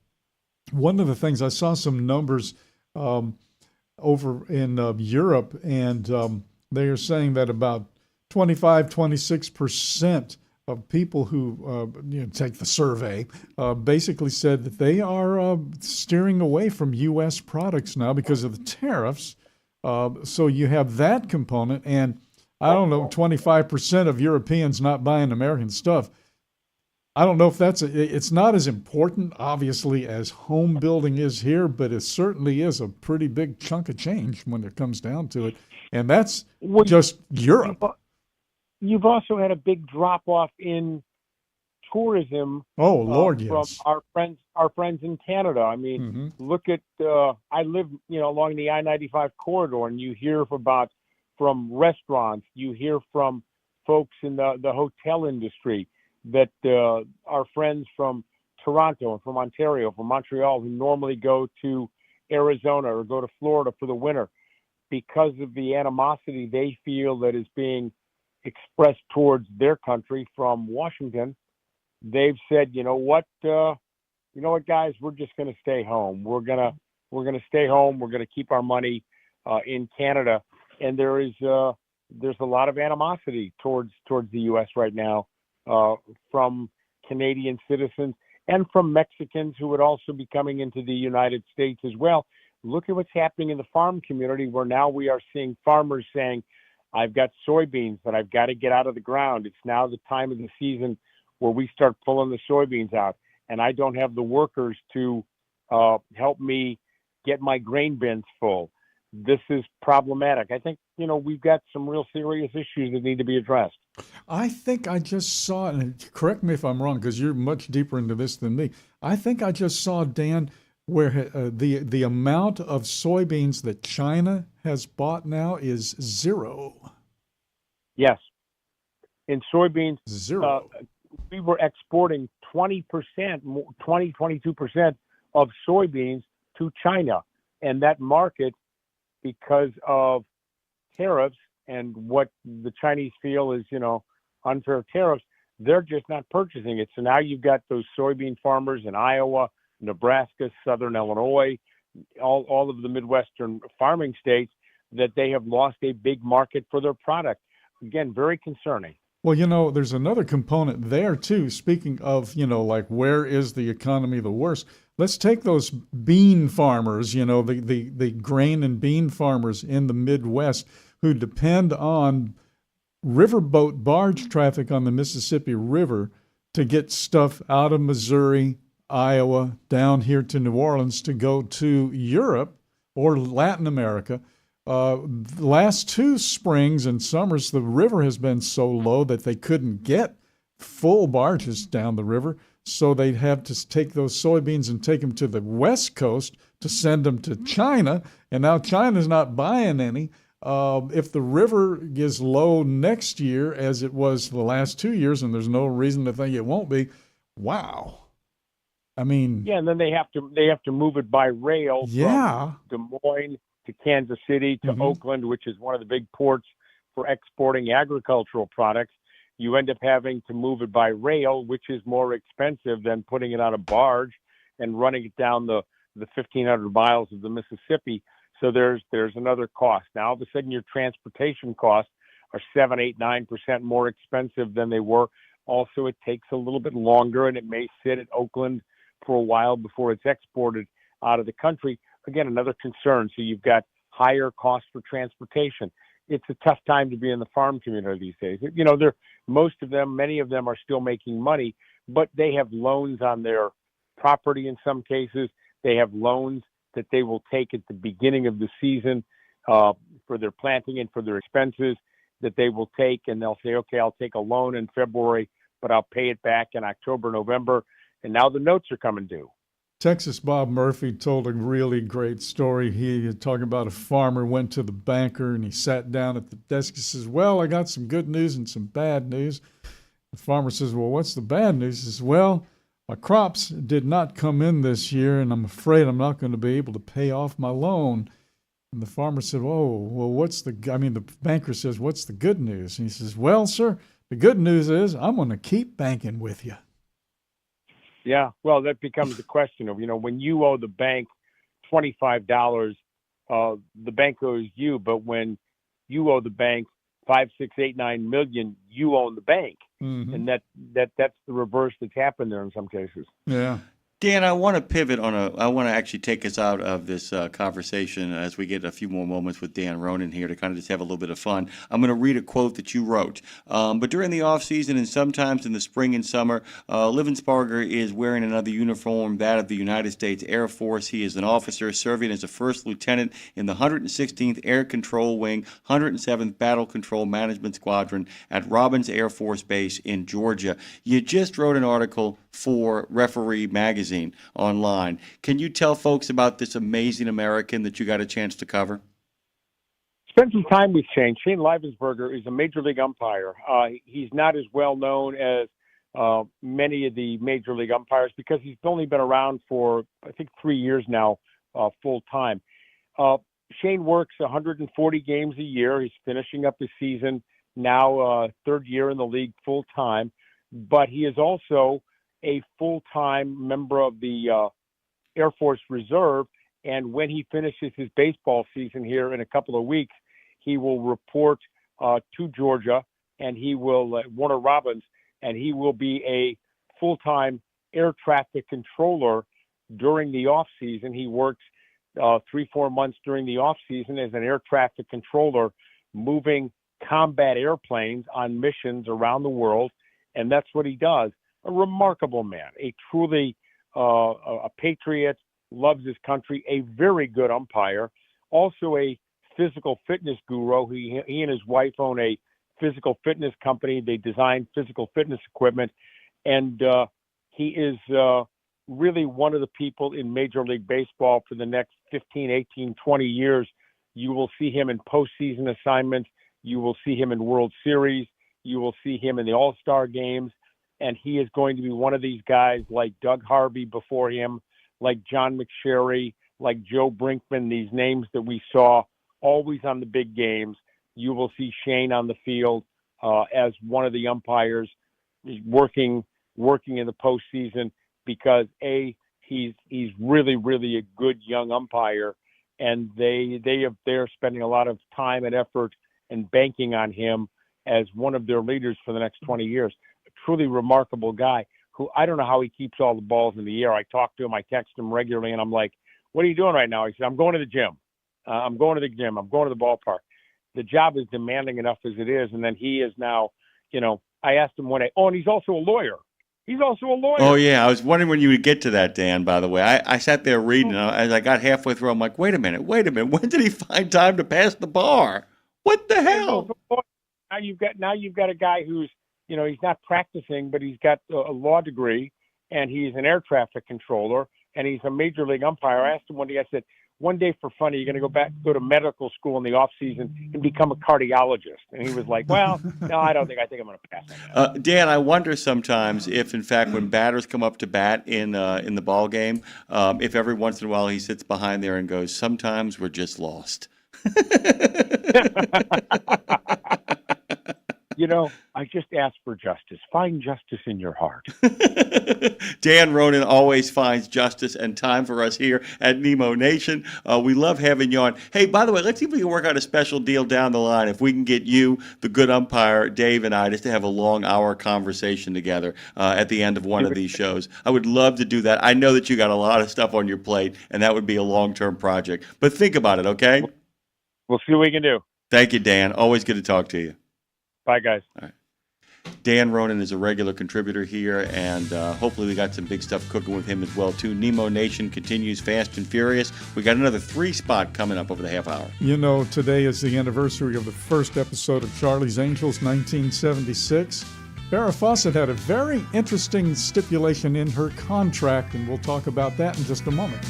one of the things, I saw some numbers over in Europe, and they are saying that about 26% of people who take the survey basically said that they are steering away from U.S. products now because of the tariffs. So you have that component, and I don't know, 25% of Europeans not buying American stuff. I don't know if it's not as important, obviously, as home building is here, but it certainly is a pretty big chunk of change when it comes down to it. And that's just Europe. You've also had a big drop off in tourism. Oh, Lord, from yes. our friends in Canada. I mean, look at I live along the I-95 corridor, and you hear from restaurants, you hear from folks in the hotel industry that our friends from Toronto and from Ontario, from Montreal, who normally go to Arizona or go to Florida for the winter, because of the animosity they feel that is being expressed towards their country from Washington, they've said, you know what, guys, we're just going to stay home. We're gonna stay home. We're going to keep our money in Canada. And there's a lot of animosity towards the U.S. right now from Canadian citizens and from Mexicans who would also be coming into the United States as well. Look at what's happening in the farm community, where now we are seeing farmers saying, I've got soybeans that I've got to get out of the ground. It's now the time of the season where we start pulling the soybeans out, and I don't have the workers to help me get my grain bins full. This is problematic. I think, we've got some real serious issues that need to be addressed. I think I just saw, and correct me if I'm wrong, because you're much deeper into this than me. I think I just saw, Dan, where the amount of soybeans that China has bought now is zero. Yes. In soybeans, zero. We were exporting 22% of soybeans to China. And that market, because of tariffs and what the Chinese feel is, unfair tariffs, they're just not purchasing it. So now you've got those soybean farmers in Iowa, Nebraska, Southern Illinois, all of the Midwestern farming states, that they have lost a big market for their product. Again, very concerning. Well, there's another component there too. Speaking of, like where is the economy the worst? Let's take those bean farmers, the grain and bean farmers in the Midwest who depend on riverboat barge traffic on the Mississippi River to get stuff out of Missouri, Iowa, down here to New Orleans to go to Europe or Latin America. The last two springs and summers, the river has been so low that they couldn't get full barges down the river. So they'd have to take those soybeans and take them to the West Coast to send them to China. And now China's not buying any. If the river is low next year, as it was the last 2 years, and there's no reason to think it won't be, wow. I mean, yeah, and then they have to move it by rail from Des Moines to Kansas City to Oakland, which is one of the big ports for exporting agricultural products. You end up having to move it by rail, which is more expensive than putting it on a barge and running it down the 1,500 miles of the Mississippi. So there's another cost. Now, all of a sudden, your transportation costs are 7, 8, 9% more expensive than they were. Also, it takes a little bit longer, and it may sit at Oakland for a while before it's exported out of the country. Again, another concern. So you've got higher costs for transportation. It's a tough time to be in the farm community these days. Many of them are still making money, but they have loans on their property in some cases. They have loans that they will take at the beginning of the season for their planting and for their expenses that they will take, and they'll say, okay, I'll take a loan in February, but I'll pay it back in October, November, and now the notes are coming due. Texas Bob Murphy told a really great story. He was talking about a farmer went to the banker and he sat down at the desk. He says, well, I got some good news and some bad news. The farmer says, well, what's the bad news? He says, well, my crops did not come in this year, and I'm afraid I'm not going to be able to pay off my loan. And the farmer said, oh, well, the banker says, what's the good news? And he says, well, sir, the good news is I'm going to keep banking with you. Yeah, well, that becomes the question of, when you owe the bank $25, the bank owes you, but when you owe the bank 5, 6, 8, 9 million, you own the bank. Mhm. And that's the reverse that's happened there in some cases. Yeah. Dan, I want to pivot I want to actually take us out of this conversation as we get a few more moments with Dan Ronan here to kind of just have a little bit of fun. I'm going to read a quote that you wrote. But during the off season and sometimes in the spring and summer, Livensparger is wearing another uniform, that of the United States Air Force. He is an officer serving as a first lieutenant in the 116th Air Control Wing, 107th Battle Control Management Squadron at Robins Air Force Base in Georgia. You just wrote an article for Referee Magazine online. Can you tell folks about this amazing American that you got a chance to cover? Spent some time with Shane. Shane Livensberger is a major league umpire. He's not as well known as many of the major league umpires because he's only been around for, I think, 3 years now, full time. Shane works 140 games a year. He's finishing up his season now, third year in the league full time, but he is also a full-time member of the Air Force Reserve, and when he finishes his baseball season here in a couple of weeks, he will report to Georgia, and he will Warner Robins, and he will be a full-time air traffic controller during the off season. He works 3-4 months during the off season as an air traffic controller, moving combat airplanes on missions around the world, and that's what he does. A remarkable man, a truly a patriot, loves his country, a very good umpire, also a physical fitness guru. He and his wife own a physical fitness company. They design physical fitness equipment, and he is really one of the people in Major League Baseball for the next 15, 18, 20 years. You will see him in postseason assignments. You will see him in World Series. You will see him in the All-Star games. And he is going to be one of these guys like Doug Harvey before him, like John McSherry, like Joe Brinkman, these names that we saw always on the big games. You will see Shane on the field as one of the umpires working in the postseason because he's really, really a good young umpire, and they're spending a lot of time and effort and banking on him as one of their leaders for the next 20 years. Truly remarkable guy who I don't know how he keeps all the balls in the air. I talk to him, I text him regularly, and I'm like, what are you doing right now? He said, I'm going to the gym. I'm going to the ballpark. The job is demanding enough as it is. And then he is now, I asked him and he's also a lawyer. Oh, yeah. I was wondering when you would get to that, Dan, by the way. I sat there reading, and as I got halfway through, I'm like, wait a minute. When did he find time to pass the bar? What the hell? Now you've got a guy who's, he's not practicing, but he's got a law degree, and he's an air traffic controller, and he's a major league umpire. I asked him one day, I said, one day for fun, are you going to go to medical school in the off season and become a cardiologist? And he was like, well, no, I don't think. I think I'm going to pass on that. Dan, I wonder sometimes if, in fact, when batters come up to bat in the ball game, if every once in a while he sits behind there and goes, sometimes we're just lost. I just ask for justice. Find justice in your heart. Dan Ronan always finds justice and time for us here at Nemo Nation. We love having you on. Hey, by the way, let's see if we can work out a special deal down the line. If we can get you, the good umpire, Dave, and I just to have a long hour conversation together at the end of one of these shows. I would love to do that. I know that you got a lot of stuff on your plate, and that would be a long-term project. But think about it, okay? We'll see what we can do. Thank you, Dan. Always good to talk to you. Bye, guys. All right. Dan Ronan is a regular contributor here, and hopefully we got some big stuff cooking with him as well, too. Nemo Nation continues fast and furious. We got another 3-spot coming up over the half hour. Today is the anniversary of the first episode of Charlie's Angels, 1976. Farrah Fawcett had a very interesting stipulation in her contract, and we'll talk about that in just a moment.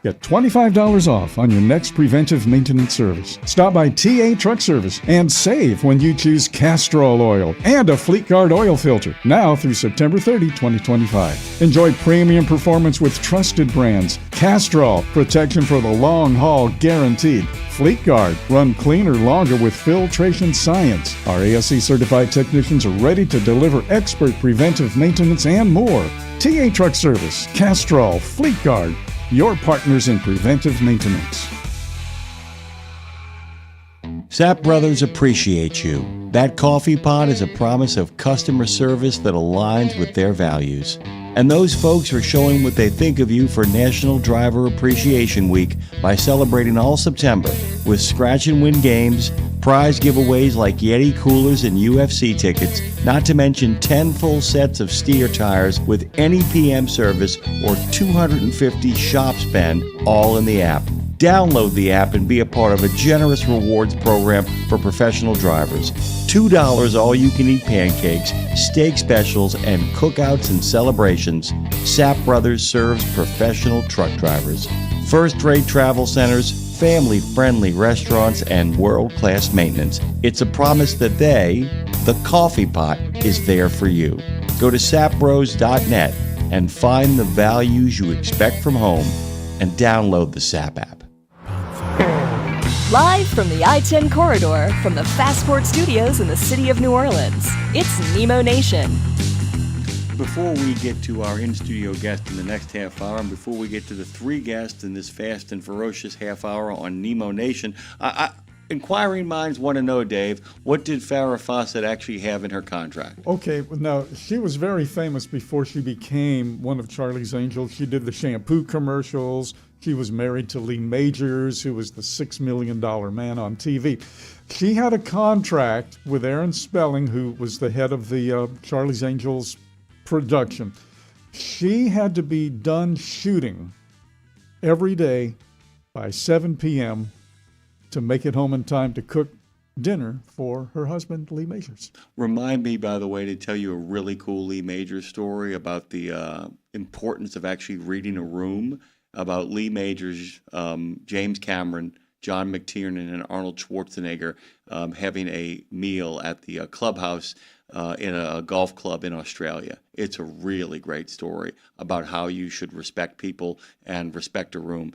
Get $25 off on your next preventive maintenance service. Stop by TA Truck Service and save when you choose Castrol oil and a Fleet Guard oil filter. Now through September 30, 2025. Enjoy premium performance with trusted brands. Castrol, protection for the long haul guaranteed. Fleet Guard, run cleaner longer with filtration science. Our ASC certified technicians are ready to deliver expert preventive maintenance and more. TA Truck Service, Castrol, Fleet Guard, your partners in preventive maintenance. Sap Brothers appreciates you. That coffee pot is a promise of customer service that aligns with their values. And those folks are showing what they think of you for National Driver Appreciation Week by celebrating all September with scratch and win games, prize giveaways like Yeti coolers and UFC tickets, not to mention 10 full sets of steer tires with any PM service or 250 shop spend, all in the app. Download the app and be a part of a generous rewards program for professional drivers. $2 all-you-can-eat pancakes, steak specials, and cookouts and celebrations. Sap Brothers serves professional truck drivers. First-rate travel centers, family-friendly restaurants, and world-class maintenance. It's a promise that they, the coffee pot, is there for you. Go to sapbros.net and find the values you expect from home and download the SAP app. Live from the I-10 corridor from the Fastport Studios in the city of New Orleans, it's Nemo Nation. Before we get to our in-studio guest in the next half hour, and before we get to the three guests in this fast and ferocious half hour on Nemo Nation, inquiring minds want to know, Dave, what did Farrah Fawcett actually have in her contract? Okay, now, she was very famous before she became one of Charlie's Angels. She did the shampoo commercials. She was married to Lee Majors, who was the $6 million man on TV. She had a contract with Aaron Spelling, who was the head of the Charlie's Angels production. She had to be done shooting every day by 7 p.m. to make it home in time to cook dinner for her husband, Lee Majors. Remind me, by the way, to tell you a really cool Lee Majors story about the importance of actually reading a room, about Lee Majors, James Cameron, John McTiernan, and Arnold Schwarzenegger having a meal at the clubhouse in a golf club in Australia. It's a really great story about how you should respect people and respect a room.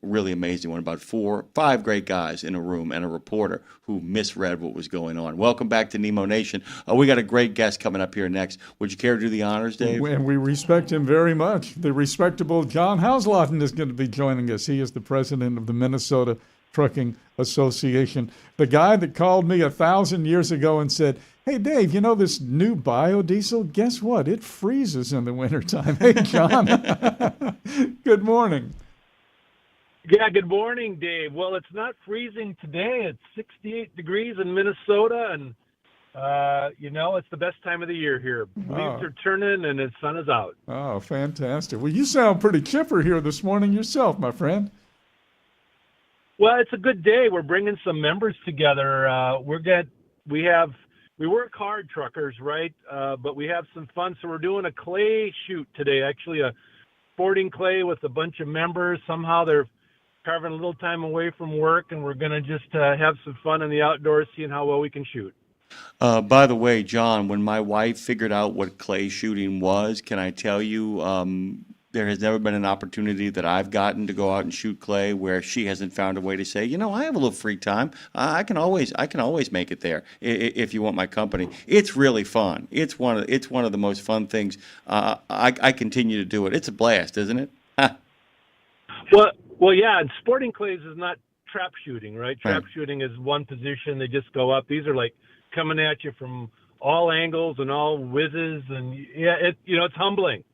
Really amazing one about 5 great guys in a room and a reporter who misread what was going on. Welcome back to Nemo Nation. We got a great guest coming up here next. Would you care to do the honors, Dave? And we respect him very much. The respectable John Houslaughton is going to be joining us. He is the president of the Minnesota Trucking Association. The guy that called me 1,000 years ago and said, "Hey, Dave, you know this new biodiesel? Guess what? It freezes in the wintertime." Hey, John. Good morning. Yeah, good morning, Dave. Well, it's not freezing today. It's 68 degrees in Minnesota, and, it's the best time of the year here. Leaves are turning, and the sun is out. Oh, fantastic. Well, you sound pretty chipper here this morning yourself, my friend. Well, it's a good day. We're bringing some members together. We work hard, truckers, right? But we have some fun. So we're doing a clay shoot today, actually a sporting clay with a bunch of members. Somehow they're carving a little time away from work, and we're going to just have some fun in the outdoors, seeing how well we can shoot. By the way, John, when my wife figured out what clay shooting was, can I tell you, there has never been an opportunity that I've gotten to go out and shoot clay where she hasn't found a way to say, I have a little free time. I can always make it there if you want my company. It's really fun. It's one of the most fun things. I continue to do it. It's a blast, isn't it? Well, yeah. And sporting clays is not trap shooting, right? Trap shooting is one position. They just go up. These are like coming at you from all angles and all whizzes, and it's humbling.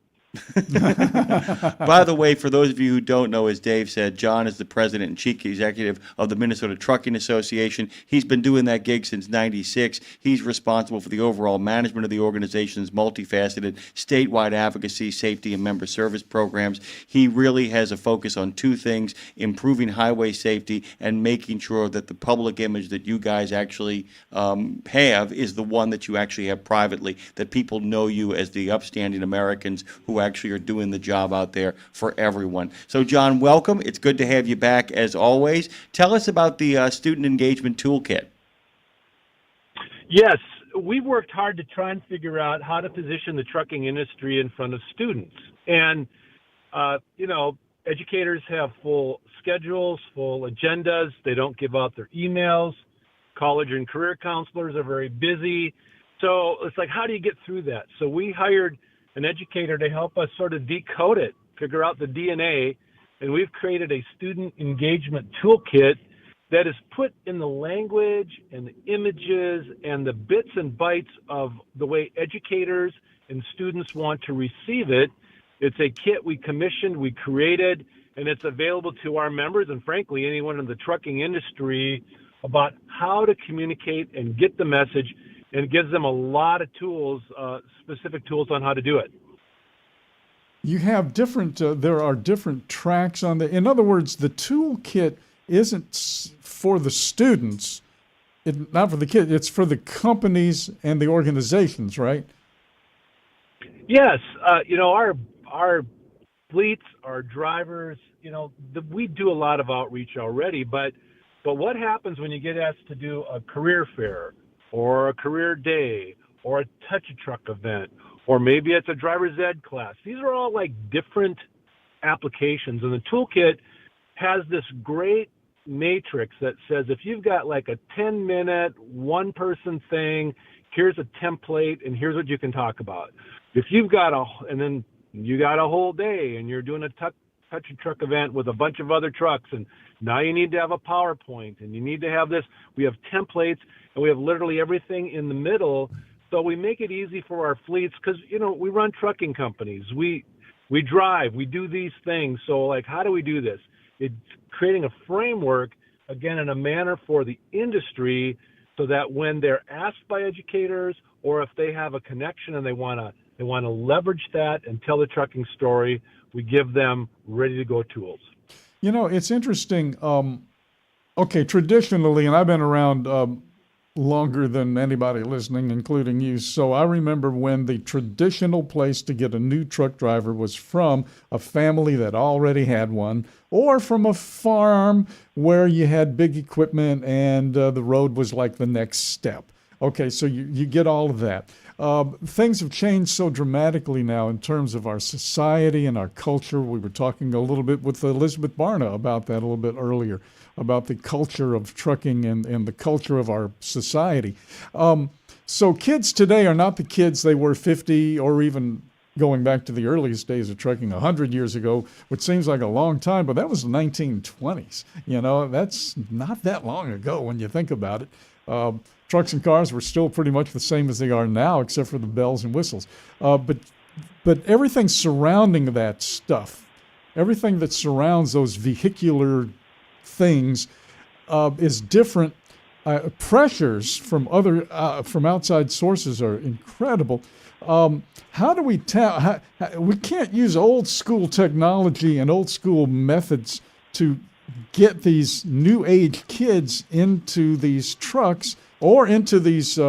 By the way, for those of you who don't know, as Dave said, John is the president and chief executive of the Minnesota Trucking Association. He's been doing that gig since '96. He's responsible for the overall management of the organization's multifaceted statewide advocacy, safety, and member service programs. He really has a focus on 2 things: improving highway safety and making sure that the public image that you guys actually have is the one that you actually have privately, that people know you as the upstanding Americans who actually are doing the job out there for everyone. So, John, welcome. It's good to have you back as always. Tell us about the Student Engagement Toolkit. Yes, we've worked hard to try and figure out how to position the trucking industry in front of students. And, educators have full schedules, full agendas. They don't give out their emails. College and career counselors are very busy. So it's like, how do you get through that? So we hired an educator to help us sort of decode it, figure out the DNA, and we've created a student engagement toolkit that is put in the language and the images and the bits and bytes of the way educators and students want to receive it. It's a kit we commissioned, we created, and it's available to our members and frankly anyone in the trucking industry about how to communicate and get the message, and it gives them a lot of tools, specific tools on how to do it. You have different, there are different tracks on the, in other words, the toolkit isn't for the students, not for the kids, it's for the companies and the organizations, right? Yes, our fleets, our drivers, we do a lot of outreach already, but what happens when you get asked to do a career fair or a career day or a touch a truck event, or maybe it's a driver's ed class? These are all like different applications, and the toolkit has this great matrix that says if you've got like a 10-minute one-person thing, here's a template and here's what you can talk about. If you've got and then you got a whole day and you're doing a touch a truck event with a bunch of other trucks, and now you need to have a PowerPoint and you need to have this, we have templates and we have literally everything in the middle. So we make it easy for our fleets because, we run trucking companies. We drive, we do these things. So like, how do we do this? It's creating a framework, again, in a manner for the industry so that when they're asked by educators or if they have a connection and they want to leverage that and tell the trucking story, we give them ready-to-go tools. It's interesting. Okay, traditionally, and I've been around longer than anybody listening, including you, so I remember when the traditional place to get a new truck driver was from a family that already had one, or from a farm where you had big equipment and the road was like the next step. Okay, so you get all of that. Things have changed so dramatically now in terms of our society and our culture. We were talking a little bit with Elizabeth Barna about that a little bit earlier, about the culture of trucking and the culture of our society. So kids today are not the kids they were 50 or even going back to the earliest days of trucking 100 years ago, which seems like a long time, but that was the 1920s. That's not that long ago when you think about it. Trucks and cars were still pretty much the same as they are now, except for the bells and whistles. But everything surrounding that stuff, everything that surrounds those vehicular things is different. Pressures from from outside sources are incredible. How do we tell? We can't use old school technology and old school methods to get these new age kids into these trucks or into these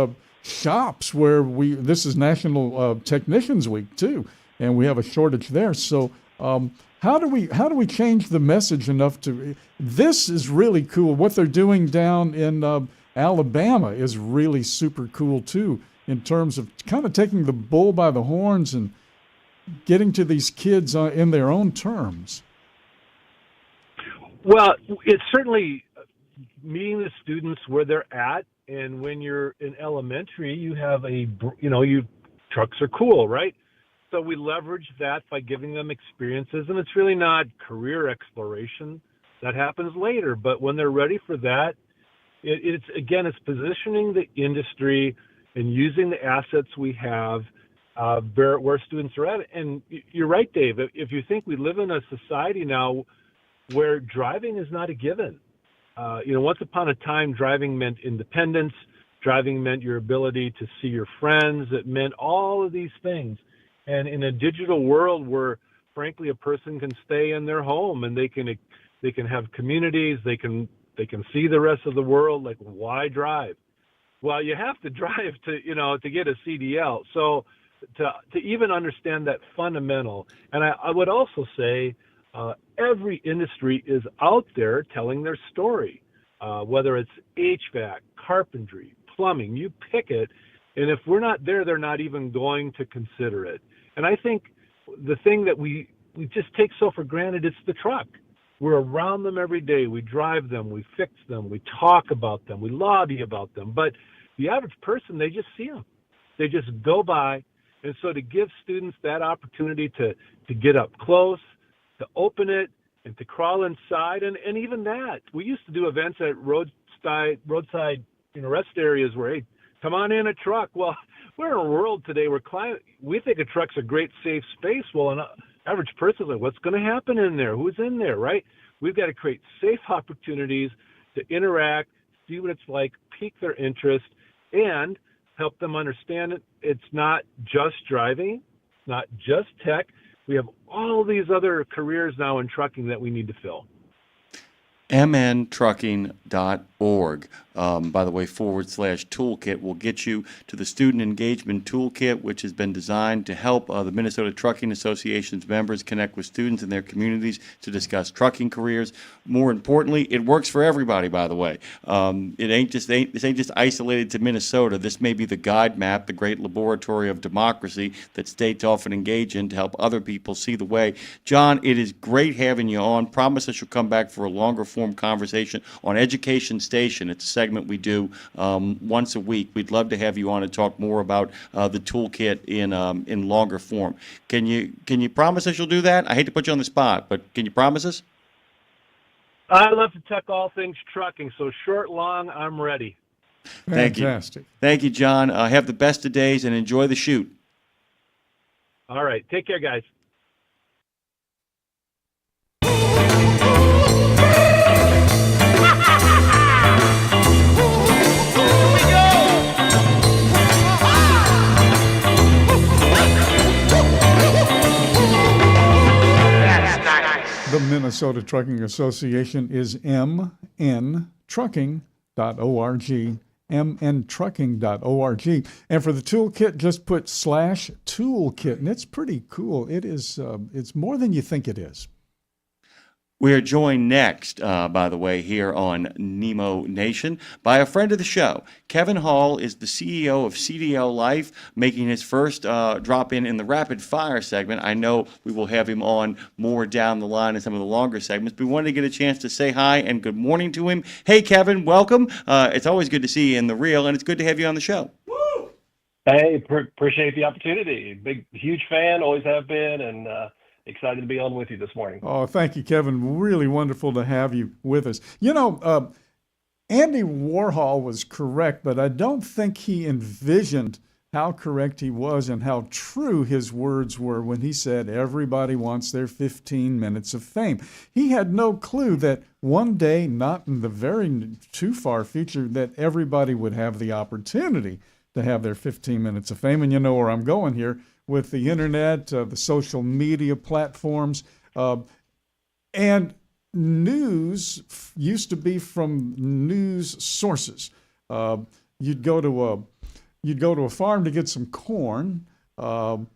shops where this is National Technicians Week too, and we have a shortage there. So how do we change the message enough to? This is really cool. What they're doing down in Alabama is really super cool too, in terms of kind of taking the bull by the horns and getting to these kids in their own terms. Well, it's certainly meeting the students where they're at. And when you're in elementary, you have trucks are cool, right? So we leverage that by giving them experiences, and it's really not career exploration. That happens later. But when they're ready for that, it's positioning the industry and using the assets we have where students are at. And you're right, Dave. If you think we live in a society now where driving is not a given. Once upon a time, driving meant independence. Driving meant your ability to see your friends. It meant all of these things. And in a digital world where, frankly, a person can stay in their home and they can have communities, they can see the rest of the world. Like, why drive? Well, you have to drive to get a CDL. So to even understand that fundamental, and I would also say every industry is out there telling their story, whether it's HVAC, carpentry, plumbing, you pick it. And if we're not there, they're not even going to consider it. And I think the thing that we just take so for granted, it's the truck. We're around them every day. We drive them, we fix them, we talk about them, we lobby about them. But the average person, they just see them. They just go by. And so to give students that opportunity to get up close, to open it and to crawl inside, and even that. We used to do events at roadside rest areas where, hey, come on in a truck. Well, we're in a world today where we think a truck's a great safe space. Well, an average person's like, what's going to happen in there? Who's in there, right? We've got to create safe opportunities to interact, see what it's like, pique their interest, and help them understand it. It's not just driving, it's not just tech. We have all these other careers now in trucking that we need to fill. mntrucking.org. By the way, /toolkit will get you to the Student Engagement Toolkit, which has been designed to help the Minnesota Trucking Association's members connect with students in their communities to discuss trucking careers. More importantly, it works for everybody, by the way. This ain't just isolated to Minnesota. This may be the guide map, the great laboratory of democracy that states often engage in to help other people see the way. John, it is great having you on. Promise us you'll come back for a longer form conversation on Education Station. It's a segment we do once a week. We'd love to have you on and talk more about the toolkit in longer form. Can you promise us you'll do that? I hate to put you on the spot, but can you promise us? I love to talk all things trucking, so short, long, I'm ready. Fantastic. Thank you, John. Have the best of days and enjoy the shoot. All right. Take care, guys. The Minnesota Trucking Association is mntrucking.org, mntrucking.org. And for the toolkit, just put /toolkit, and it's pretty cool. It is, it's more than you think it is. We are joined next, by the way, here on Nemo Nation by a friend of the show. Kevin Hall is the CEO of CDL Life, making his first drop in the rapid fire segment. I know we will have him on more down the line in some of the longer segments, but we wanted to get a chance to say hi and good morning to him. Hey, Kevin, welcome. It's always good to see you in the real, and it's good to have you on the show. Hey, appreciate the opportunity. Huge fan, always have been, and excited to be on with you this morning. Oh, thank you, Kevin. Really wonderful to have you with us. You know, Andy Warhol was correct, but I don't think he envisioned how correct he was and how true his words were when he said everybody wants their 15 minutes of fame. He had no clue that one day, not in the very too far future, that everybody would have the opportunity to have their 15 minutes of fame. And you know where I'm going here. With the internet, the social media platforms, and news used to be from news sources. You'd go to a farm to get some corn. You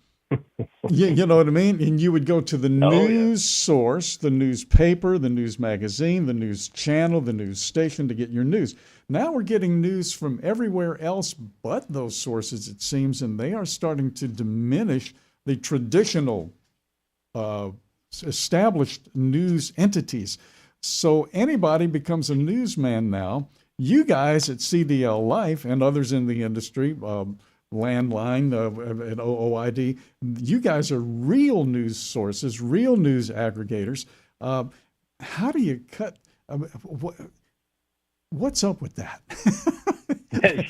know what I mean? And you would go to the news source, the newspaper, the news magazine, the news channel, the news station to get your news. Now we're getting news from everywhere else but those sources, it seems, and they are starting to diminish the traditional established news entities. So anybody becomes a newsman now. You guys at CDL Life and others in the industry, Landline and OOID, you guys are real news sources, real news aggregators. How do you cut? What's up with that?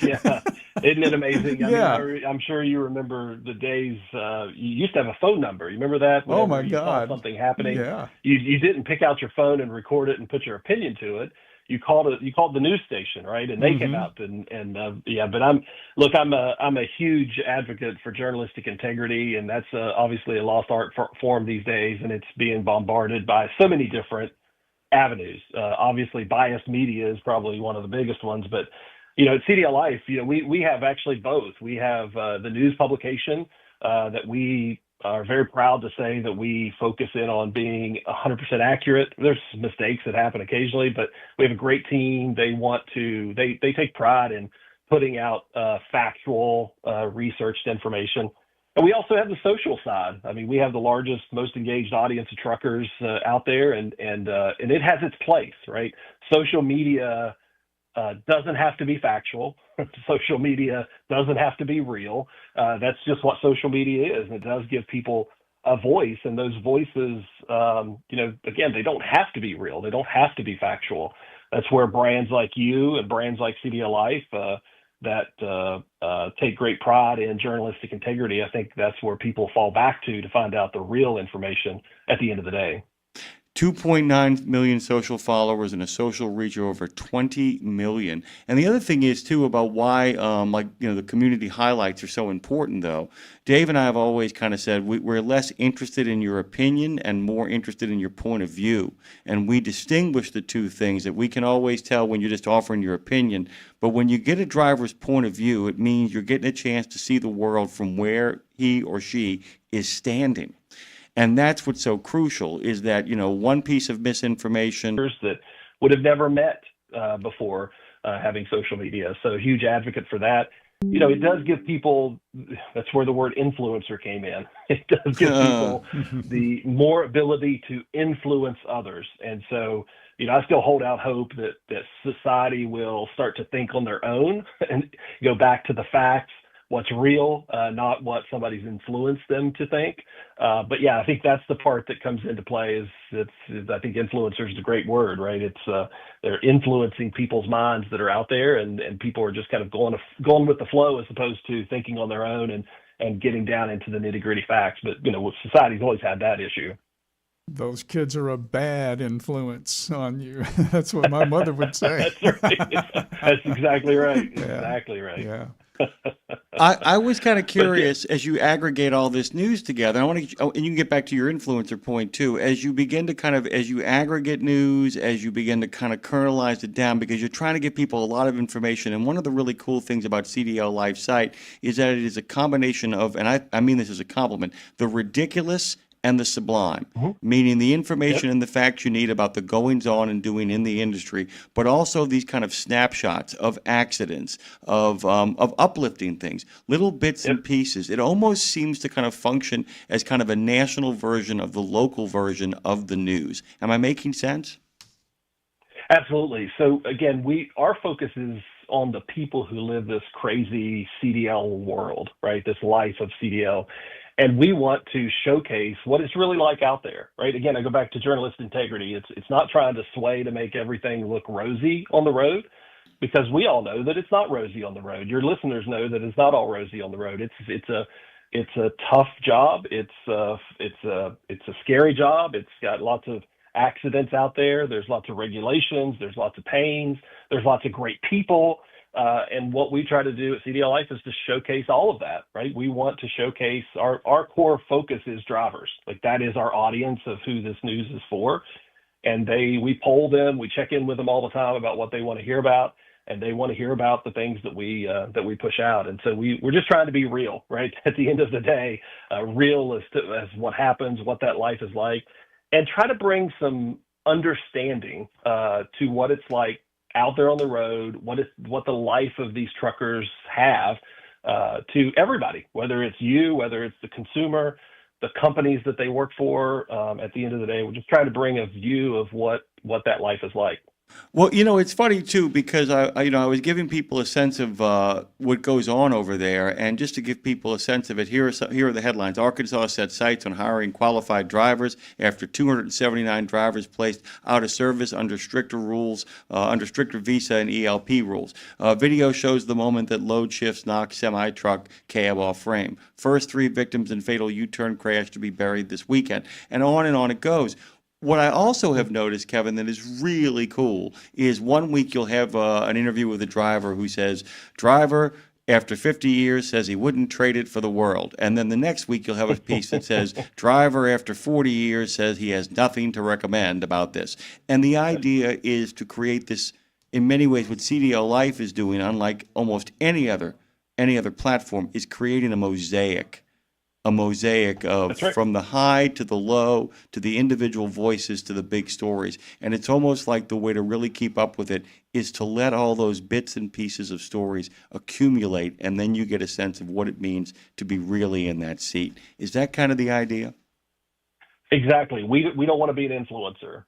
Yeah, isn't it amazing? Yeah. I mean, I'm sure you remember the days you used to have a phone number. You remember that? Oh my Whenever you God! saw something happening, Yeah. You didn't pick out your phone and record it and put your opinion to it. You called the news station, right? And they came out and yeah. But I'm a huge advocate for journalistic integrity, and that's obviously a lost art form these days, and it's being bombarded by so many different avenues. Obviously, biased media is probably one of the biggest ones, but at CDL Life, we have actually both. We have the news publication that we are very proud to say that we focus in on being 100% accurate. There's mistakes that happen occasionally, but we have a great team. They take pride in putting out factual, researched information. And we also have the social side. I mean, we have the largest, most engaged audience of truckers out there, and it has its place, right? Social media doesn't have to be factual. Social media doesn't have to be real. That's just what social media is, and it does give people a voice, and those voices, again, they don't have to be real. They don't have to be factual. That's where brands like you and brands like CDL Life that take great pride in journalistic integrity, I think that's where people fall back to find out the real information at the end of the day. 2.9 million social followers and a social reach of over 20 million. And the other thing is, too, about why, the community highlights are so important, though. Dave and I have always kind of said we're less interested in your opinion and more interested in your point of view. And we distinguish the two things that we can always tell when you're just offering your opinion. But when you get a driver's point of view, it means you're getting a chance to see the world from where he or she is standing. And that's what's so crucial is that, one piece of misinformation that would have never met before having social media. So a huge advocate for that. It does give people, that's where the word influencer came in. It does give people the more ability to influence others. And so, I still hold out hope that society will start to think on their own and go back to the facts, what's real, not what somebody's influenced them to think. But yeah, I think that's the part that comes into play I think influencer is a great word, right? It's they're influencing people's minds that are out there, and people are just kind of going with the flow as opposed to thinking on their own and getting down into the nitty gritty facts. But society's always had that issue. Those kids are a bad influence on you. That's what my mother would say. That's right. That's exactly right. Yeah. Exactly right. Yeah. I was kind of curious as you aggregate all this news together. And you can get back to your influencer point too. As you begin to as you aggregate news, as you begin to kind of kernelize it down, because you're trying to give people a lot of information. And one of the really cool things about CDL Life site is that it is a combination of, and I mean this as a compliment, the ridiculous and the sublime, meaning the information and the facts you need about the goings on and doing in the industry, but also these kind of snapshots of accidents, of uplifting things, little bits and pieces. It almost seems to kind of function as kind of a national version of the local version of the news. Am I making sense? Absolutely. So again, our focus is on the people who live this crazy CDL world, right? This life of CDL. And we want to showcase what it's really like out there, right? Again, I go back to journalist integrity. It's not trying to sway to make everything look rosy on the road, because we all know that it's not rosy on the road. Your listeners know that it's not all rosy on the road. It's a tough job. It's a scary job. It's got lots of accidents out there. There's lots of regulations. There's lots of pains. There's lots of great people. And what we try to do at CDL Life is to showcase all of that, right? We want to showcase our core focus is drivers. Like, that is our audience of who this news is for. And we poll them, we check in with them all the time about what they want to hear about, and they want to hear about the things that we push out. And so we're just trying to be real, right? At the end of the day, real as what happens, what that life is like, and try to bring some understanding to what it's like out there on the road, what the life of these truckers have to everybody, whether it's you, whether it's the consumer, the companies that they work for. At the end of the day, we're just trying to bring a view of what that life is like. Well, it's funny too, because I was giving people a sense of what goes on over there, and just to give people a sense of it, here are the headlines. Arkansas sets sights on hiring qualified drivers after 279 drivers placed out of service under stricter rules, under stricter visa and ELP rules. Video shows the moment that load shifts knock semi-truck cab off frame. First 3 victims in fatal U-turn crash to be buried this weekend, and on it goes. What I also have noticed, Kevin, that is really cool is one week you'll have an interview with a driver who says, driver, after 50 years, says he wouldn't trade it for the world. And then the next week you'll have a piece that says, driver, after 40 years, says he has nothing to recommend about this. And the idea is to create this, in many ways, what CDL Life is doing, unlike almost any other platform, is creating a mosaic of from the high to the low to the individual voices to the big stories. And it's almost like the way to really keep up with it is to let all those bits and pieces of stories accumulate, and then you get a sense of what it means to be really in that seat. Is that kind of the idea? Exactly. We don't want to be an influencer.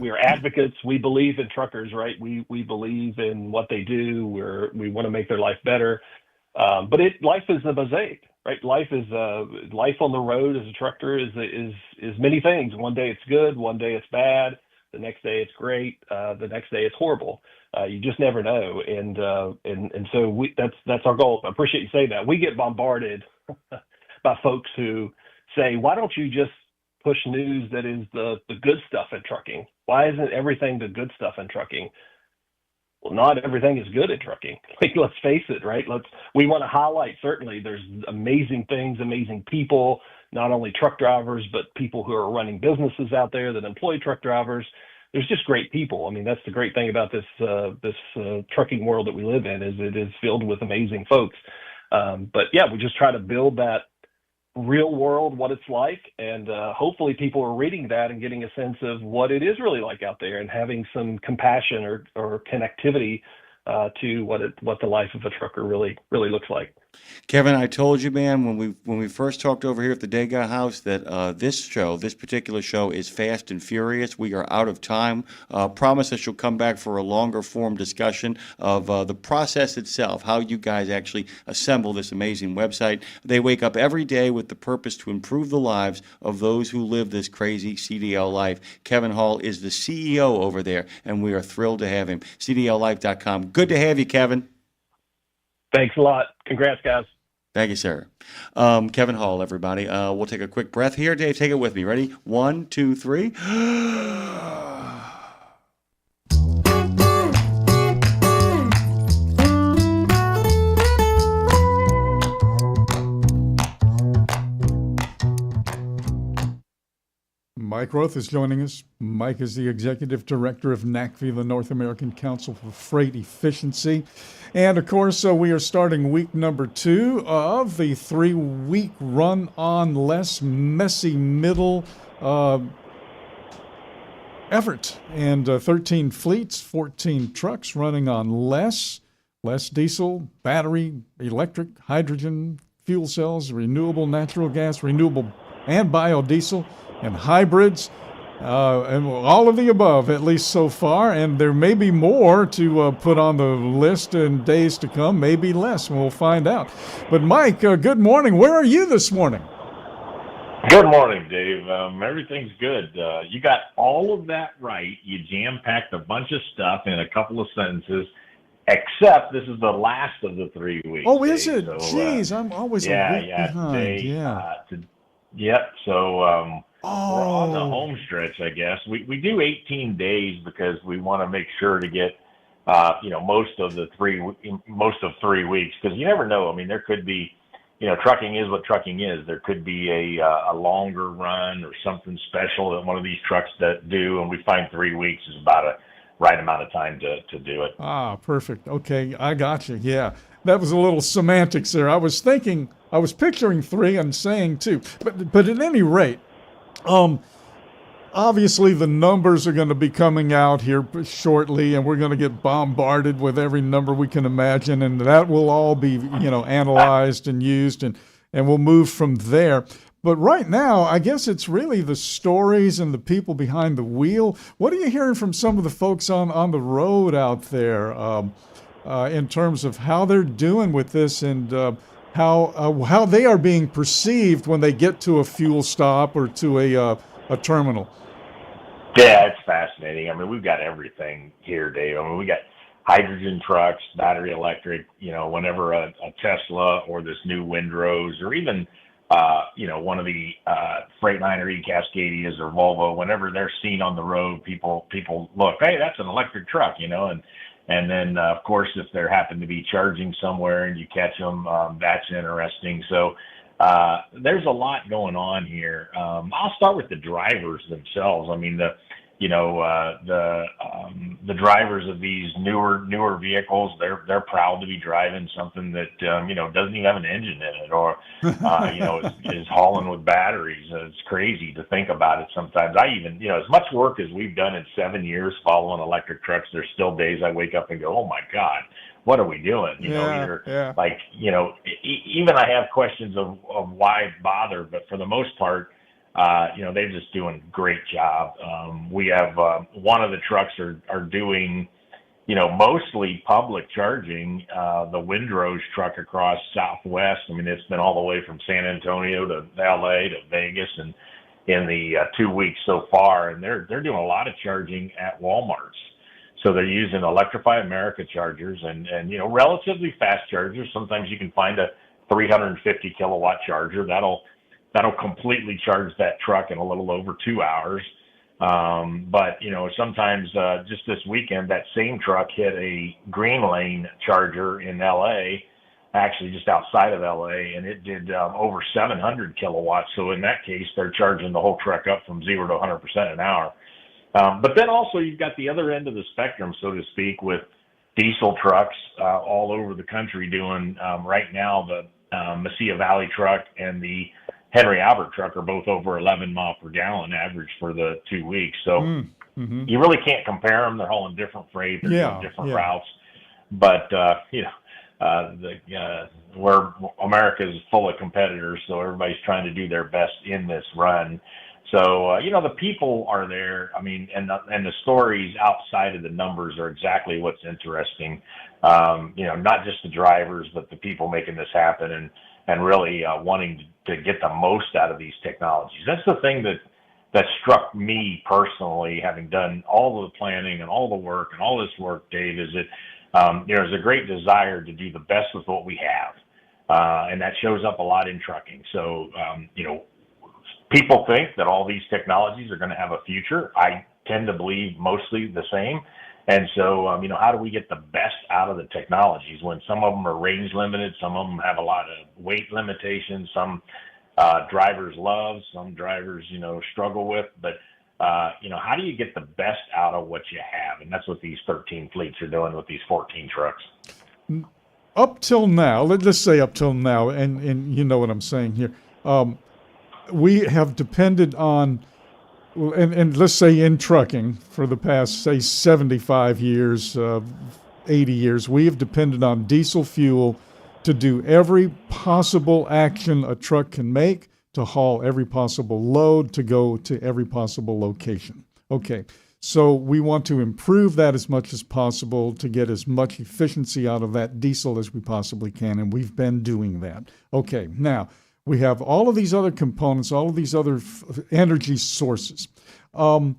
We are advocates. We believe in truckers, right? We believe in what they do. We want to make their life better. But life is a mosaic, right? Life on the road as a trucker is many things. One day it's good, one day it's bad, the next day it's great, the next day it's horrible. You just never know, and so that's our goal. I appreciate you saying that. We get bombarded by folks who say, "Why don't you just push news that is the good stuff in trucking? Why isn't everything the good stuff in trucking?" Well, not everything is good in trucking. Like, let's face it, right? We want to highlight, certainly there's amazing things, amazing people, not only truck drivers, but people who are running businesses out there that employ truck drivers. There's just great people. I mean, that's the great thing about this trucking world that we live in, is it is filled with amazing folks. But yeah, we just try to build that real world, what it's like, and hopefully people are reading that and getting a sense of what it is really like out there, and having some compassion or connectivity to what the life of a trucker really looks like. Kevin, I told you, man, when we first talked over here at the Degas House, that this particular show is fast and furious. We are out of time. Promise that you'll come back for a longer form discussion of the process itself, how you guys actually assemble this amazing website. They wake up every day with the purpose to improve the lives of those who live this crazy CDL life. Kevin Hall is the CEO over there, and we are thrilled to have him. CDLLife.com. Good to have you, Kevin. Thanks a lot. Congrats, guys. Thank you, sir. Kevin Hall, everybody. We'll take a quick breath here. Dave, take it with me. Ready? 1, 2, 3. Mike Roth is joining us. Mike is the Executive Director of NACFE, the North American Council for Freight Efficiency. And, of course, we are starting week number 2 of the 3-week Run on Less Messy Middle effort. And 13 fleets, 14 trucks running on less diesel, battery, electric, hydrogen, fuel cells, renewable natural gas, renewable and biodiesel, and hybrids, and all of the above, at least so far. And there may be more to put on the list in days to come, maybe less. We'll find out. But Mike, good morning. Where are you this morning? Good morning, Dave. Everything's good. You got all of that right. You jam-packed a bunch of stuff in a couple of sentences, except this is the last of the 3 weeks. Oh, is Dave. it? So, Jeez, I'm always a week behind. Today, yep. So we're on the home stretch, I guess. We do 18 days because we want to make sure to get most of 3 weeks, because you never know. I mean, there could be, trucking is what trucking is. There could be a longer run or something special that one of these trucks that do, and we find 3 weeks is about a right amount of time to do it. Ah, perfect. Okay, I got you. Yeah, that was a little semantics there. I was picturing 3 and saying 2, but at any rate, obviously the numbers are going to be coming out here shortly, and we're going to get bombarded with every number we can imagine, and that will all be analyzed and used, and we'll move from there. But right now, I guess it's really the stories and the people behind the wheel. What are you hearing from some of the folks on the road out there in terms of how they're doing with this, and how they are being perceived when they get to a fuel stop or to a terminal? Yeah, it's fascinating. I mean, we've got everything here, Dave. I mean, we got hydrogen trucks, battery electric, whenever a Tesla or this new Windrose, or even one of the Freightliner eCascadias or Volvo, whenever they're seen on the road, people look, hey, that's an electric truck, and then of course, if there happen to be charging somewhere and you catch them, that's interesting. So there's a lot going on here. I'll start with the drivers themselves. I mean, the drivers of these newer vehicles, they're proud to be driving something that doesn't even have an engine in it, or is hauling with batteries. It's crazy to think about it sometimes. I even as much work as we've done in 7 years following electric trucks, there's still days I wake up and go, oh my God, what are we doing? Like even I have questions of why bother, but for the most part, they're just doing a great job. We have one of the trucks are doing mostly public charging. The Windrose truck across Southwest, I mean, it's been all the way from San Antonio to LA to Vegas and in the 2 weeks so far. And they're doing a lot of charging at Walmarts. So they're using Electrify America chargers and relatively fast chargers. Sometimes you can find a 350 kilowatt charger. That'll completely charge that truck in a little over 2 hours. But sometimes just this weekend, that same truck hit a green lane charger in LA, actually just outside of LA, and it did over 700 kilowatts. So in that case, they're charging the whole truck up from 0 to 100% an hour. But then also you've got the other end of the spectrum, so to speak, with diesel trucks all over the country doing right now. The Mesilla Valley truck and the Henry Albert truck are both over 11 miles per gallon average for the 2 weeks. So you really can't compare them. They're hauling different freight. They're doing different routes. But, where America is full of competitors, so everybody's trying to do their best in this run. So, the people are there. I mean, and the stories outside of the numbers are exactly what's interesting. Not just the drivers, but the people making this happen and really wanting to get the most out of these technologies. That's the thing that struck me personally, having done all the planning and all the work and all this work, Dave, is that there's a great desire to do the best with what we have. And that shows up a lot in trucking. So, people think that all these technologies are going to have a future. I tend to believe mostly the same. And so, how do we get the best out of the technologies when some of them are range limited, some of them have a lot of weight limitations, some drivers love, some drivers, struggle with. But, how do you get the best out of what you have? And that's what these 13 fleets are doing with these 14 trucks. Up till now, let's say up till now, and you know what I'm saying here, we have depended on, and let's say in trucking for the past, say, 75 years, 80 years, we have depended on diesel fuel to do every possible action a truck can make, to haul every possible load, to go to every possible location. Okay, so we want to improve that as much as possible to get as much efficiency out of that diesel as we possibly can, and we've been doing that. Okay, now, we have all of these other components, all of these other energy sources. Are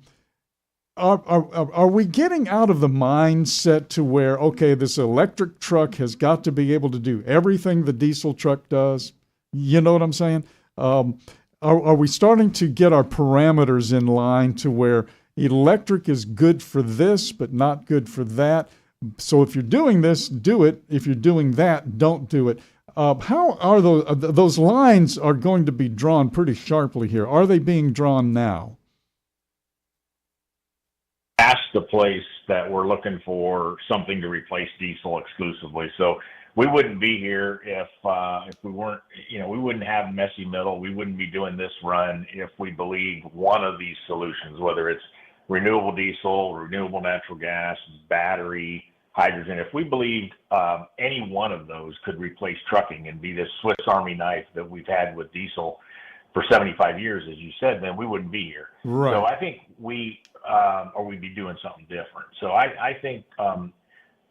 we getting out of the mindset to where, okay, this electric truck has got to be able to do everything the diesel truck does? You know what I'm saying? Are we starting to get our parameters in line to where electric is good for this but not good for that? So if you're doing this, do it. If you're doing that, don't do it. How are those lines are going to be drawn pretty sharply here? Are they being drawn now? That's the place that we're looking for something to replace diesel exclusively. So we wouldn't be here if we weren't, we wouldn't have messy middle. We wouldn't be doing this run if we believed one of these solutions, whether it's renewable diesel, renewable natural gas, battery, hydrogen. If we believed any one of those could replace trucking and be this Swiss Army knife that we've had with diesel for 75 years, as you said, then we wouldn't be here. Right. So I think or we'd be doing something different. So I think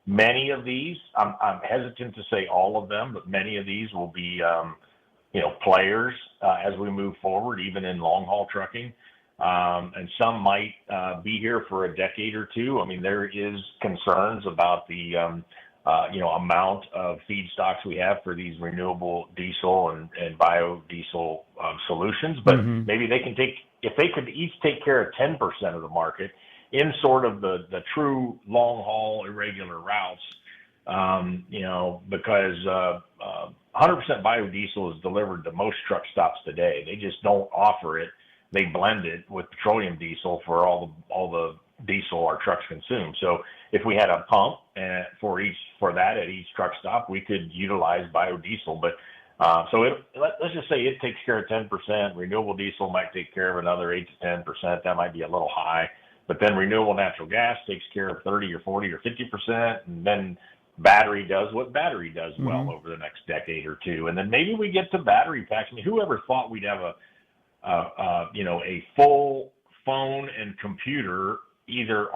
many of these, I'm hesitant to say all of them, but many of these will be, players as we move forward, even in long haul trucking. And some might be here for a decade or two. I mean, there is concerns about the, amount of feedstocks we have for these renewable diesel and biodiesel solutions. But maybe they can if they could each take care of 10% of the market in sort of the true long haul irregular routes, because 100% biodiesel is delivered to most truck stops today. They just don't offer it. They blend it with petroleum diesel for all the diesel our trucks consume. So if we had a pump for that at each truck stop, we could utilize biodiesel. But let's just say it takes care of 10%. Renewable diesel might take care of another 8 to 10%. That might be a little high. But then renewable natural gas takes care of 30 or 40 or 50%, and then battery does what battery does well over the next decade or two. And then maybe we get to battery packs. I mean, whoever thought we'd have a full phone and computer either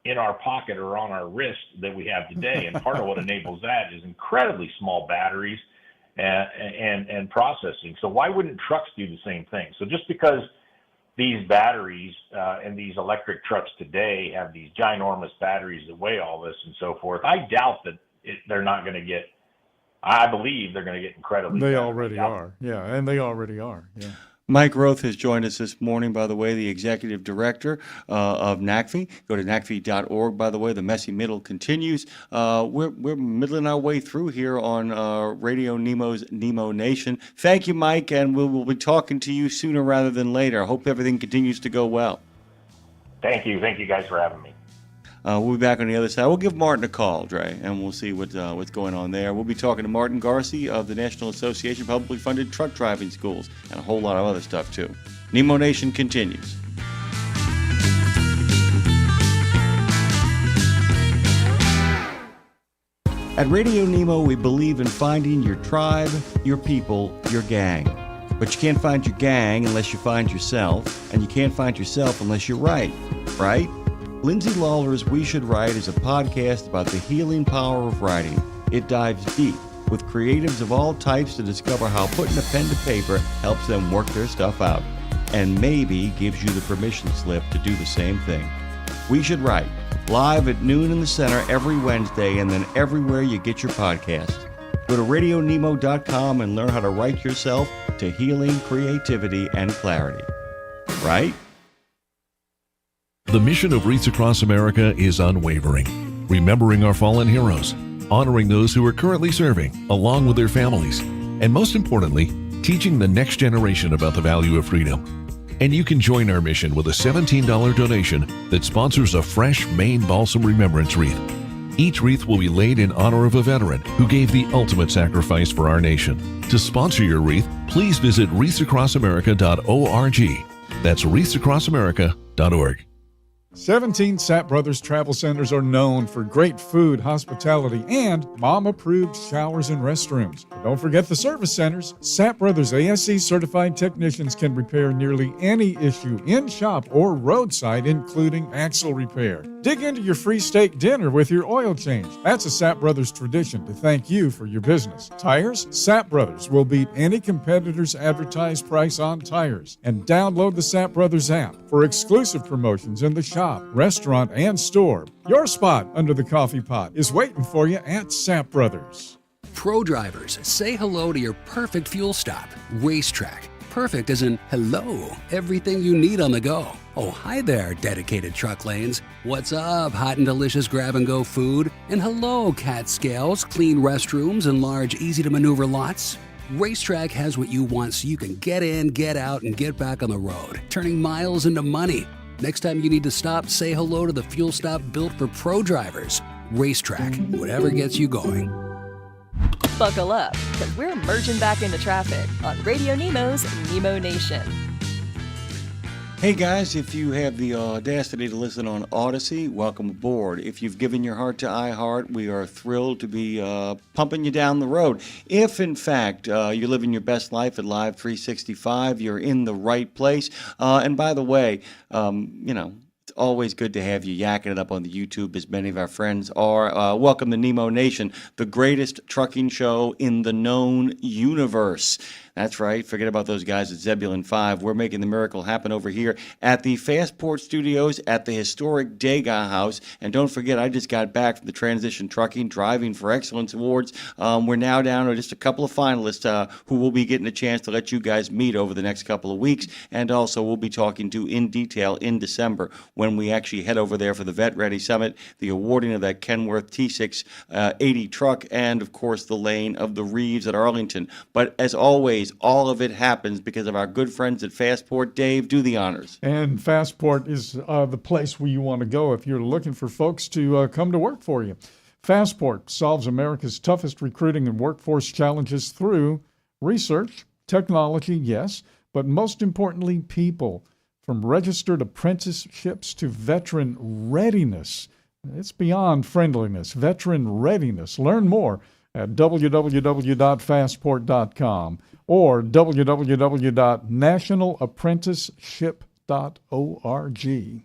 in our pocket or on our wrist that we have today. And part of what enables that is incredibly small batteries and processing. So why wouldn't trucks do the same thing? So just because these batteries and these electric trucks today have these ginormous batteries that weigh all this and so forth, I doubt that they're not going to get, I believe they're going to get incredibly They better. already are. Yeah, and they already are. Yeah. Mike Roth has joined us this morning, by the way, the executive director of NACFE. Go to NACFE.org, by the way. The messy middle continues. We're middling our way through here on Radio Nemo's Nemo Nation. Thank you, Mike, and we'll be talking to you sooner rather than later. I hope everything continues to go well. Thank you. Thank you guys for having me. We'll be back on the other side. We'll give Martin a call, Dre, and we'll see what's going on there. We'll be talking to Martin Garcia of the National Association of Publicly Funded Truck Driving Schools and a whole lot of other stuff, too. Nemo Nation continues. At Radio Nemo, we believe in finding your tribe, your people, your gang. But you can't find your gang unless you find yourself, and you can't find yourself unless you're right? Lindsay Lawler's We Should Write is a podcast about the healing power of writing. It dives deep with creatives of all types to discover how putting a pen to paper helps them work their stuff out, and maybe gives you the permission slip to do the same thing. We Should Write, live at noon in the center every Wednesday, and then everywhere you get your podcasts. Go to RadioNemo.com and learn how to write yourself to healing, creativity, and clarity. Right? The mission of Wreaths Across America is unwavering, remembering our fallen heroes, honoring those who are currently serving, along with their families, and most importantly, teaching the next generation about the value of freedom. And you can join our mission with a $17 donation that sponsors a fresh Maine Balsam Remembrance Wreath. Each wreath will be laid in honor of a veteran who gave the ultimate sacrifice for our nation. To sponsor your wreath, please visit wreathsacrossamerica.org. That's wreathsacrossamerica.org. 17 Sapp Brothers Travel Centers are known for great food, hospitality, and mom-approved showers and restrooms. But don't forget the service centers. Sapp Brothers ASE certified technicians can repair nearly any issue in shop or roadside, including axle repair. Dig into your free steak dinner with your oil change. That's a Sapp Brothers tradition to thank you for your business. Tires? Sapp Brothers will beat any competitor's advertised price on tires. And download the Sapp Brothers app for exclusive promotions in the shop, restaurant, and store. Your spot under the coffee pot is waiting for you at Sapp Brothers. Pro drivers, say hello to your perfect fuel stop, Racetrack. Perfect as in hello, everything you need on the go. Oh, hi there, dedicated truck lanes. What's up, hot and delicious grab-and-go food? And hello, cat scales, clean restrooms, and large, easy-to-maneuver lots. Racetrack has what you want so you can get in, get out, and get back on the road, turning miles into money. Next time you need to stop, say hello to the fuel stop built for pro drivers. Racetrack, whatever gets you going. Buckle up, because we're merging back into traffic on Radio Nemo's Nemo Nation. Hey guys, if you have the audacity to listen on Odyssey, welcome aboard. If you've given your heart to iHeart, we are thrilled to be pumping you down the road. If, in fact, you're living your best life at Live 365, you're in the right place. And by the way, it's always good to have you yakking it up on the YouTube, as many of our friends are. Welcome to Nemo Nation, the greatest trucking show in the known universe. That's right. Forget about those guys at Zebulon 5. We're making the miracle happen over here at the Fastport Studios at the historic Degas House. And don't forget, I just got back from the Transition Trucking Driving for Excellence Awards. We're now down to just a couple of finalists who will be getting a chance to let you guys meet over the next couple of weeks. And also, we'll be talking to in detail in December when we actually head over there for the Vet Ready Summit, the awarding of that Kenworth T680 truck, and, of course, the laying of the Reeves at Arlington. But as always, all of it happens because of our good friends at Fastport. Dave, do the honors. And Fastport is the place where you want to go if you're looking for folks to come to work for you. Fastport solves America's toughest recruiting and workforce challenges through research, technology, yes, but most importantly, people. From registered apprenticeships to veteran readiness. It's beyond friendliness, veteran readiness. Learn more at www.fastport.com or www.nationalapprenticeship.org.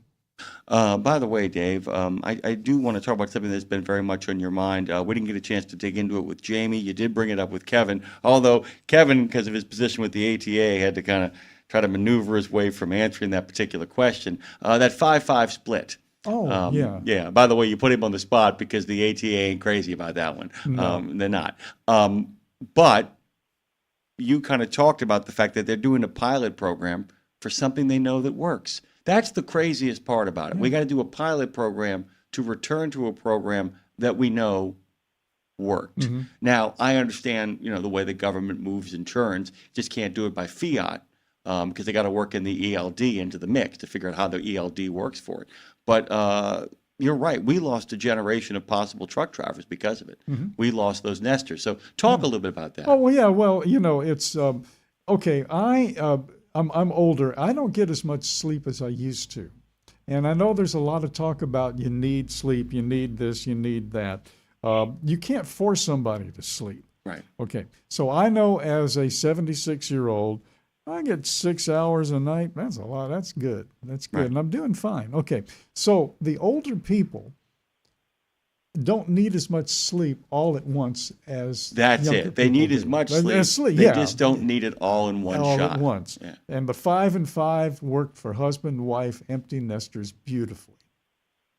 By the way, Dave, I do want to talk about something that's been very much on your mind. We didn't get a chance to dig into it with Jamie. You did bring it up with Kevin, although Kevin, because of his position with the ATA, had to kind of try to maneuver his way from answering that particular question. That 5-5 split. Oh, yeah. Yeah. By the way, you put him on the spot because the ATA ain't crazy about that one. No. They're not. But you kind of talked about the fact that they're doing a pilot program for something they know that works. That's the craziest part about it. We got to do a pilot program to return to a program that we know worked. Mhm. Now, I understand, the way the government moves and churns, just can't do it by fiat because they got to work in the ELD into the mix to figure out how the ELD works for it. But you're right. We lost a generation of possible truck drivers because of it. Mhm. We lost those nesters. So talk a little bit about that. Oh, well, yeah. Well, it's okay. I'm older. I don't get as much sleep as I used to. And I know there's a lot of talk about you need sleep, you need this, you need that. You can't force somebody to sleep. Right. Okay. So I know as a 76-year-old, I get 6 hours a night. That's a lot. That's good. That's good. Right. And I'm doing fine. Okay. So the older people don't need as much sleep all at once as That's younger it. They people need as do. much As sleep. yeah. They just don't need it all in one all shot. at once. Yeah. And the 5 and 5 worked for husband, wife, empty nesters beautifully.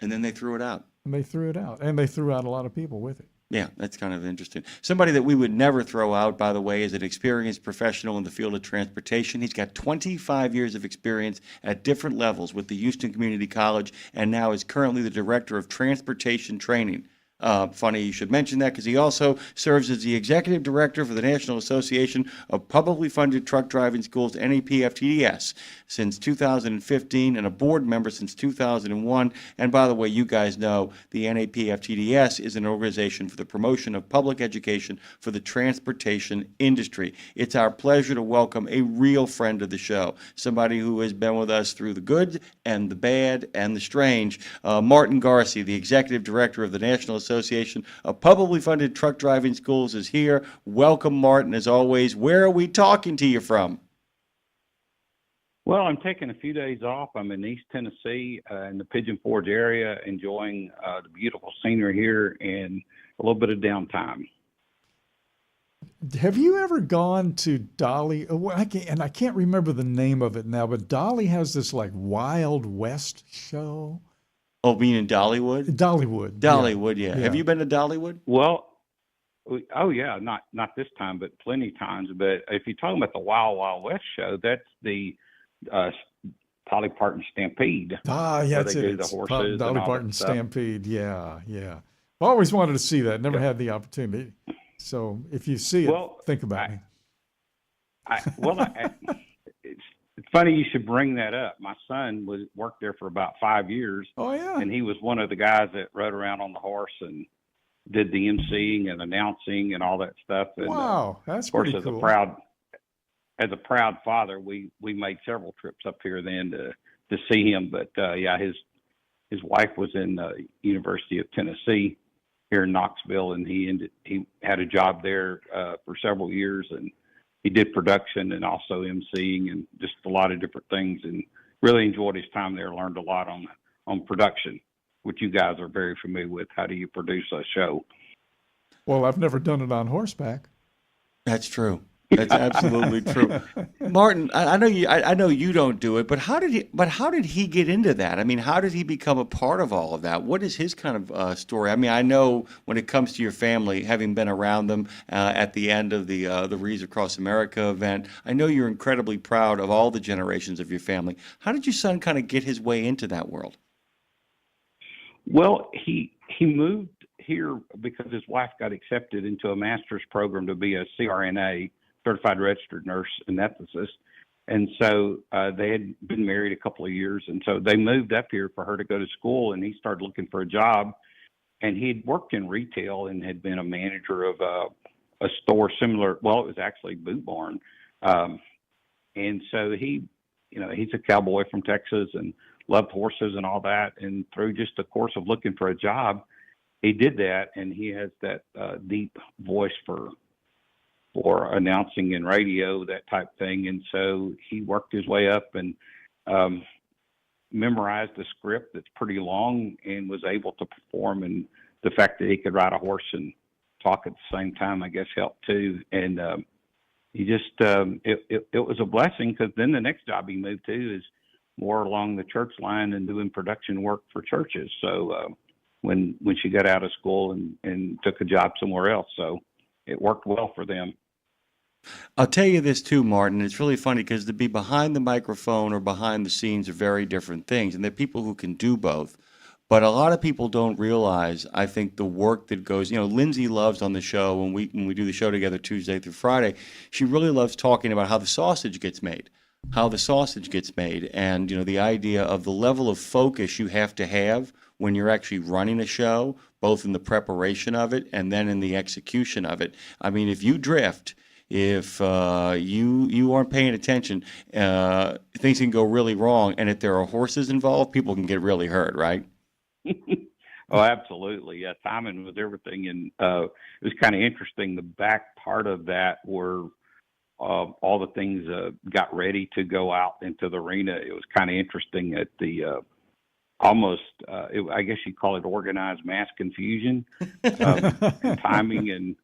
And then they threw it out. And they threw it out. And they threw out a lot of people with it. Yeah, that's kind of interesting. Somebody that we would never throw out, by the way, is an experienced professional in the field of transportation. He's got 25 years of experience at different levels with the Houston Community College and now is currently the director of transportation training. Funny you should mention that because he also serves as the executive director for the National Association of Publicly Funded Truck Driving Schools, NAPFTDS, since 2015 and a board member since 2001. And by the way, you guys know the NAPFTDS is an organization for the promotion of public education for the transportation industry. It's our pleasure to welcome a real friend of the show, somebody who has been with us through the good and the bad and the strange. Martin Garcia, the executive director of the National Association of Publicly Funded Truck Driving Schools, is here. Welcome, Martin, as always. Where are we talking to you from? Well, I'm taking a few days off. I'm in East Tennessee, in the Pigeon Forge area, enjoying the beautiful scenery here and a little bit of downtime. Have you ever gone to Dolly? I can't remember the name of it now, but Dolly has this like Wild West show. Oh, being in Dollywood? Dollywood. Dollywood, yeah. Have you been to Dollywood? Well, oh yeah, not this time, but plenty of times. But if you're talking about the Wild Wild West show, that's the Dolly Parton Stampede. Ah, yeah, where that's they do it. the It's horses Dolly and all Parton that stuff. Stampede. Yeah, yeah. I always wanted to see that. Never had the opportunity. So if you see it, think about me. It's funny you should bring that up. My son worked there for about 5 years. Oh yeah. And he was one of the guys that rode around on the horse and did the emceeing and announcing and all that stuff. And, Wow, that's of course, pretty as cool. a proud father, we made several trips up here then to see him. But yeah, his wife was in the University of Tennessee here in Knoxville, and he had a job there for several years, and he did production and also emceeing and just a lot of different things, and really enjoyed his time there. Learned a lot on production, which you guys are very familiar with. How do you produce a show? Well, I've never done it on horseback. That's true. That's absolutely true. Martin, I know you don't do it, but how did he get into that? I mean, how did he become a part of all of that? What is his kind of story? I mean, I know when it comes to your family, having been around them at the end of the Wreaths Across America event, I know you're incredibly proud of all the generations of your family. How did your son kind of get his way into that world? Well, he moved here because his wife got accepted into a master's program to be a CRNA, certified registered nurse anesthetist. And so they had been married a couple of years. And so they moved up here for her to go to school, and he started looking for a job. And he'd worked in retail and had been a manager of a store similar. Well, it was actually Boot Barn. And so he's a cowboy from Texas and loved horses and all that. And through just the course of looking for a job, he did that. And he has that deep voice for announcing in radio, that type thing. And so he worked his way up and memorized a script that's pretty long and was able to perform. And the fact that he could ride a horse and talk at the same time, I guess, helped too. And he just it was a blessing, because then the next job he moved to is more along the church line and doing production work for churches. So when she got out of school and took a job somewhere else, so it worked well for them. I'll tell you this too, Martin. It's really funny because to be behind the microphone or behind the scenes are very different things, and there are people who can do both. But a lot of people don't realize, I think, the work that goes. Lindsay loves on the show when we do the show together Tuesday through Friday. She really loves talking about how the sausage gets made, and the idea of the level of focus you have to have when you're actually running a show, both in the preparation of it and then in the execution of it. I mean, if you drift, if you aren't paying attention, things can go really wrong. And if there are horses involved, people can get really hurt, right? Oh, absolutely. Yeah, timing was everything. And it was kind of interesting. The back part of that were all the things got ready to go out into the arena. It was kind of interesting at the I guess you'd call it organized mass confusion and timing. And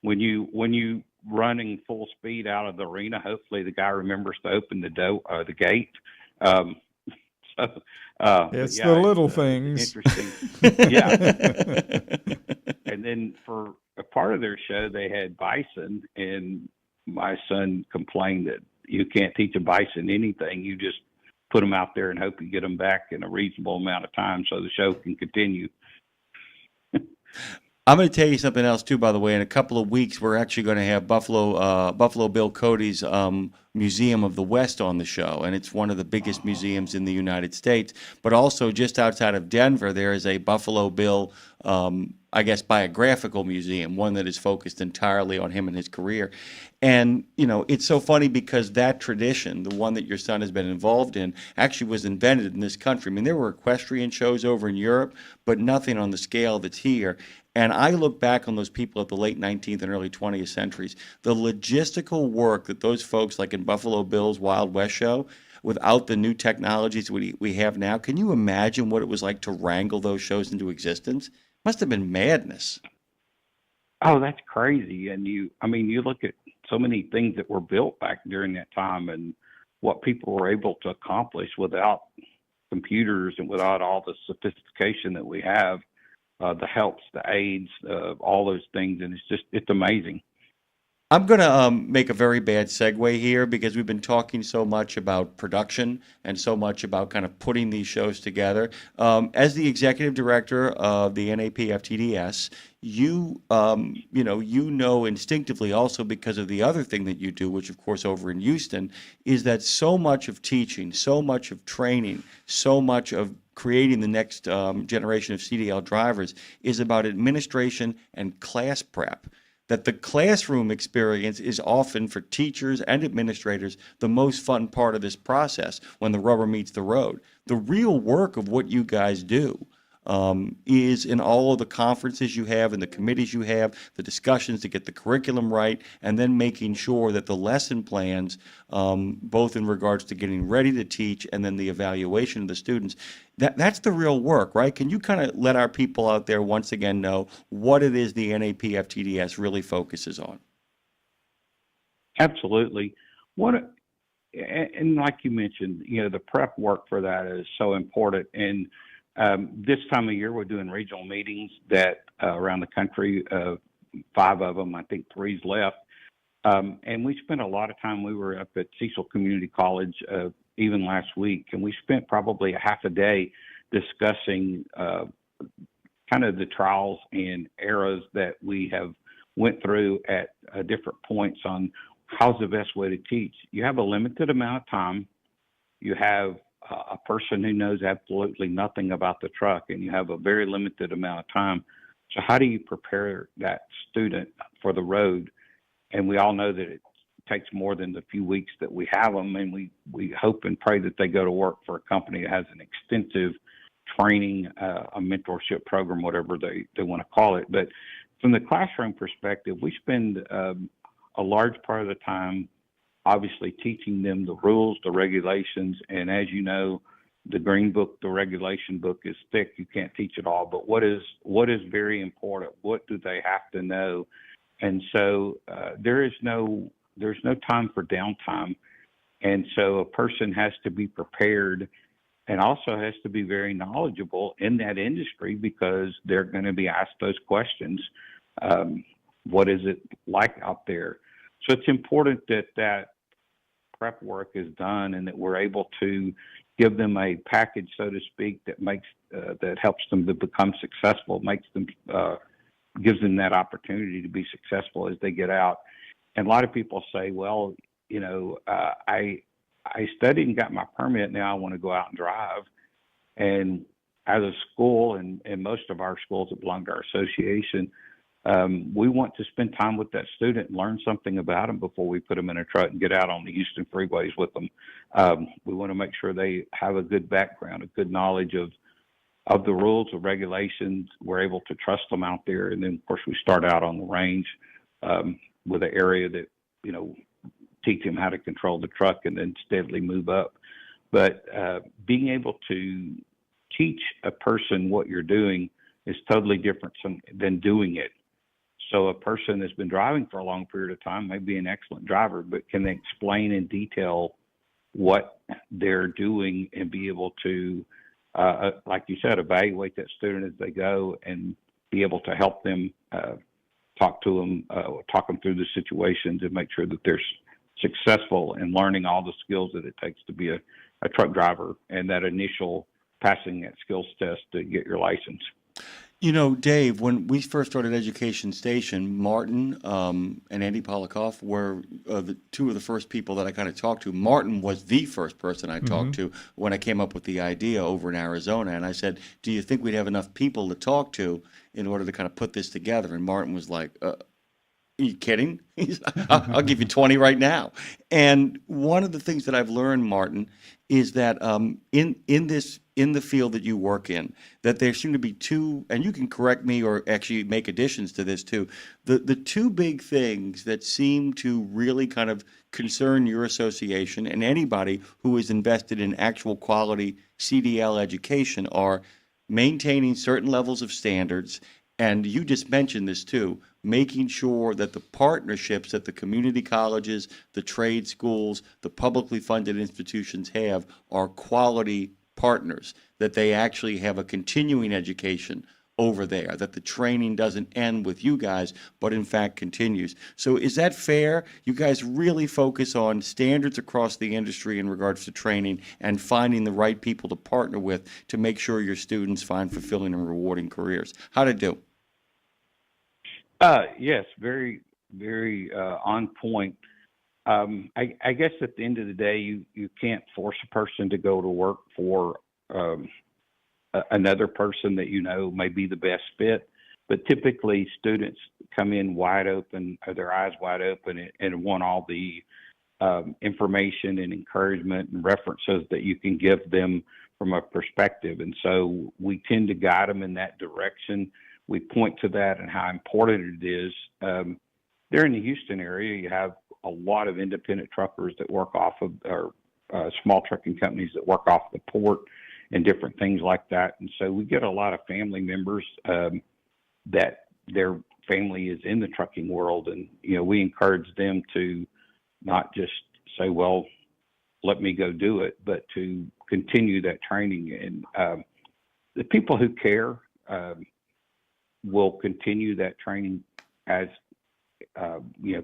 when you running full speed out of the arena, hopefully the guy remembers to open the gate. It's the little things. Interesting. Yeah. And then for a part of their show, they had bison, and my son complained that you can't teach a bison anything. You just put them out there and hope you get them back in a reasonable amount of time so the show can continue. I'm going to tell you something else too, by the way. In a couple of weeks, we're actually going to have Buffalo Bill Cody's Museum of the West on the show, and it's one of the biggest museums in the United States. But also, just outside of Denver, there is a Buffalo Bill, I guess, biographical museum, one that is focused entirely on him and his career. And it's so funny because that tradition, the one that your son has been involved in, actually was invented in this country. I mean, there were equestrian shows over in Europe, but nothing on the scale that's here. And I look back on those people at the late 19th and early 20th centuries, the logistical work that those folks like in Buffalo Bill's Wild West show, without the new technologies we have now, can you imagine what it was like to wrangle those shows into existence? Must have been madness. Oh, that's crazy. And you look at so many things that were built back during that time and what people were able to accomplish without computers and without all the sophistication that we have. The helps, the aids, all those things, and it's amazing. I'm going to make a very bad segue here because we've been talking so much about production and so much about kind of putting these shows together. As the executive director of the NAPFTDS, you know instinctively also because of the other thing that you do, which of course over in Houston, is that so much of teaching, so much of training, so much of creating the next generation of CDL drivers is about administration and class prep. That the classroom experience is often for teachers and administrators the most fun part of this process when the rubber meets the road. The real work of what you guys do is in all of the conferences you have and the committees you have, the discussions to get the curriculum right, and then making sure that the lesson plans, both in regards to getting ready to teach and then the evaluation of the students, that's the real work, right? Can you kind of let our people out there once again know what it is the NAPFTDS really focuses on? Absolutely. And like you mentioned, the prep work for that is so important. And this time of year, we're doing regional meetings that around the country, 5 of them, I think 3's left. And we spent a lot of time. We were up at Cecil Community College even last week, and we spent probably a half a day discussing kind of the trials and errors that we have went through at different points on how's the best way to teach. You have a limited amount of time. You have a person who knows absolutely nothing about the truck, and you have a very limited amount of time. So how do you prepare that student for the road? And we all know that it takes more than the few weeks that we have them, and we hope and pray that they go to work for a company that has an extensive training, a mentorship program, whatever they want to call it. But from the classroom perspective, we spend a large part of the time obviously teaching them the rules, the regulations, and as you know, the green book, the regulation book is thick. You can't teach it all, but what is very important? What do they have to know? And so there's no time for downtime. And so a person has to be prepared and also has to be very knowledgeable in that industry because they're going to be asked those questions. What is it like out there? So it's important that prep work is done and that we're able to give them a package, so to speak, that makes that helps them to become successful, gives them that opportunity to be successful as they get out. And a lot of people say, well, I studied and got my permit. Now I want to go out and drive. And as a school, and most of our schools that belong to our association, we want to spend time with that student and learn something about them before we put them in a truck and get out on the Houston freeways with them. We want to make sure they have a good background, a good knowledge of the rules, of regulations. We're able to trust them out there. And then, of course, we start out on the range with an area that, teach them how to control the truck and then steadily move up. But being able to teach a person what you're doing is totally different than doing it. So a person that's been driving for a long period of time may be an excellent driver, but can they explain in detail what they're doing and be able to, like you said, evaluate that student as they go and be able to help them, talk them through the situations and make sure that they're successful in learning all the skills that it takes to be a truck driver and that initial passing that skills test to get your license. Dave, when we first started Education Station, Martin and Andy Polikoff were the two of the first people that I kind of talked to. Martin was the first person I talked to when I came up with the idea over in Arizona. And I said, do you think we'd have enough people to talk to in order to kind of put this together? And Martin was like, are you kidding? I'll give you 20 right now. And one of the things that I've learned, Martin, is that in the field that you work in, that there seem to be two, and you can correct me or actually make additions to this too, the two big things that seem to really kind of concern your association and anybody who is invested in actual quality CDL education are maintaining certain levels of standards, and you just mentioned this too, making sure that the partnerships that the community colleges, the trade schools, the publicly funded institutions have are quality partners, that they actually have a continuing education over there, that the training doesn't end with you guys, but in fact continues. So is that fair? You guys really focus on standards across the industry in regards to training and finding the right people to partner with to make sure your students find fulfilling and rewarding careers. How'd it do? Yes, very, very on point. I guess at the end of the day, you can't force a person to go to work for another person that may be the best fit. But typically, students come in wide open, or their eyes wide open, and want all the information and encouragement and references that you can give them from a perspective. And so we tend to guide them in that direction. We point to that and how important it is. There in the Houston area, you have a lot of independent truckers that work off of, or small trucking companies that work off the port and different things like that. And so we get a lot of family members that their family is in the trucking world. And, we encourage them to not just say, well, let me go do it, but to continue that training. And the people who care, will continue that training as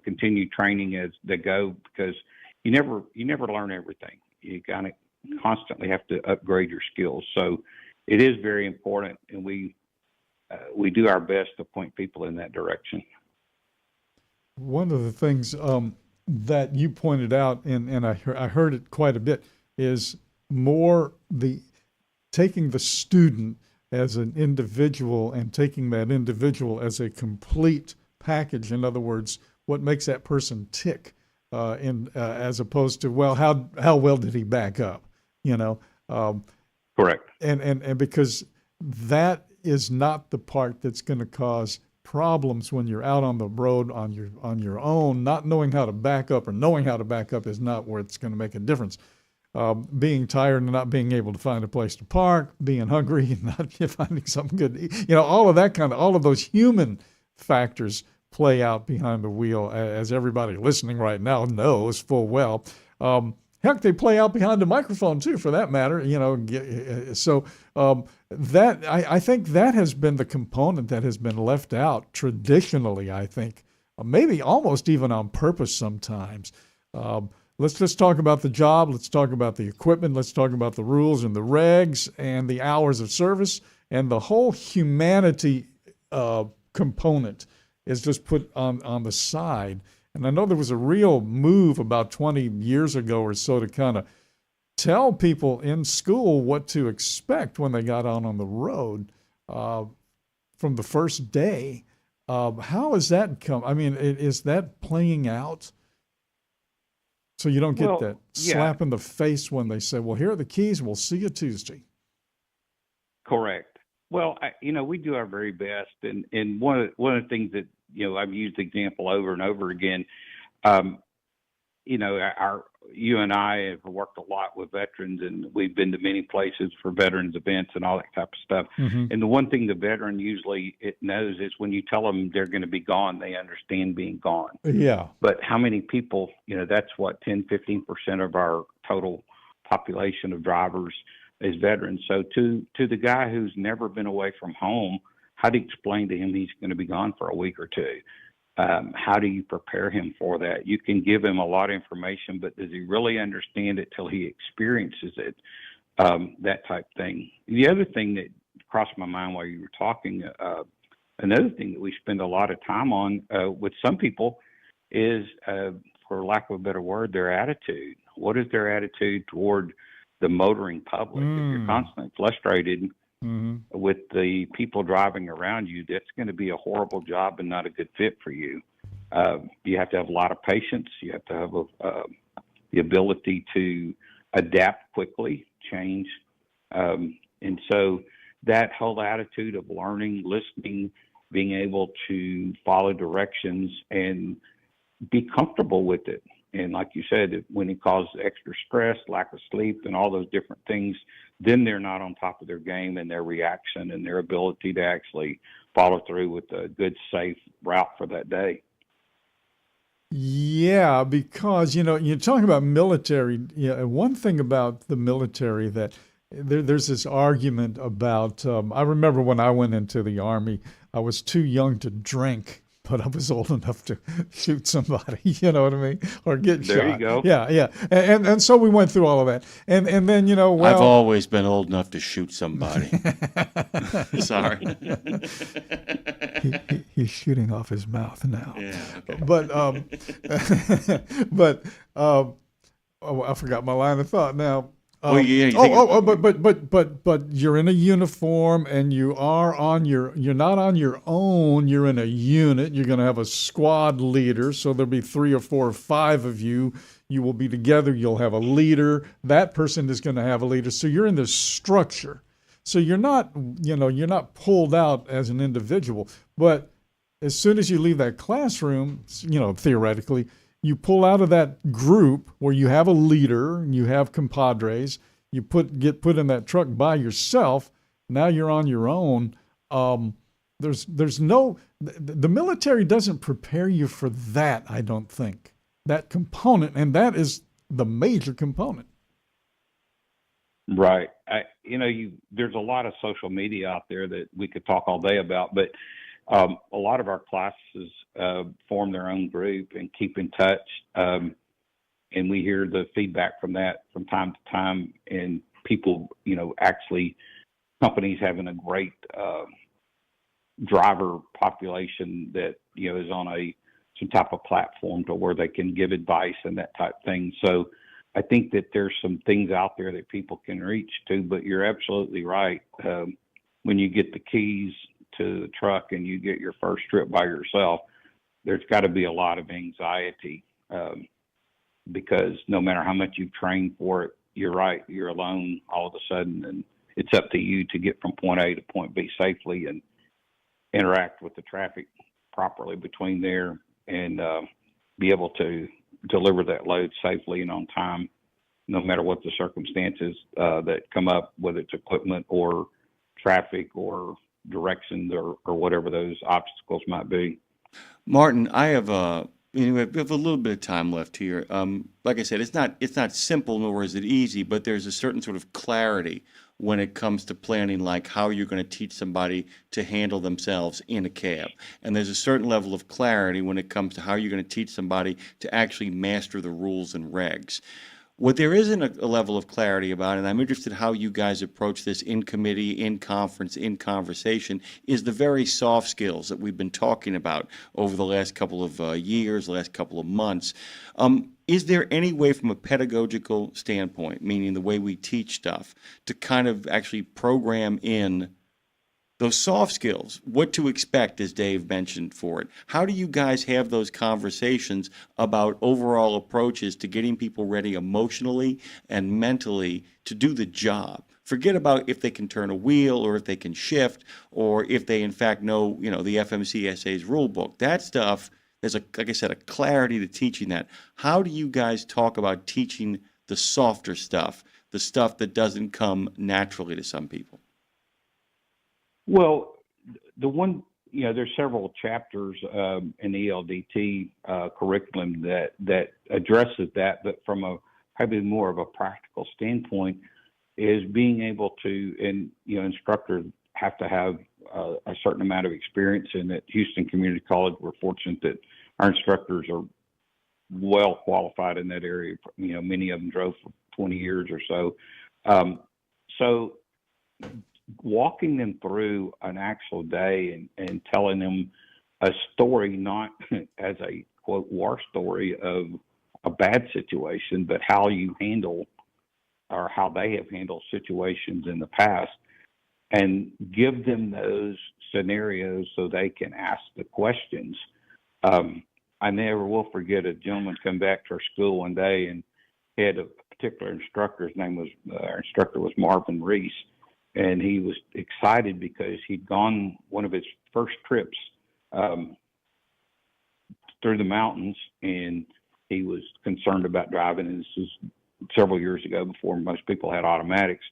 continue training as they go, because you never learn everything. You kind of constantly have to upgrade your skills. So it is very important, and we do our best to point people in that direction. One of the things that you pointed out, and I heard it quite a bit, is more taking the student as an individual and taking that individual as a complete package. In other words, what makes that person tick, as opposed to, well, how well did he back up? Correct. And because that is not the part that's going to cause problems when you're out on the road on your own. Not knowing how to back up or knowing how to back up is not where it's going to make a difference. being tired and not being able to find a place to park, being hungry and not finding something good to eat. All of that all of those human factors play out behind the wheel, as everybody listening right now knows full well. Heck, they play out behind the microphone too, for that matter. So that I think that has been the component that has been left out traditionally. I think maybe almost even on purpose sometimes. Let's just talk about the job. Let's talk about the equipment. Let's talk about the rules and the regs and the hours of service, and the whole humanity component is just put on the side. And I know there was a real move about 20 years ago or so to kind of tell people in school what to expect when they got out on the road from the first day. How has that come? I mean, is that playing out? So you don't get that slap in the face when they say, well, here are the keys, we'll see you Tuesday. Correct. Well, we do our very best. And one of the things that, I've used the example over and over again, you and I have worked a lot with veterans, and we've been to many places for veterans events and all that type of stuff. Mm-hmm. And the one thing the veteran usually knows is when you tell them they're going to be gone, they understand being gone. Yeah. But how many people, that's what 10, 15% of our total population of drivers is veterans. So to the guy who's never been away from home, how do you explain to him he's going to be gone for a week or two? How do you prepare him for that? You can give him a lot of information, but does he really understand it till he experiences it? That type thing. The other thing that crossed my mind while you were talking, another thing that we spend a lot of time on with some people is, for lack of a better word, their attitude. What is their attitude toward the motoring public? If you're constantly frustrated with the people driving around you, that's going to be a horrible job and not a good fit for you. You have to have a lot of patience. You have to have the ability to adapt quickly, change. And so that whole attitude of learning, listening, being able to follow directions and be comfortable with it. And like you said, when it causes extra stress, lack of sleep, and all those different things, then they're not on top of their game and their reaction and their ability to actually follow through with a good, safe route for that day. Yeah, because, you're talking about military. Yeah, one thing about the military that there's this argument about, I remember when I went into the Army, I was too young to drink, but I was old enough to shoot somebody, you know what I mean? Or get shot. There you go. Yeah. And so we went through all of that. And then, I've always been old enough to shoot somebody. Sorry. He's shooting off his mouth now. Yeah, okay. But I forgot my line of thought now. Well, yeah, but you're in a uniform and you're not on your own. You're in a unit. You're going to have a squad leader. So there'll be 3 or 4 or 5 of you. You will be together. You'll have a leader. That person is going to have a leader. So you're in this structure. So you're not pulled out as an individual. But as soon as you leave that classroom, theoretically, you pull out of that group where you have a leader, you have compadres, you get put in that truck by yourself. Now you're on your own. There's no, the military doesn't prepare you for that, I don't think. That component, and that is the major component. Right. There's a lot of social media out there that we could talk all day about, but a lot of our classes form their own group and keep in touch. And we hear the feedback from that from time to time, and people, actually companies having a great driver population that, is on some type of platform to where they can give advice and that type of thing. So I think that there's some things out there that people can reach to, but you're absolutely right. When you get the keys to the truck and you get your first trip by yourself, there's got to be a lot of anxiety because no matter how much you've trained for it, you're right, you're alone all of a sudden, and it's up to you to get from point A to point B safely and interact with the traffic properly between there and be able to deliver that load safely and on time no matter what the circumstances that come up, whether it's equipment or traffic or directions or whatever those obstacles might be. Martin, I have we have a little bit of time left here. Like I said, it's not simple nor is it easy, but there's a certain sort of clarity when it comes to planning, like how you're going to teach somebody to handle themselves in a cab. And there's a certain level of clarity when it comes to how you're going to teach somebody to actually master the rules and regs. What there isn't a level of clarity about, and I'm interested how you guys approach this in committee, in conference, in conversation, is the very soft skills that we've been talking about over the last couple of years, last couple of months. Is there any way from a pedagogical standpoint, meaning the way we teach stuff, to kind of actually program in those soft skills, what to expect, as Dave mentioned, for it? How do you guys have those conversations about overall approaches to getting people ready emotionally and mentally to do the job? Forget about if they can turn a wheel or if they can shift or if they in fact know, the FMCSA's rule book. That stuff, there's like I said, a clarity to teaching that. How do you guys talk about teaching the softer stuff, the stuff that doesn't come naturally to some people? Well, the one, there's several chapters in the ELDT curriculum that addresses that, but from a probably more of a practical standpoint, is being able to, and instructors have to have a certain amount of experience. And at Houston Community College, we're fortunate that our instructors are well qualified in that area. Many of them drove for 20 years or so. So walking them through an actual day and telling them a story, not as a quote war story of a bad situation, but how you handle or how they have handled situations in the past, and give them those scenarios so they can ask the questions. I never will forget a gentleman come back to our school one day and had a particular instructor. His name was, our instructor was Marvin Reese. And he was excited because he'd gone one of his first trips through the mountains, and he was concerned about driving. And this was several years ago, before most people had automatics.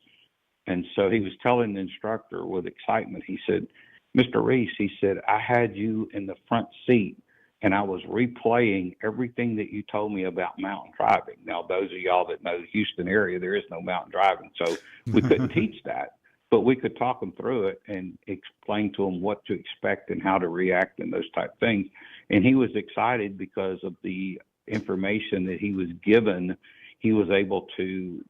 And so he was telling the instructor with excitement, he said, "Mr. Reese," he said, "I had you in the front seat, and I was replaying everything that you told me about mountain driving." Now, those of y'all that know the Houston area, there is no mountain driving, so we couldn't teach that. But we could talk them through it and explain to them what to expect and how to react and those type of things. And he was excited because of the information that he was given. He was able to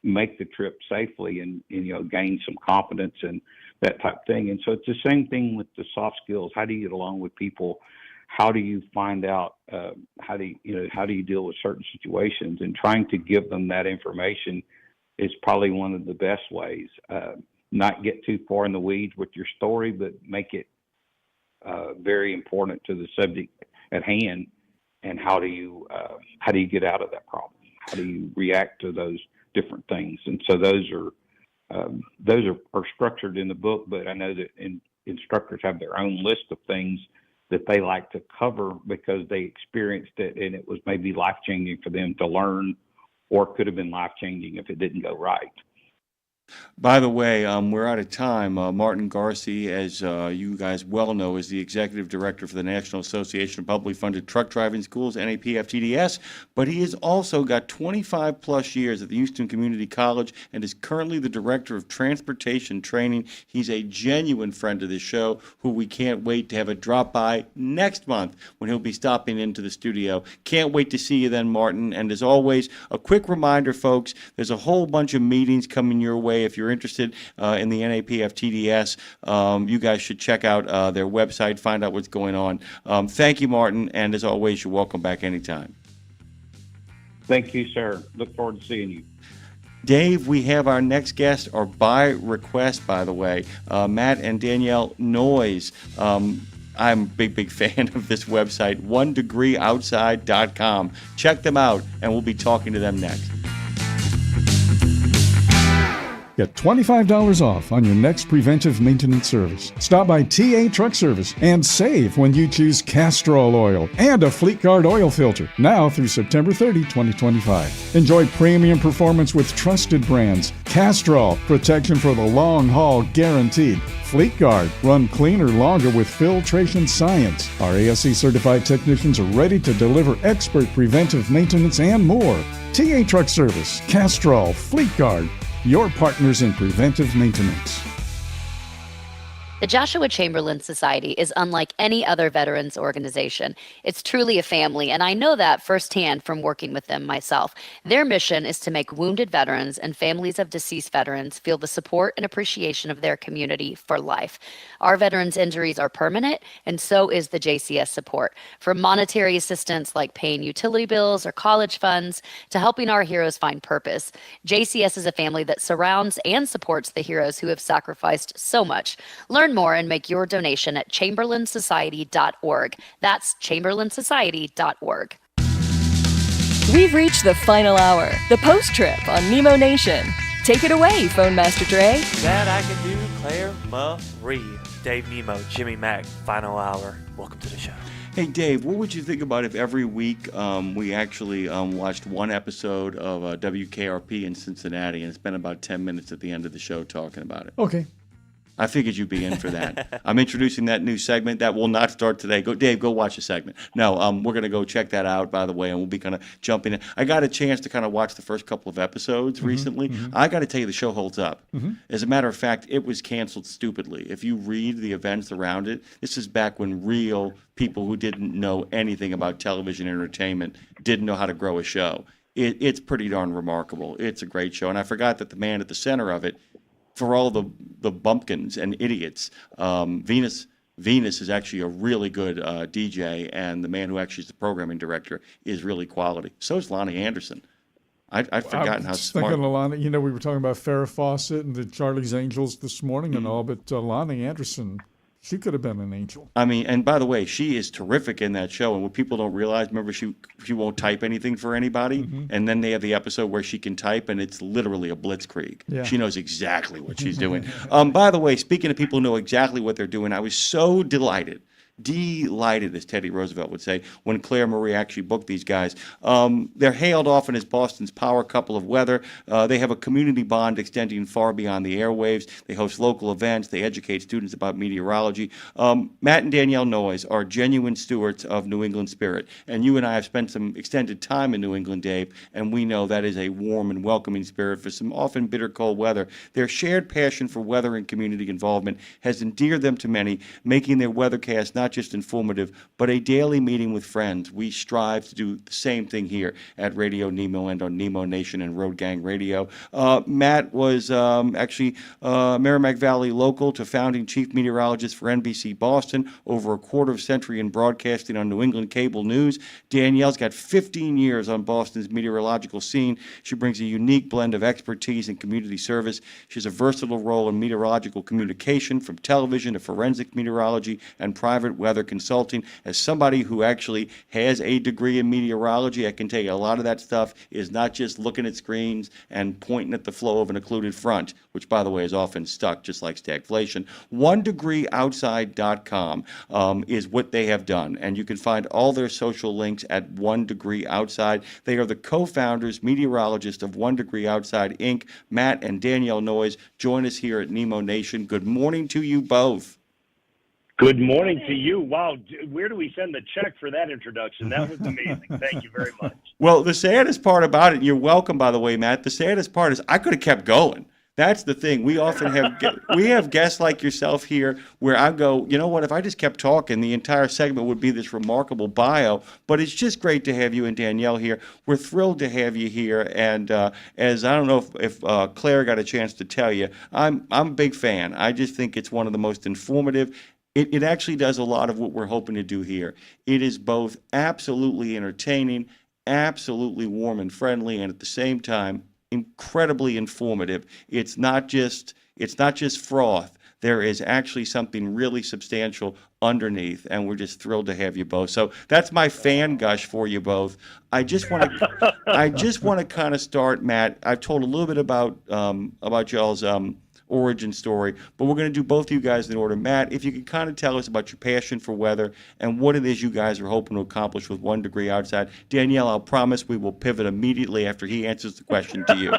make the trip safely and gain some confidence and that type of thing. And so it's the same thing with the soft skills. How do you get along with people? How do you find out? How do you deal with certain situations? And trying to give them that information is probably one of the best ways. Not get too far in the weeds with your story, but make it very important to the subject at hand. And how do you get out of that problem? How do you react to those different things? And so those are structured in the book. But I know that instructors have their own list of things that they like to cover because they experienced it and it was maybe life changing for them to learn, or it could have been life-changing if it didn't go right. By the way, we're out of time. Martin Garcia, as you guys well know, is the Executive Director for the National Association of Publicly Funded Truck Driving Schools, NAPFTDS, but he has also got 25-plus years at the Houston Community College and is currently the Director of Transportation Training. He's a genuine friend of the show who we can't wait to have a drop by next month when he'll be stopping into the studio. Can't wait to see you then, Martin. And as always, a quick reminder, folks, there's a whole bunch of meetings coming your way. If you're interested in the NAPFTDS, you guys should check out their website, find out what's going on. Thank you, Martin, and as always, you're welcome back anytime. Thank you, sir. Look forward to seeing you. Dave, we have our next guest, or by request, by the way, Matt and Danielle Noyes. I'm a big fan of this website, onedegreeoutside.com. Check them out, and we'll be talking to them next. Get $25 off on your next preventive maintenance service. Stop by TA Truck Service and save when you choose Castrol oil and a Fleet Guard oil filter. Now through September 30, 2025. Enjoy premium performance with trusted brands. Castrol, protection for the long haul guaranteed. Fleet Guard, run cleaner longer with filtration science. Our ASC certified technicians are ready to deliver expert preventive maintenance and more. TA Truck Service, Castrol, Fleet Guard, your partners in preventive maintenance. The Joshua Chamberlain Society is unlike any other veterans organization. It's truly a family, and I know that firsthand from working with them myself. Their mission is to make wounded veterans and families of deceased veterans feel the support and appreciation of their community for life. Our veterans' injuries are permanent, and so is the JCS support. From monetary assistance like paying utility bills or college funds to helping our heroes find purpose, JCS is a family that surrounds and supports the heroes who have sacrificed so much. Learn more and make your donation at chamberlainsociety.org. That's chamberlainsociety.org. We've reached the final hour, the post trip on Nemo Nation. Take it away, Phone Master Dre. That I can do, Claire Marie. Dave Nemo, Jimmy Mack, final hour. Welcome to the show. Hey, Dave, what would you think about if every week we actually watched one episode of WKRP in Cincinnati and spent about 10 minutes at the end of the show talking about it? Okay. I figured you'd be in for that. I'm introducing that new segment that will not start today. Dave, go watch the segment. No, we're going to go check that out, by the way, and we'll be kind of jumping in. I got a chance to kind of watch the first couple of episodes recently. I got to tell you, the show holds up. As a matter of fact, it was canceled stupidly. If you read the events around it, this is back when real people who didn't know anything about television entertainment didn't know how to grow a show. It's pretty darn remarkable. It's a great show, and I forgot that the man at the center of it, for all the bumpkins and idiots, Venus is actually a really good DJ, and the man who actually is the programming director is really quality. So is Lonnie Anderson. I'd forgotten how smart. Thinking of Lonnie, we were talking about Farrah Fawcett and the Charlie's Angels this morning and all, but Lonnie Anderson, she could have been an angel. I mean, and by the way, she is terrific in that show. And what people don't realize, remember, she won't type anything for anybody. And then they have the episode where she can type, and it's literally a blitzkrieg. Yeah. She knows exactly what she's doing. By the way, speaking of people who know exactly what they're doing, I was so delighted, as Teddy Roosevelt would say, when Claire Marie actually booked these guys. They're hailed often as Boston's power couple of weather. They have a community bond extending far beyond the airwaves. They host local events. They educate students about meteorology. Matt and Danielle Noyes are genuine stewards of New England spirit. And you and I have spent some extended time in New England, Dave, and we know that is a warm and welcoming spirit for some often bitter cold weather. Their shared passion for weather and community involvement has endeared them to many, making their weathercast not just informative, but a daily meeting with friends. We strive to do the same thing here at Radio Nemo and on Nemo Nation and Road Gang Radio. Matt was actually Merrimack Valley local to founding chief meteorologist for NBC Boston, over a quarter of a century in broadcasting on New England cable news. Danielle's got 15 years on Boston's meteorological scene. She brings a unique blend of expertise and community service. She has a versatile role in meteorological communication, from television to forensic meteorology and private weather consulting. As somebody who actually has a degree in meteorology, I can tell you a lot of that stuff is not just looking at screens and pointing at the flow of an occluded front, which, by the way, is often stuck, just like stagflation. OneDegreeOutside.com is what they have done, and you can find all their social links at One Degree Outside. They are the co-founders, meteorologists of One Degree Outside, Inc. Matt and Danielle Noyes join us here at Nemo Nation. Good morning to you both. Good morning to you. Wow, where do we send the check for that introduction? That was amazing. Thank you very much. Well, the saddest part about it, you're welcome, by the way, Matt, the saddest part is I could have kept going. That's the thing. We often have guests like yourself here where I go, you know what, if I just kept talking, the entire segment would be this remarkable bio. But it's just great to have you and Danielle here. We're thrilled to have you here. And as I don't know if Claire got a chance to tell you, I'm a big fan. I just think it's one of the most informative. It actually does a lot of what we're hoping to do here. It is both absolutely entertaining, absolutely warm and friendly, and at the same time, incredibly informative. It's not just froth. there is actually something really substantial underneath, and we're just thrilled to have you both. So that's my fan gush for you both. I just want to kind of start, Matt. I've told a little bit about y'all's origin story, but we're going to do both of you guys in order. Matt, if you could kind of tell us about your passion for weather and what it is you guys are hoping to accomplish with 1 degree outside. Danielle, I'll promise we will pivot immediately after he answers the question to you.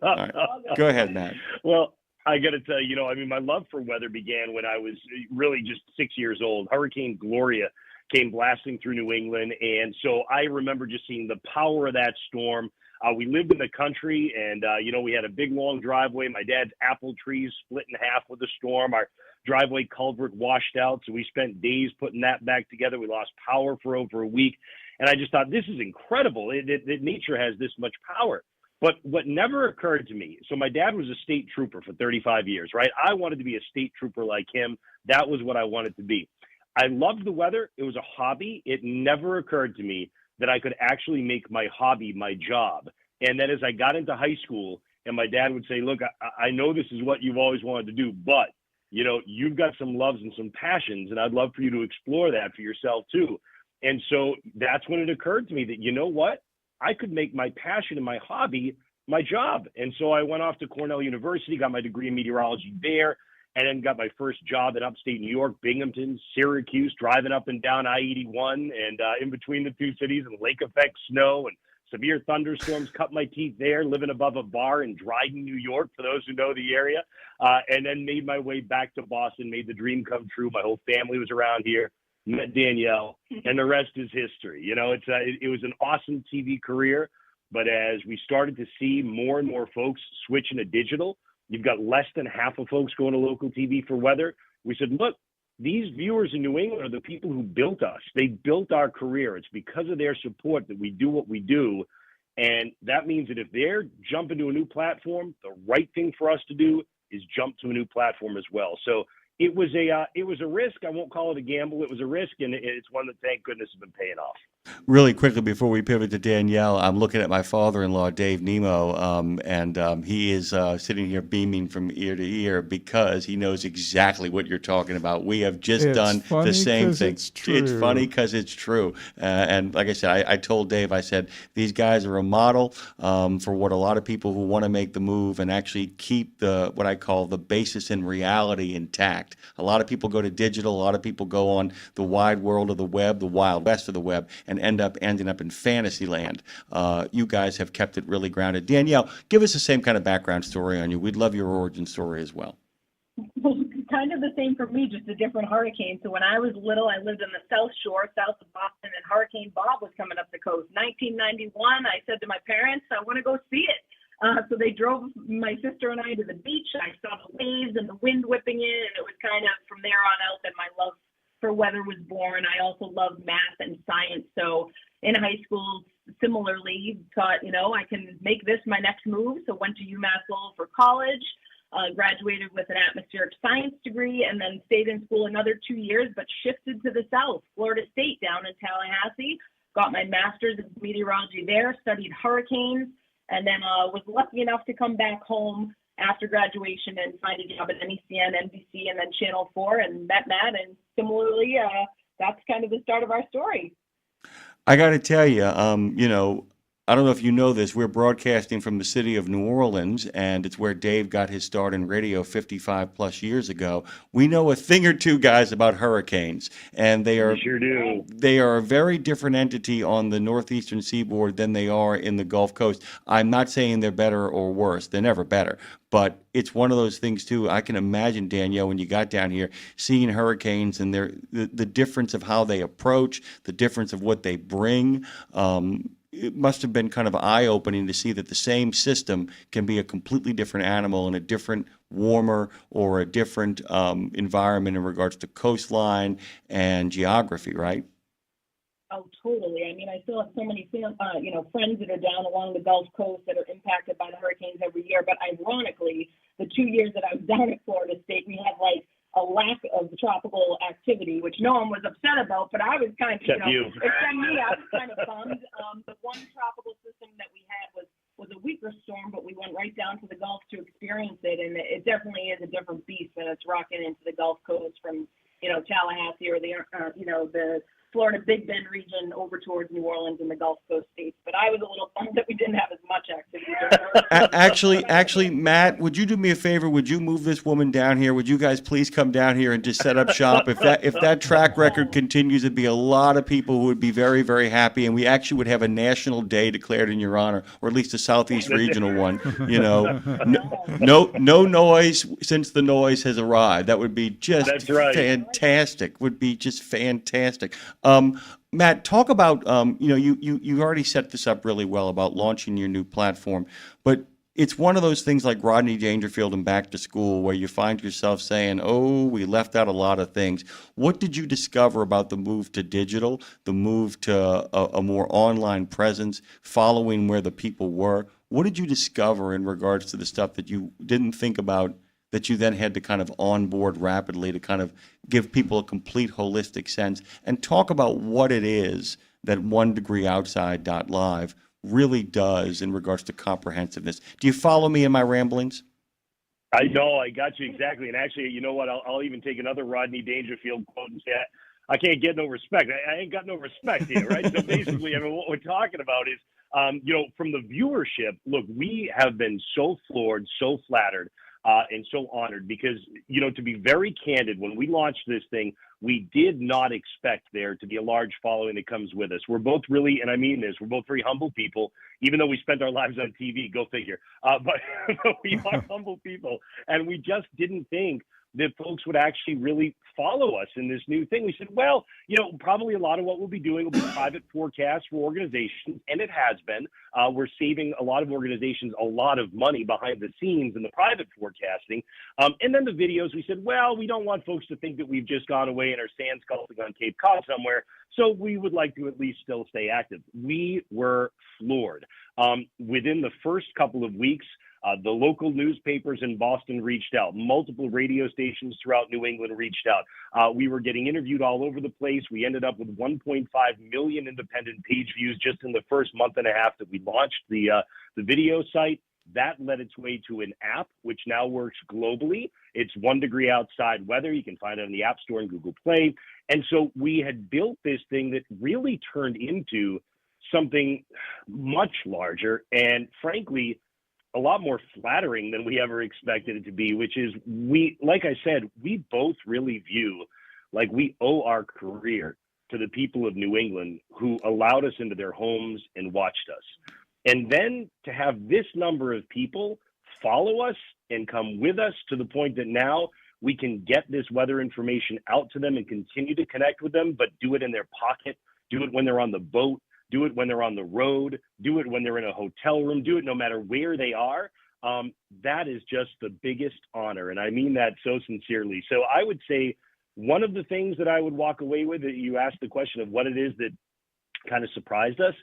All right. Go ahead, Matt. Well, I got to tell you, my love for weather began when I was really just 6 years old. Hurricane Gloria came blasting through New England, and so I remember just seeing the power of that storm. We lived in the country, and, we had a big, long driveway. My dad's apple trees split in half with the storm. Our driveway culvert washed out, so we spent days putting that back together. We lost power for over a week, and I just thought, this is incredible that nature has this much power. But what never occurred to me, so my dad was a state trooper for 35 years, right? I wanted to be a state trooper like him. That was what I wanted to be. I loved the weather. It was a hobby. It never occurred to me that I could actually make my hobby my job. And then as I got into high school, and my dad would say, look, I know this is what you've always wanted to do, but, you've got some loves and some passions, and I'd love for you to explore that for yourself too. And so that's when it occurred to me that, you know what? I could make my passion and my hobby my job. And so I went off to Cornell University, got my degree in meteorology there, and then got my first job in upstate New York, Binghamton, Syracuse, driving up and down I-81 and in between the two cities, and lake effect snow and severe thunderstorms, cut my teeth there, living above a bar in Dryden, New York, for those who know the area, and then made my way back to Boston, made the dream come true. My whole family was around here, met Danielle, and the rest is history. It was an awesome TV career, but as we started to see more and more folks switching to digital, you've got less than half of folks going to local TV for weather. We said, look, these viewers in New England are the people who built us. They built our career. It's because of their support that we do what we do. And that means that if they're jumping to a new platform, the right thing for us to do is jump to a new platform as well. So it was a risk. I won't call it a gamble. It was a risk, and it's one that, thank goodness, has been paying off. Really quickly before we pivot to Danielle, I'm looking at my father-in-law, Dave Nemo, and he is sitting here beaming from ear to ear because he knows exactly what you're talking about. We have just done the same thing. It's funny because it's true. And like I said, I told Dave, I said, these guys are a model for what a lot of people who want to make the move and actually keep what I call the basis in reality intact. A lot of people go to digital. A lot of people go on the wide world of the web, the wild west of the web, and ending up in fantasy land. You guys have kept it really grounded. Danielle, give us the same kind of background story on you. We'd love your origin story as well. Well, kind of the same for me, just a different hurricane. So when I was little, I lived on the South Shore, south of Boston, and Hurricane Bob was coming up the coast. 1991, I said to my parents, I want to go see it. So they drove my sister and I to the beach. I saw the waves and the wind whipping in, and it was kind of from there on out that my love for weather was born. I also loved math and science. So in high school, similarly, thought, I can make this my next move. So went to UMass Lowell for college, graduated with an atmospheric science degree, and then stayed in school another 2 years, but shifted to the South, Florida State down in Tallahassee, got my master's in meteorology there, studied hurricanes, and then was lucky enough to come back home after graduation and find a job at NECN, NBC, and then Channel 4, and met Matt. And similarly, that's kind of the start of our story. I got to tell you, I don't know if you know this, we're broadcasting from the city of New Orleans, and it's where Dave got his start in radio 55 plus years ago. We know a thing or two, guys, about hurricanes, and they are sure do. They are a very different entity on the northeastern seaboard than they are in the Gulf Coast. I'm not saying they're better or worse. They're never better. But it's one of those things, too. I can imagine, Danielle, when you got down here, seeing hurricanes and the difference of how they approach, the difference of what they bring. It must have been kind of eye-opening to see that the same system can be a completely different animal in a different, warmer, or a different environment in regards to coastline and geography, right? Oh, totally. I mean, I still have so many, friends that are down along the Gulf Coast that are impacted by the hurricanes every year. But ironically, the 2 years that I was down at Florida State, we had a lack of tropical activity, which no one was upset about, but I was kind of, except me, I was kind of bummed. The one tropical system that we had was a weaker first storm, but we went right down to the Gulf to experience it, and it definitely is a different beast when it's rocking into the Gulf Coast from, Tallahassee or the Florida Big Bend region over towards New Orleans and the Gulf Coast states. But I was a little bummed that we didn't have as much activity. Actually, Matt, would you do me a favor? Would you move this woman down here? Would you guys please come down here and just set up shop? If that track record continues, it'd be a lot of people who would be very, very happy, and we actually would have a national day declared in your honor, or at least a Southeast regional one. No noise since the noise has arrived. That would be just fantastic. Would be just fantastic. Matt, talk about, you already set this up really well about launching your new platform, but it's one of those things like Rodney Dangerfield and Back to School where you find yourself saying, oh, we left out a lot of things. What did you discover about the move to digital, the move to a more online presence, following where the people were? What did you discover in regards to the stuff that you didn't think about that you then had to kind of onboard rapidly to kind of give people a complete holistic sense, and talk about what it is that 1degreeoutside.live really does in regards to comprehensiveness? Do you follow me in my ramblings? I know, I got you exactly. And actually, you know what? I'll even take another Rodney Dangerfield quote and say, I can't get no respect. I ain't got no respect here, right? So basically, what we're talking about is, from the viewership, look, we have been so floored, so flattered, and so honored because, to be very candid, when we launched this thing, we did not expect there to be a large following that comes with us. We're both really, and I mean this, we're both very humble people, even though we spent our lives on TV, go figure. But we are humble people, and we just didn't think that folks would actually really follow us in this new thing. We said, well, probably a lot of what we'll be doing will be private forecasts for organizations, and it has been. We're saving a lot of organizations a lot of money behind the scenes in the private forecasting. And then the videos, we said, well, we don't want folks to think that we've just gone away and are sand sculpting on Cape Cod somewhere, so we would like to at least still stay active. We were floored. Within the first couple of weeks, the local newspapers in Boston reached out. Multiple radio stations throughout New England reached out. We were getting interviewed all over the place. We ended up with 1.5 million independent page views just in the first month and a half that we launched the video site. That led its way to an app, which now works globally. It's 1 Degree Outside Weather. You can find it on the App Store and Google Play. And so we had built this thing that really turned into something much larger and, frankly, a lot more flattering than we ever expected it to be, which is like I said, we both really view like we owe our career to the people of New England who allowed us into their homes and watched us. And then to have this number of people follow us and come with us to the point that now we can get this weather information out to them and continue to connect with them, but do it in their pocket, do it when they're on the boat, do it when they're on the road, do it when they're in a hotel room, do it no matter where they are. That is just the biggest honor. And I mean that so sincerely. So I would say one of the things that I would walk away with, that you asked the question of what it is that kind of surprised us,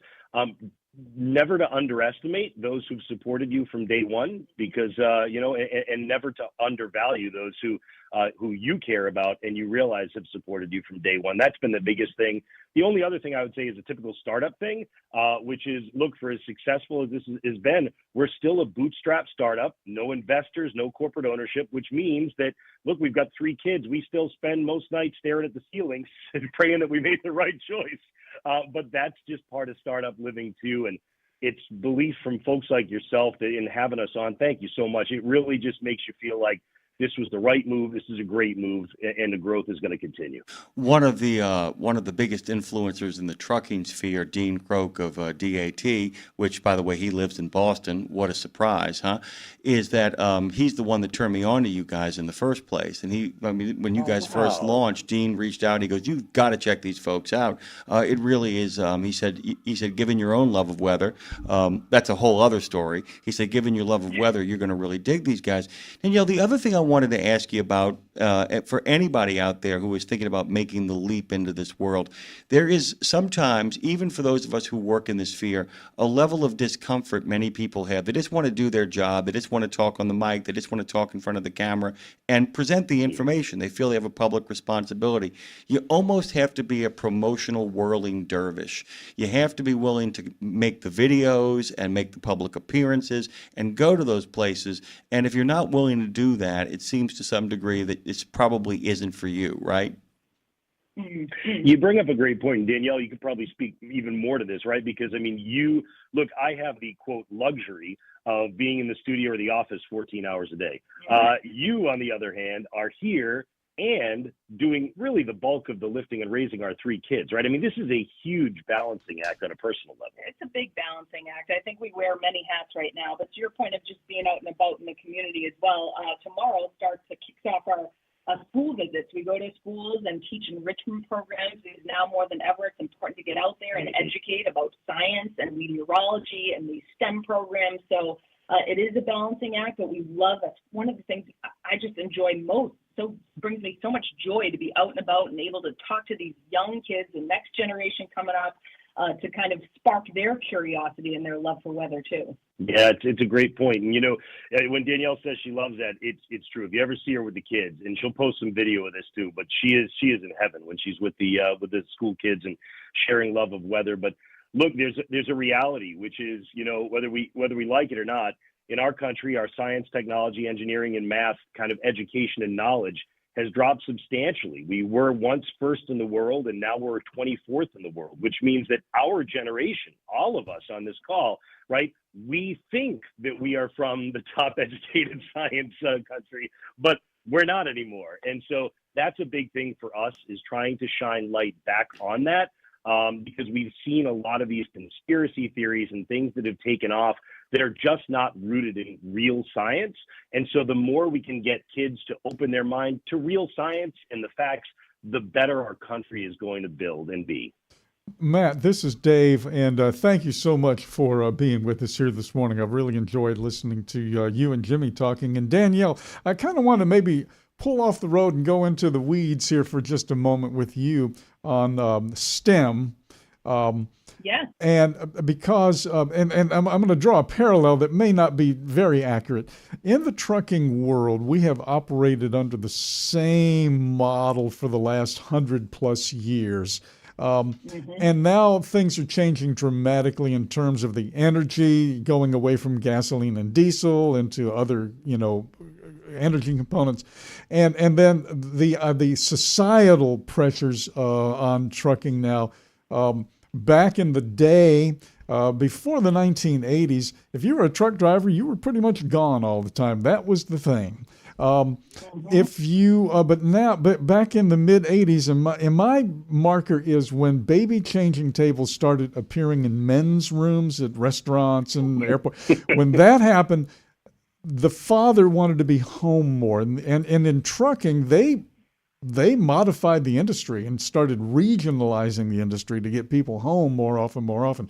never to underestimate those who've supported you from day one, because, and never to undervalue those who you care about and you realize have supported you from day one. That's been the biggest thing. The only other thing I would say is a typical startup thing, which is, look, for as successful as this has been, we're still a bootstrap startup, no investors, no corporate ownership, which means that, look, we've got 3 kids. We still spend most nights staring at the ceilings and praying that we made the right choice. But that's just part of startup living too. And it's belief from folks like yourself that in having us on, thank you so much. It really just makes you feel like this was the right move. This is a great move, and the growth is going to continue. One of the biggest influencers in the trucking sphere, Dean Croak of DAT, which, by the way, he lives in Boston. What a surprise, huh? Is that he's the one that turned me on to you guys in the first place. And when you guys first launched, Dean reached out and he goes, "You've got to check these folks out. It really is." He said, given your own love of weather, that's a whole other story. He said, given your love of weather, you're going to really dig these guys. And the other thing I wanted to ask you about, for anybody out there who is thinking about making the leap into this world. There is sometimes, even for those of us who work in this sphere, a level of discomfort many people have. They just want to do their job. They just want to talk on the mic. They just want to talk in front of the camera and present the information. They feel they have a public responsibility. You almost have to be a promotional whirling dervish. You have to be willing to make the videos and make the public appearances and go to those places. And if you're not willing to do that, it seems to some degree that it probably isn't for you, right? You bring up a great point, and Danielle, you could probably speak even more to this, right? Because, I mean, look, I have the, quote, luxury of being in the studio or the office 14 hours a day. You, on the other hand, are here and doing really the bulk of the lifting and raising our 3 kids, right? I mean, this is a huge balancing act on a personal level. It's a big balancing act. I think we wear many hats right now, but to your point of just being out and about in the community as well, tomorrow kicks off our school visits. We go to schools and teach enrichment programs. Because now more than ever, it's important to get out there and educate about science and meteorology and these STEM programs. So it is a balancing act, but we love it. One of the things I just enjoy most, so brings me so much joy to be out and about and able to talk to these young kids, the next generation coming up, to kind of spark their curiosity and their love for weather too. Yeah, it's a great point. And, when Danielle says she loves that, it's true. If you ever see her with the kids, and she'll post some video of this too, but she is in heaven when she's with the school kids and sharing love of weather. But look, there's a reality, which is, whether we like it or not, in our country, our science, technology, engineering, and math kind of education and knowledge has dropped substantially. We were once first in the world, and now we're 24th in the world, which means that our generation, all of us on this call, right, we think that we are from the top educated science country, but we're not anymore. And so that's a big thing for us, is trying to shine light back on that, because we've seen a lot of these conspiracy theories and things that have taken off that are just not rooted in real science. And so the more we can get kids to open their mind to real science and the facts, the better our country is going to build and be. Matt, this is Dave, and thank you so much for being with us here this morning. I've really enjoyed listening to you and Jimmy talking. And Danielle, I kind of want to maybe pull off the road and go into the weeds here for just a moment with you on STEM. Yeah. And because, and I'm going to draw a parallel that may not be very accurate. In the trucking world, we have operated under the same model for the last 100+ years. And now things are changing dramatically in terms of the energy, going away from gasoline and diesel into other, energy components, and then the societal pressures on trucking now. Back in the day, before the 1980s, if you were a truck driver, you were pretty much gone all the time. That was the thing. If you, but back in the mid 80s, and my marker is when baby changing tables started appearing in men's rooms at restaurants and airports. When that happened, the father wanted to be home more, and in trucking, they modified the industry and started regionalizing the industry to get people home more often.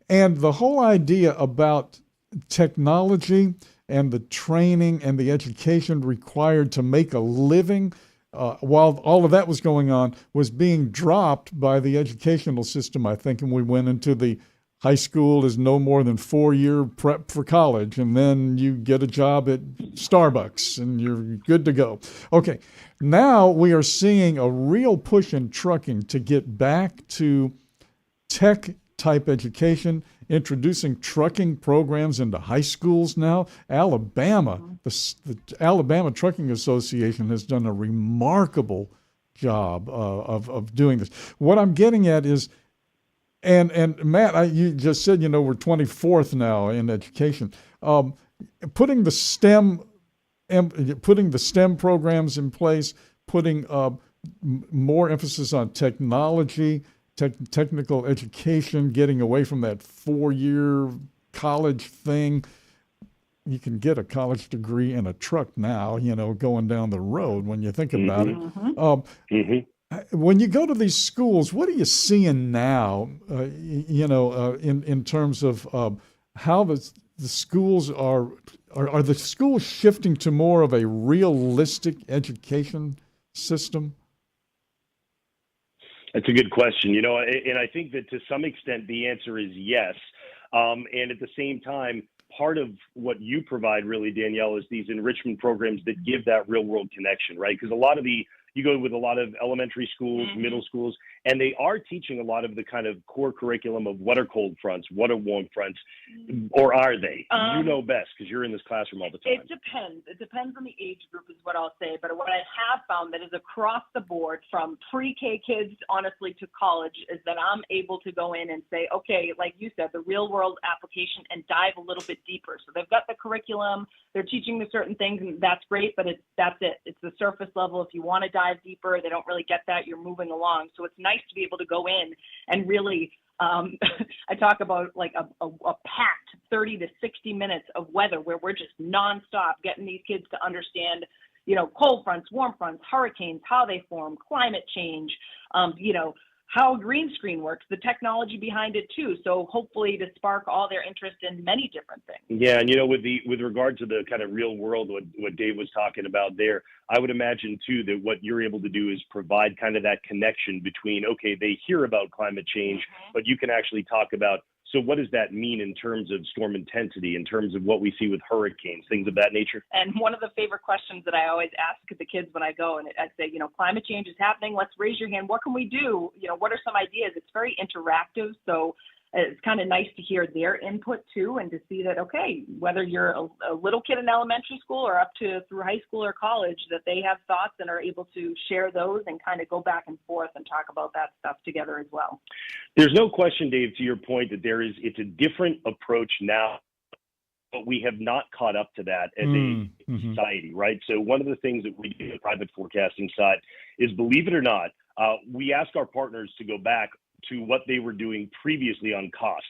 And the whole idea about technology and the training and the education required to make a living, while all of that was going on, was being dropped by the educational system, I think, and we went into the high school is no more than 4-year prep for college, and then you get a job at Starbucks and you're good to go. Okay, now we are seeing a real push in trucking to get back to tech-type education, introducing trucking programs into high schools now. Alabama, the Alabama Trucking Association has done a remarkable job of doing this. What I'm getting at is, and Matt, you just said, we're 24th now in education. Putting the STEM programs in place, putting more emphasis on technology, technical education, getting away from that 4-year college thing. You can get a college degree in a truck now, going down the road when you think about it. When you go to these schools, what are you seeing now, in terms of how the schools are the schools shifting to more of a realistic education system? That's a good question, and I think that to some extent the answer is yes. And at the same time, part of what you provide really, Danielle, is these enrichment programs that give that real world connection, right? Because you go with a lot of elementary schools, middle schools, and they are teaching a lot of the kind of core curriculum of what are cold fronts, what are warm fronts, or are they? You know best because you're in this classroom all the time. It depends. It depends on the age group is what I'll say. But what I have found that is across the board from pre-K kids, honestly, to college is that I'm able to go in and say, okay, like you said, the real world application and dive a little bit deeper. So they've got the curriculum, they're teaching the certain things, and that's great, but that's it. It's the surface level. If you want to dive deeper, they don't really get that. You're moving along. So it's nice to be able to go in and really I talk about like a packed 30 to 60 minutes of weather where we're just nonstop getting these kids to understand, cold fronts, warm fronts, hurricanes, how they form, climate change, how green screen works, the technology behind it too. So hopefully to spark all their interest in many different things. Yeah, and with regard to the kind of real world, what Dave was talking about there, I would imagine too that what you're able to do is provide kind of that connection between, okay, they hear about climate change, but you can actually talk about, so what does that mean in terms of storm intensity, in terms of what we see with hurricanes, things of that nature? And one of the favorite questions that I always ask the kids when I go, and I say, climate change is happening. Let's raise your hand. What can we do? What are some ideas? It's very interactive. So it's kind of nice to hear their input too, and to see that, okay, whether you're a little kid in elementary school or up to through high school or college, that they have thoughts and are able to share those and kind of go back and forth and talk about that stuff together as well. There's no question, Dave, to your point that it's a different approach now, but we have not caught up to that as a society, right? So one of the things that we do on the private forecasting side is, believe it or not, we ask our partners to go back to what they were doing previously on costs.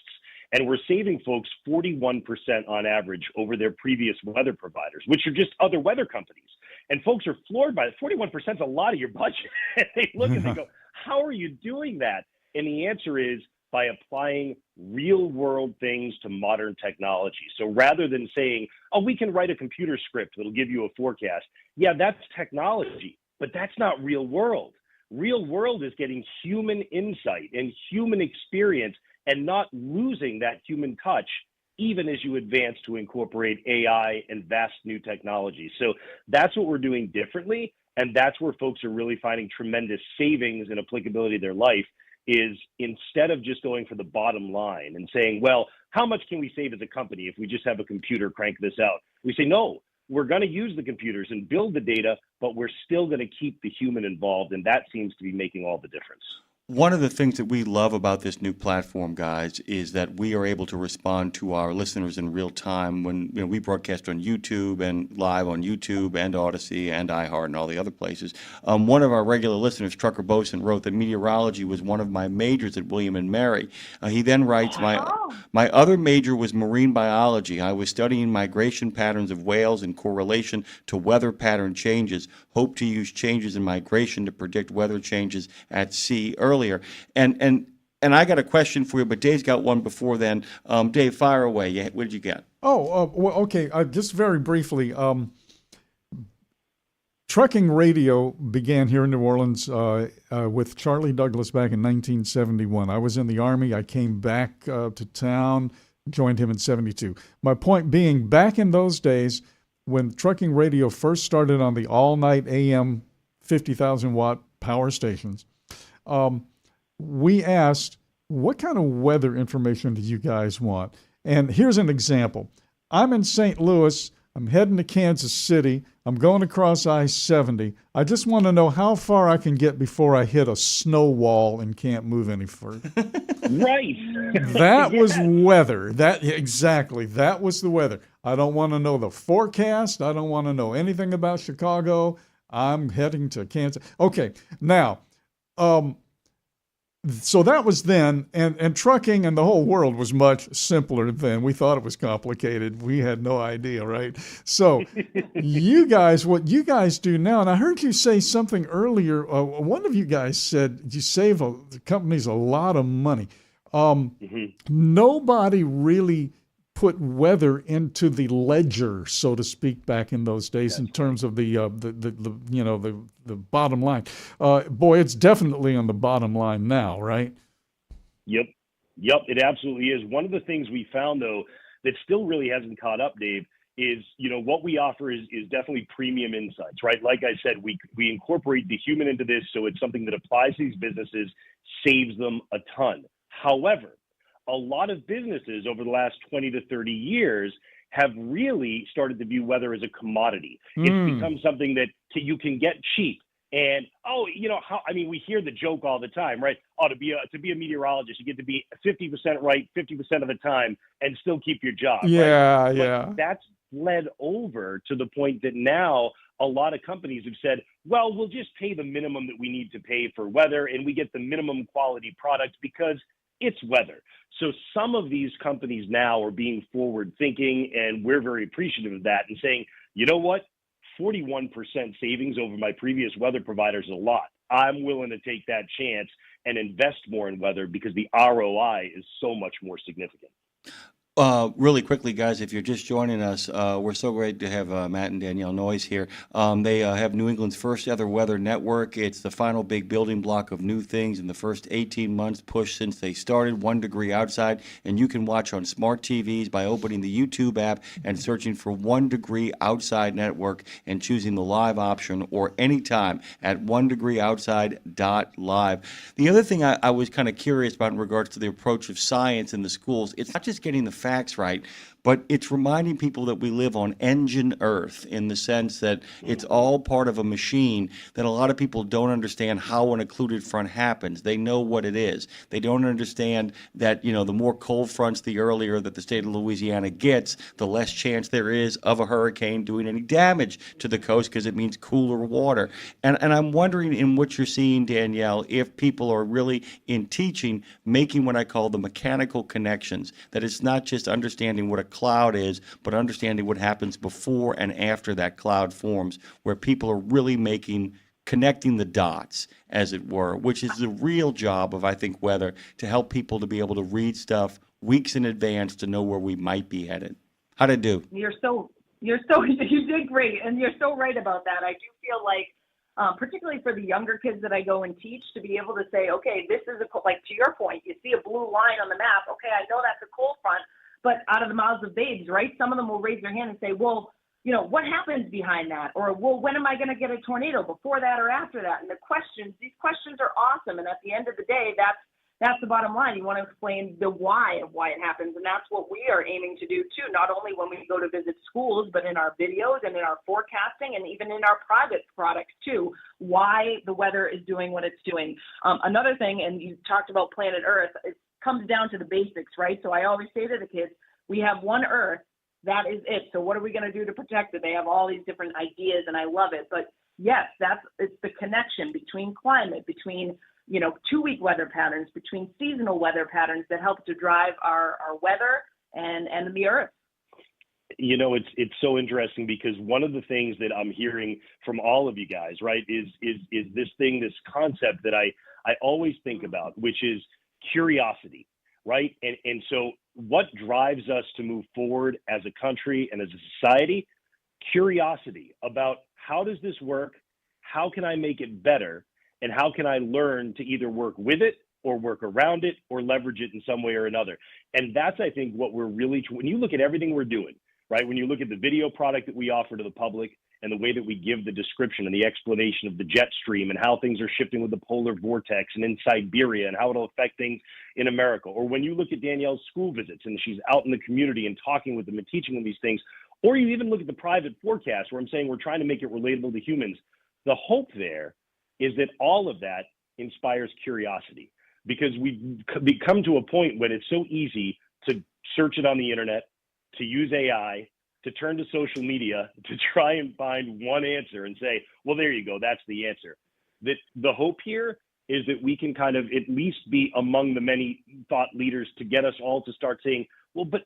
And we're saving folks 41% on average over their previous weather providers, which are just other weather companies. And folks are floored by it. 41% is a lot of your budget. They look and they go, how are you doing that? And the answer is by applying real world things to modern technology. So rather than saying, oh, we can write a computer script that'll give you a forecast. Yeah, that's technology, but that's not real world. Real world is getting human insight and human experience and not losing that human touch, even as you advance to incorporate AI and vast new technologies. So that's what we're doing differently. And that's where folks are really finding tremendous savings and applicability to their life, is instead of just going for the bottom line and saying, well, how much can we save as a company if we just have a computer crank this out? We say, no, we're going to use the computers and build the data, but we're still going to keep the human involved. And that seems to be making all the difference. One of the things that we love about this new platform, guys, is that we are able to respond to our listeners in real time when we broadcast on YouTube and live on YouTube and Odyssey and iHeart and all the other places. One of our regular listeners, Trucker Boson, wrote that meteorology was one of my majors at William and Mary. He then writes, my other major was marine biology. I was studying migration patterns of whales in correlation to weather pattern changes. Hope to use changes in migration to predict weather changes at sea earlier. And I got a question for you, but Dave's got one before then. Dave, fire away. What did you get? Well, okay. Just very briefly, trucking radio began here in New Orleans with Charlie Douglas back in 1971. I was in the Army. I came back to town, joined him in 72. My point being, back in those days, when trucking radio first started on the all-night AM 50,000 watt power stations, we asked, what kind of weather information do you guys want? And here's an example. I'm in St. Louis. I'm heading to Kansas City. I'm going across I-70. I just want to know how far I can get before I hit a snow wall and can't move any further. Right. That was weather. Exactly. That was the weather. I don't want to know the forecast. I don't want to know anything about Chicago. I'm heading to Kansas. Okay. Now, so that was then, and trucking and the whole world was much simpler then. We thought it was complicated. We had no idea, right? So what you guys do now, and I heard you say something earlier, one of you guys said you save the companies a lot of money. Nobody really put weather into the ledger, so to speak, back in those days in terms of the bottom line. Boy, it's definitely on the bottom line now, right? Yep, it absolutely is. One of the things we found, though, that still really hasn't caught up, Dave, is, what we offer is definitely premium insights, right? Like I said, we incorporate the human into this, so it's something that applies to these businesses, saves them a ton. However, a lot of businesses over the last 20 to 30 years have really started to view weather as a commodity. It's become something that you can get cheap. And, we hear the joke all the time, right? Oh, to be a meteorologist, you get to be 50% right 50% of the time and still keep your job. Yeah, right? yeah. But that's led over to the point that now a lot of companies have said, well, we'll just pay the minimum that we need to pay for weather, and we get the minimum quality product because it's weather. So some of these companies now are being forward thinking, and we're very appreciative of that, and saying, you know what? 41% savings over my previous weather provider is a lot. I'm willing to take that chance and invest more in weather because the ROI is so much more significant. Really quickly, guys, if you're just joining us, we're so great to have Matt and Danielle Noyes here. They have New England's first ever weather network. It's the final big building block of new things in the first 18 months push since they started, 1 degree outside. And you can watch on smart TVs by opening the YouTube app and searching for 1 degree outside network and choosing the live option, or anytime at 1degreeoutside.live. The other thing I was kind of curious about in regards to the approach of science in the schools, it's not just getting the facts right, but it's reminding people that we live on engine Earth, in the sense that it's all part of a machine that a lot of people don't understand how an occluded front happens. They know what it is. They don't understand that, the more cold fronts the earlier that the state of Louisiana gets, the less chance there is of a hurricane doing any damage to the coast, because it means cooler water. And I'm wondering, in what you're seeing, Danielle, if people are really, in teaching, making what I call the mechanical connections, that it's not just understanding what a cloud is, but understanding what happens before and after that cloud forms, where people are really connecting the dots, as it were, which is the real job of, I think, weather, to help people to be able to read stuff weeks in advance to know where we might be headed. How'd I do? You did great, and you're so right about that. I do feel like, particularly for the younger kids that I go and teach, to be able to say, okay, this is like, to your point, you see a blue line on the map. Okay, I know that's a cold front. But out of the mouths of babes, right? Some of them will raise their hand and say, well, what happens behind that? Or, well, when am I going to get a tornado, before that or after that? And these questions are awesome. And at the end of the day, that's the bottom line. You want to explain the why of why it happens. And that's what we are aiming to do too, not only when we go to visit schools, but in our videos and in our forecasting and even in our private products too, why the weather is doing what it's doing. Another thing, and you talked about planet Earth, it comes down to the basics, right? So I always say to the kids, we have one Earth, that is it. So what are we going to do to protect it? They have all these different ideas, and I love it. But yes, it's the connection between climate, between 2-week weather patterns, between seasonal weather patterns that help to drive our weather and the Earth. It's so interesting, because one of the things that I'm hearing from all of you guys, right, is this concept that I always think about, which is curiosity, right? And so what drives us to move forward as a country and as a society? Curiosity about, how does this work? How can I make it better? And how can I learn to either work with it or work around it or leverage it in some way or another? And that's, I think, what we're really, when you look at everything we're doing, right? When you look at the video product that we offer to the public, and the way that we give the description and the explanation of the jet stream and how things are shifting with the polar vortex and in Siberia and how it'll affect things in America. Or when you look at Danielle's school visits and she's out in the community and talking with them and teaching them these things, or you even look at the private forecast where I'm saying we're trying to make it relatable to humans. The hope there is that all of that inspires curiosity, because we've come to a point when it's so easy to search it on the internet, to use AI, to turn to social media to try and find one answer and say, well, there you go, that's the answer. That the hope here is that we can kind of at least be among the many thought leaders to get us all to start saying, well, but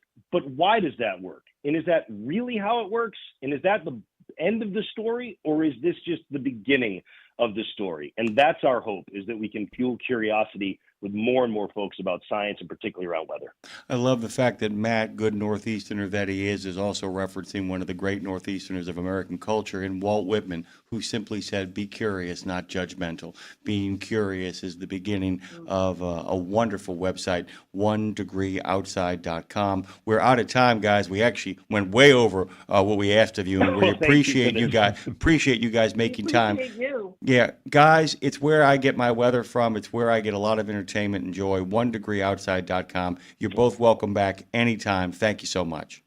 why does that work? And is that really how it works? And is that the end of the story, or is this just the beginning of the story? And that's our hope, is that we can fuel curiosity with more and more folks about science, and particularly around weather. I love the fact that Matt, good Northeasterner that he is also referencing one of the great Northeasterners of American culture in Walt Whitman, who simply said, be curious, not judgmental. Being curious is the beginning of a wonderful website, onedegreeoutside.com. We're out of time, guys. We actually went way over what we asked of you, and we appreciate you guys making time. Appreciate you. Yeah, guys, it's where I get my weather from. It's where I get a lot of entertainment and joy. onedegreeoutside.com. You're both welcome back anytime. Thank you so much.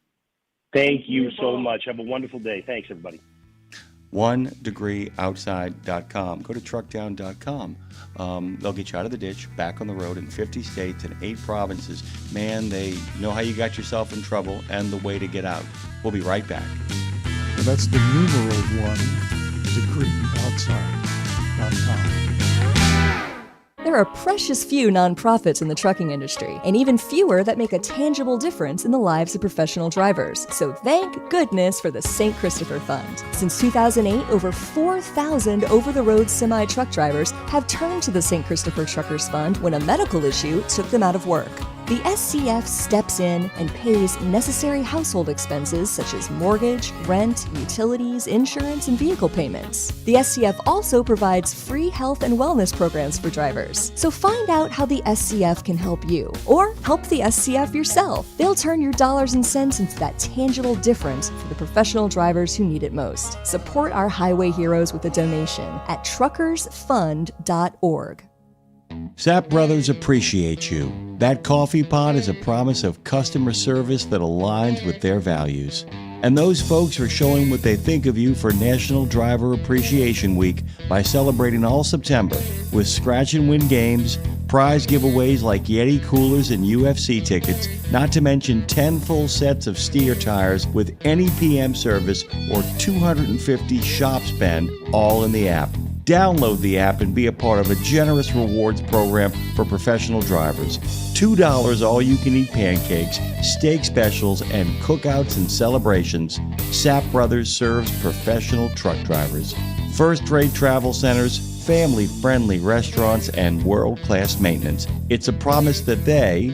Thank you so much. Have a wonderful day. Thanks, everybody. onedegreeoutside.com. Go to truckdown.com. They'll get you out of the ditch, back on the road in 50 states and 8 provinces. Man, they know how you got yourself in trouble and the way to get out. We'll be right back. And that's the numeral 1degreeoutside.com. There are precious few nonprofits in the trucking industry, and even fewer that make a tangible difference in the lives of professional drivers. So thank goodness for the St. Christopher Fund. Since 2008, over 4,000 over-the-road semi-truck drivers have turned to the St. Christopher Truckers Fund when a medical issue took them out of work. The SCF steps in and pays necessary household expenses such as mortgage, rent, utilities, insurance, and vehicle payments. The SCF also provides free health and wellness programs for drivers. So find out how the SCF can help you, or help the SCF yourself. They'll turn your dollars and cents into that tangible difference for the professional drivers who need it most. Support our highway heroes with a donation at truckersfund.org. Sapp Brothers appreciate you. That coffee pot is a promise of customer service that aligns with their values. And those folks are showing what they think of you for National Driver Appreciation Week by celebrating all September with scratch and win games, prize giveaways like Yeti coolers and UFC tickets, not to mention 10 full sets of steer tires with any PM service or 250 shop spend, all in the app. Download the app and be a part of a generous rewards program for professional drivers. $2 all-you-can-eat pancakes, steak specials, and cookouts and celebrations. Sapp Brothers serves professional truck drivers. First-rate travel centers, family-friendly restaurants, and world-class maintenance. It's a promise that the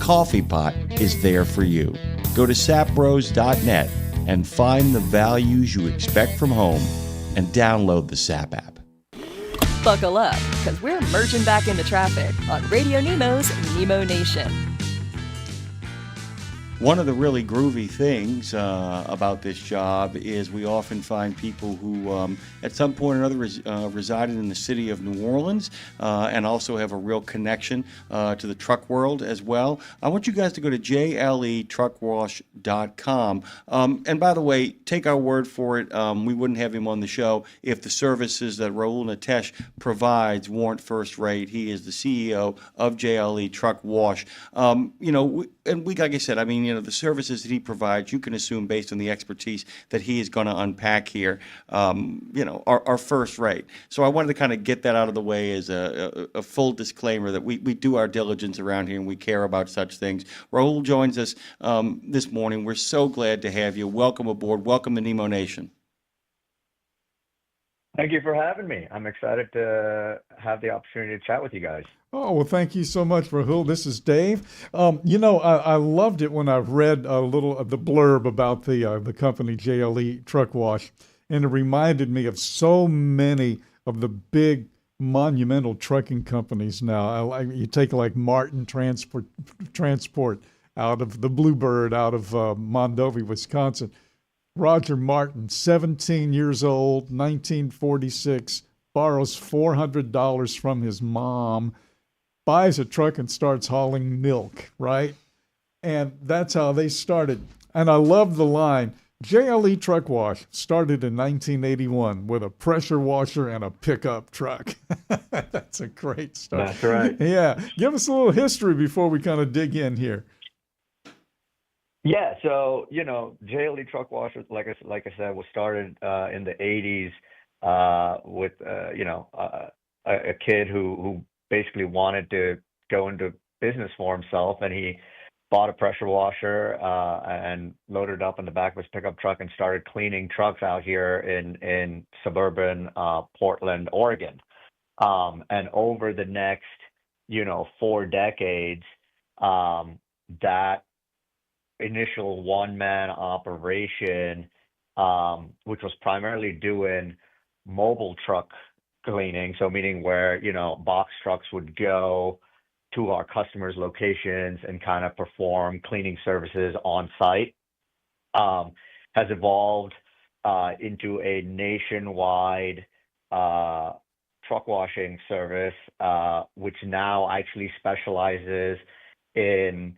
coffee pot, is there for you. Go to sappbros.net and find the values you expect from home and download the Sapp app. Buckle up, because we're merging back into traffic on Radio Nemo's Nemo Nation. One of the really groovy things about this job is we often find people who at some point or another resided in the city of New Orleans and also have a real connection to the truck world as well. I want you guys to go to jletruckwash.com. And by the way, take our word for it. We wouldn't have him on the show if the services that Raul Natesh provides weren't first rate. He is the CEO of JLE Truck Wash. Like I said, I mean, the services that he provides, you can assume based on the expertise that he is going to unpack here, are first rate. So I wanted to kind of get that out of the way as a full disclaimer that we do our diligence around here and we care about such things. Raul joins us this morning. We're so glad to have you. Welcome aboard. Welcome to Nemo Nation. Thank you for having me. I'm excited to have the opportunity to chat with you guys. Oh, well, thank you so much, Rahul. This is Dave. I loved it when I read a little of the blurb about the company JLE Truck Wash, and it reminded me of so many of the big monumental trucking companies now. You take like Martin Transport out of the Bluebird out of Mondovi, Wisconsin. Roger Martin, 17 years old, 1946, borrows $400 from his mom, buys a truck and starts hauling milk, right? And that's how they started. And I love the line, JLE Truck Wash started in 1981 with a pressure washer and a pickup truck. That's a great start. That's right. Yeah. Give us a little history before we kind of dig in here. Yeah, so JLE Truck Wash, like I said, was started in the '80s with a kid who basically wanted to go into business for himself, and he bought a pressure washer and loaded it up in the back of his pickup truck and started cleaning trucks out here in suburban Portland, Oregon. And over the next 4 decades, that initial one-man operation, which was primarily doing mobile truck cleaning, so meaning where, box trucks would go to our customers' locations and kind of perform cleaning services on site, has evolved into a nationwide truck washing service, which now actually specializes in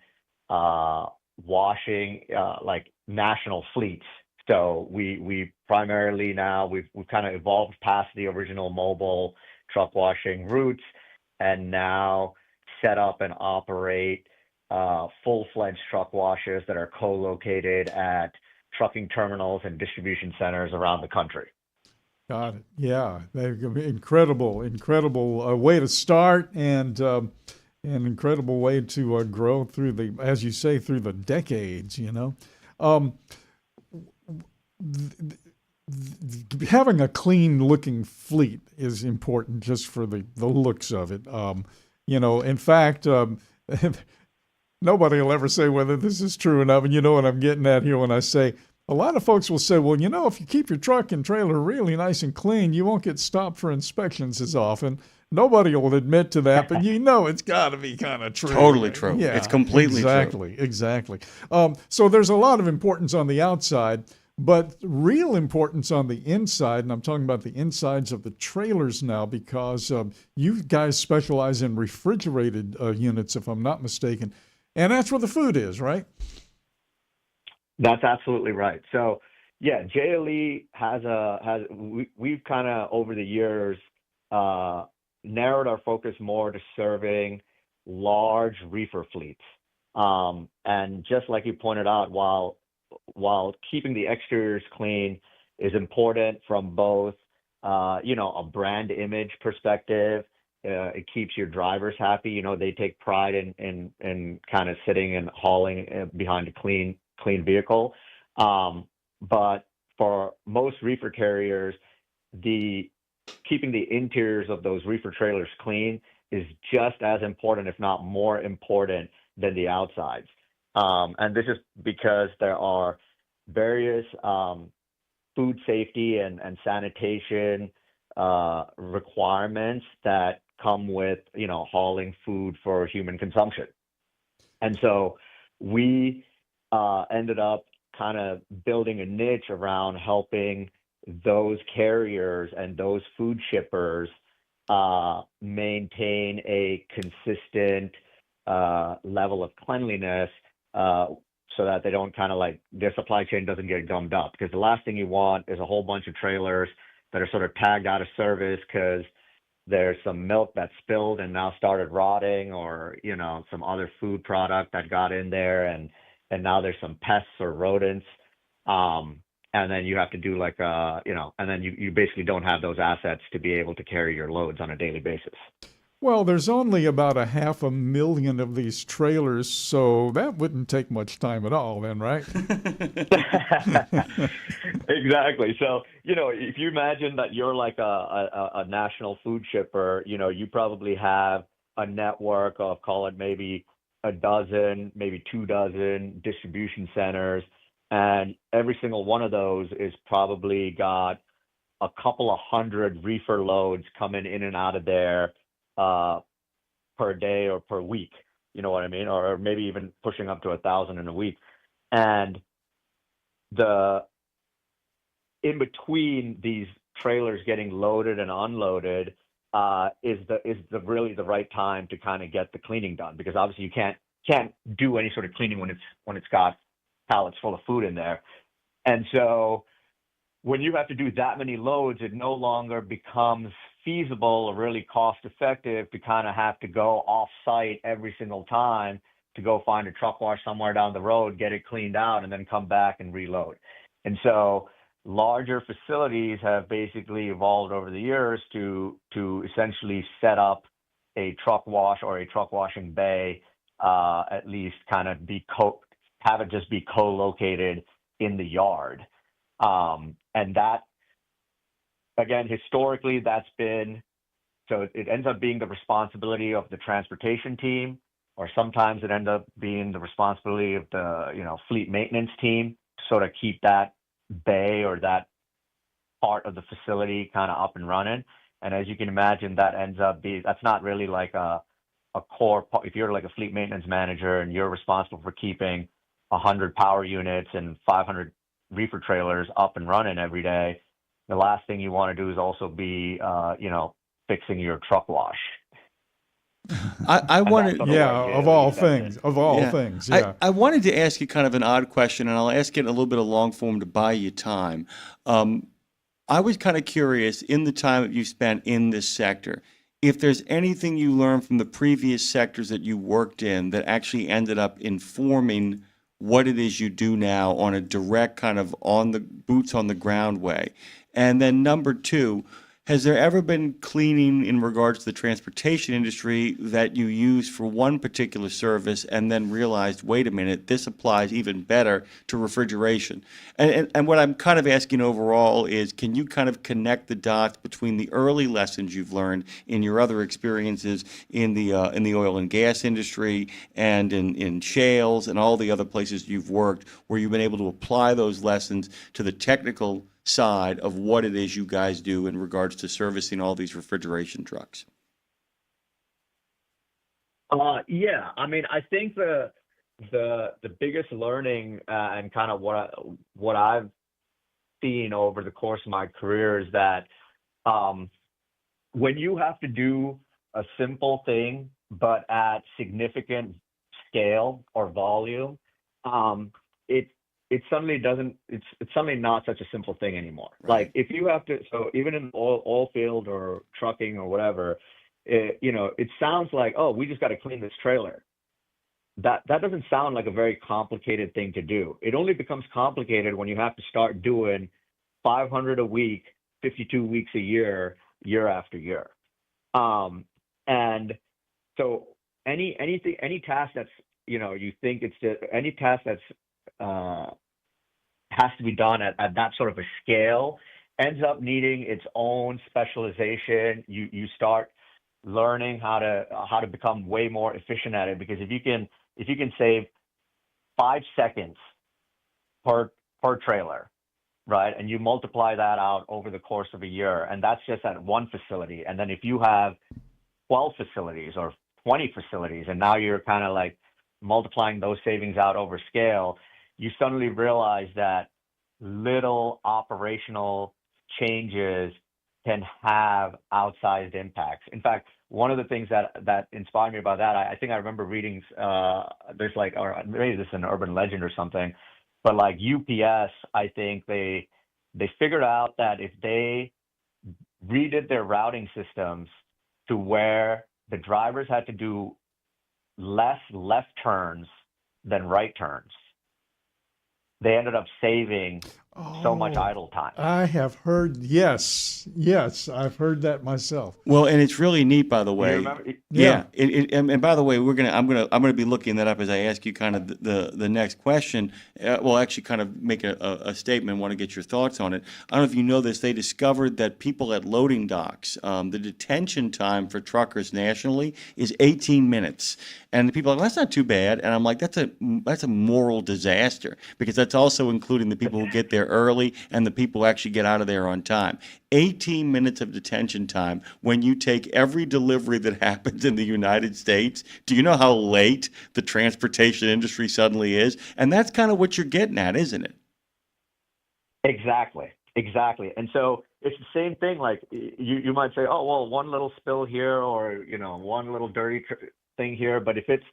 washing like national fleets. So we primarily now we've kind of evolved past the original mobile truck washing routes, and now set up and operate full-fledged truck washers that are co-located at trucking terminals and distribution centers around the country. Got it. Yeah, incredible way to start, and an incredible way to grow through the, as you say, through the decades. Having a clean-looking fleet is important just for the looks of it. In fact, nobody will ever say whether this is true or not, and you know what I'm getting at here when I say a lot of folks will say, well, if you keep your truck and trailer really nice and clean, you won't get stopped for inspections as often. Nobody will admit to that, but it's got to be kind of true. Totally true. Yeah, it's completely true. Exactly. So there's a lot of importance on the outside, but real importance on the inside, and I'm talking about the insides of the trailers now, because you guys specialize in refrigerated units, if I'm not mistaken, and that's where the food is, right? That's absolutely right. So, yeah, JLE we've kind of over the years narrowed our focus more to serving large reefer fleets. And just like you pointed out, while keeping the exteriors clean is important from both, a brand image perspective, it keeps your drivers happy. They take pride in kind of sitting and hauling behind a clean vehicle. But for most reefer carriers, keeping the interiors of those reefer trailers clean is just as important, if not more important, than the outsides. And this is because there are various food safety and sanitation requirements that come with, hauling food for human consumption. And so we ended up kind of building a niche around helping those carriers and those food shippers maintain a consistent level of cleanliness, so that they don't kind of their supply chain doesn't get gummed up. Because the last thing you want is a whole bunch of trailers that are sort of tagged out of service because there's some milk that spilled and now started rotting, or some other food product that got in there, and now there's some pests or rodents, and then you have to do and then you basically don't have those assets to be able to carry your loads on a daily basis. Well, there's only about 500,000 of these trailers, so that wouldn't take much time at all then, right? Exactly. So, if you imagine that you're like a national food shipper, you probably have a network of, call it maybe a dozen, maybe 24 distribution centers, and every single one of those is probably got a couple of hundred reefer loads coming in and out of there per day or per week, you know what I mean? Or maybe even pushing up to 1,000 in a week. And in between these trailers getting loaded and unloaded is really the right time to kind of get the cleaning done, because obviously you can't do any sort of cleaning when it's got pallets full of food in there. And so when you have to do that many loads, it no longer becomes feasible or really cost effective to kind of have to go off site every single time to go find a truck wash somewhere down the road, get it cleaned out, and then come back and reload. And so larger facilities have basically evolved over the years to essentially set up a truck wash or a truck washing bay, at least kind of have it just be co-located in the yard. And that, again, historically, that's been So it ends up being the responsibility of the transportation team, or sometimes it ends up being the responsibility of the, fleet maintenance team to sort of keep that bay or that part of the facility kind of up and running. And as you can imagine, that's not really like a core part. If you're like a fleet maintenance manager and you're responsible for keeping 100 power units and 500 reefer trailers up and running every day, the last thing you want to do is also be, fixing your truck wash. I wanted, of all things, I wanted to ask you kind of an odd question, and I'll ask it in a little bit of long form to buy you time. I was kind of curious, in the time that you spent in this sector, if there's anything you learned from the previous sectors that you worked in that actually ended up informing what it is you do now on a direct kind of on the boots on the ground way. And then number two, has there ever been cleaning in regards to the transportation industry that you used for one particular service and then realized, wait a minute, this applies even better to refrigeration? And what I'm kind of asking overall is, can you kind of connect the dots between the early lessons you've learned in your other experiences in the oil and gas industry and in shales and all the other places you've worked, where you've been able to apply those lessons to the technical side of what it is you guys do in regards to servicing all these refrigeration trucks? Yeah, I mean, I think the biggest learning and kind of what I've seen over the course of my career is that when you have to do a simple thing but at significant scale or volume, it suddenly doesn't, it's suddenly not such a simple thing anymore. Right. Like if you have to, so even in oil field or trucking or whatever, it sounds like, oh, we just got to clean this trailer. That doesn't sound like a very complicated thing to do. It only becomes complicated when you have to start doing 500 a week, 52 weeks a year, year after year. And so any task that's, you think it's just any task that's, has to be done at that sort of a scale ends up needing its own specialization. You start learning how to become way more efficient at it, because if you can save 5 seconds per trailer, right, and you multiply that out over the course of a year, and that's just at one facility, and then if you have 12 facilities or 20 facilities, and now you're kind of like multiplying those savings out over scale, you suddenly realize that little operational changes can have outsized impacts. In fact, one of the things that inspired me about that, I think I remember reading, there's like, or maybe this is an urban legend or something, but like UPS, I think they figured out that if they redid their routing systems to where the drivers had to do less left turns than right turns, they ended up saving so much idle time. I have heard, yes, I've heard that myself. Well, and it's really neat, by the way. You remember? Yeah. And by the way, I'm gonna be looking that up as I ask you kind of the next question. Well, actually, kind of make a statement. Want to get your thoughts on it. I don't know if you know this. They discovered that people at loading docks, the detention time for truckers nationally is 18 minutes, and the people are like, well, that's not too bad. And I'm like, that's a moral disaster, because that's also including the people who get there early and the people who actually get out of there on time. 18 minutes of detention time when you take every delivery that happens in the United States. Do you know how late the transportation industry suddenly is? And that's kind of what you're getting at, isn't it? Exactly. And so it's the same thing. Like you might say, oh, well, one little spill here, or, one little dirty thing here. But if it's,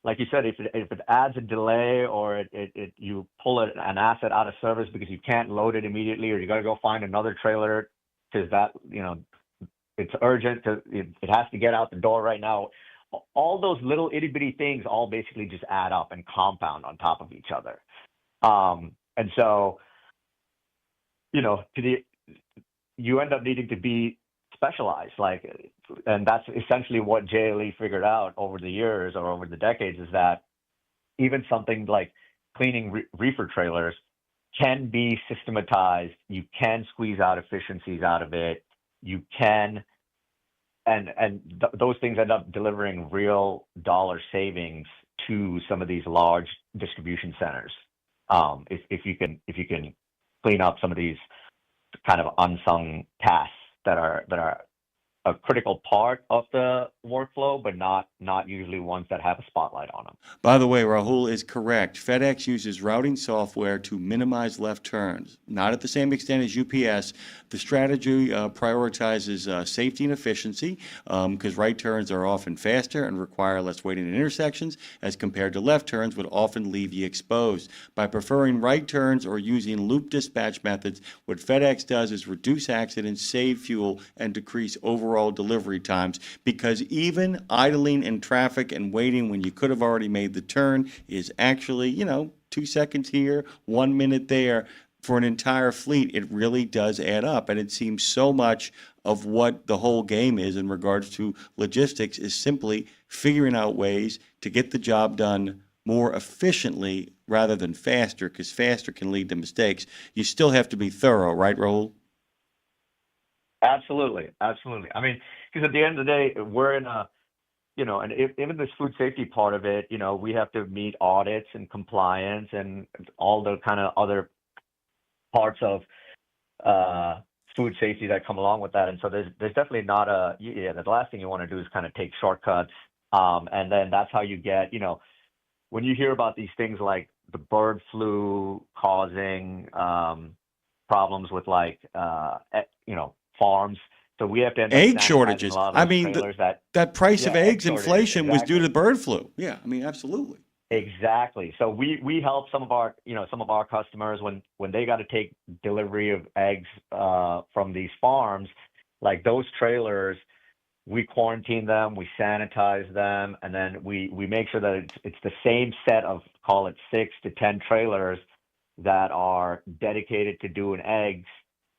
like you said, if it adds a delay, or you pull an asset out of service because you can't load it immediately, or you got to go find another trailer because that, it's urgent, it has to get out the door right now. All those little itty bitty things all basically just add up and compound on top of each other. And so, you end up needing to be specialized, and that's essentially what JLE figured out over the years or over the decades, is that even something like cleaning reefer trailers can be systematized. You can squeeze out efficiencies out of it. You can those things end up delivering real dollar savings to some of these large distribution centers. If you can clean up some of these kind of unsung tasks that are a critical part of the workflow, but not usually ones that have a spotlight on them. By the way, Rahul is correct. FedEx uses routing software to minimize left turns. Not at the same extent as UPS. The strategy prioritizes safety and efficiency because right turns are often faster and require less waiting in intersections as compared to left turns would often leave you exposed. By preferring right turns or using loop dispatch methods, what FedEx does is reduce accidents, save fuel, and decrease overall delivery times, because even idling in traffic and waiting when you could have already made the turn is actually, 2 seconds here, 1 minute there. For an entire fleet, it really does add up. And it seems so much of what the whole game is in regards to logistics is simply figuring out ways to get the job done more efficiently rather than faster, because faster can lead to mistakes. You still have to be thorough, right, Rahul? Absolutely. I mean, because at the end of the day, we're in a, and even this food safety part of it, we have to meet audits and compliance and all the kind of other parts of food safety that come along with that. And so there's definitely not the last thing you want to do is kind of take shortcuts. And then that's how you get, when you hear about these things like the bird flu causing problems with farms. So we have to end up egg sanitizing shortages. A lot of I those mean, trailers that price of eggs shortages, inflation was due exactly. to bird flu. Yeah, I mean, absolutely. Exactly. So we help some of our customers when they got to take delivery of eggs from these farms, like those trailers. We quarantine them, we sanitize them, and then we make sure that it's the same set of, call it 6 to 10 trailers that are dedicated to doing eggs.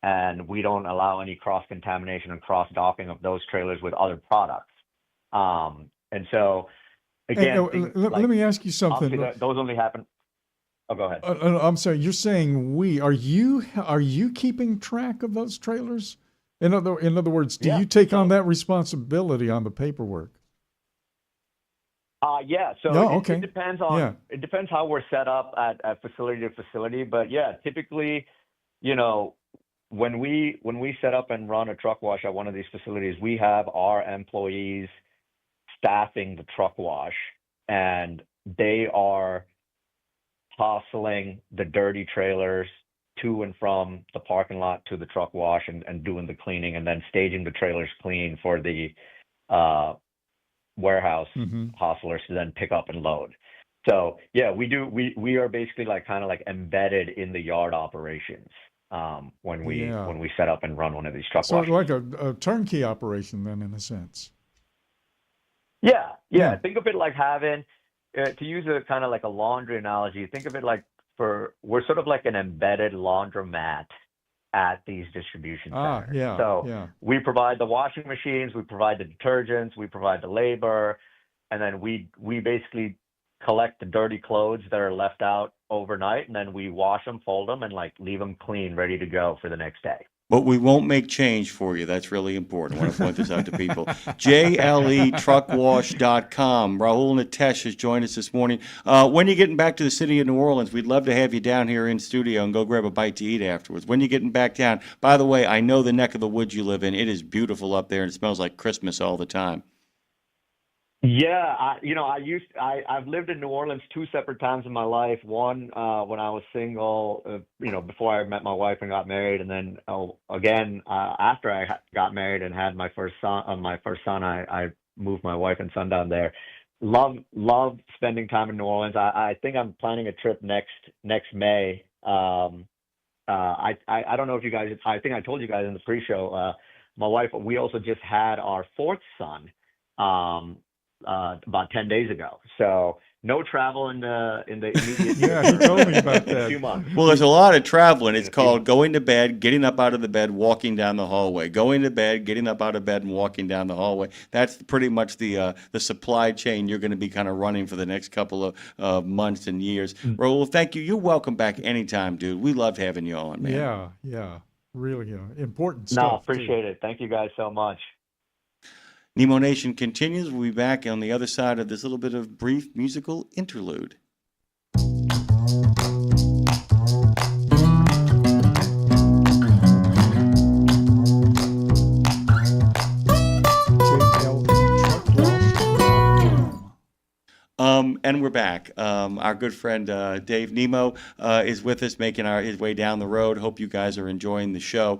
And we don't allow any cross-contamination and cross-docking of those trailers with other products. And so, again, let me ask you something. Those only happen. Oh, go ahead. I'm sorry. You're saying we. Are you keeping track of those trailers? In other words, do you take on that responsibility on the paperwork? Yeah. So okay. It depends on. It depends how we're set up at facility to facility. But yeah, typically, when we set up and run a truck wash at one of these facilities, we have our employees staffing the truck wash, and they are hustling the dirty trailers to and from the parking lot to the truck wash and doing the cleaning, and then staging the trailers clean for the warehouse hustlers to then pick up and load. So yeah, we are basically kind of embedded in the yard operations. When we set up and run one of these truck washes. So like a turnkey operation then, in a sense. Yeah. Think of it like having, to use a kind of like a laundry analogy, think of it like we're sort of like an embedded laundromat at these distribution centers. So we provide the washing machines, we provide the detergents, we provide the labor, and then we basically collect the dirty clothes that are left out overnight, and then we wash them, fold them, and leave them clean, ready to go for the next day. But we won't make change for you. That's really important. I want to point this out to people. JLETruckwash.com. Rahul Nitesh has joined us this morning. When are you getting back to the city of New Orleans? We'd love to have you down here in studio and go grab a bite to eat afterwards. When are you getting back down? By the way, I know the neck of the woods you live in. It is beautiful up there, and it smells like Christmas all the time. Yeah, I've lived in New Orleans 2 separate times in my life. One when I was single, before I met my wife and got married, and then again after I got married and had my first son. I moved my wife and son down there. Love spending time in New Orleans. I think I'm planning a trip next May. I don't know if you guys. I think I told you guys in the pre-show. My wife. We also just had our 4th son. About 10 days ago. So no travel in the immediate Yeah, he told me about that. 2 months. Well, there's a lot of traveling. It's called going to bed, getting up out of the bed, walking down the hallway. Going to bed, getting up out of bed, and walking down the hallway. That's pretty much the supply chain you're going to be kind of running for the next couple of months and years. Rahul, thank you. You're welcome back anytime, dude. We loved having you on, man. Yeah. Really important No, stuff. appreciate it. Thank you guys so much. Nemo Nation continues. We'll be back on the other side of this little bit of brief musical interlude. And we're back. Our good friend Dave Nemo is with us, making his way down the road. Hope you guys are enjoying the show.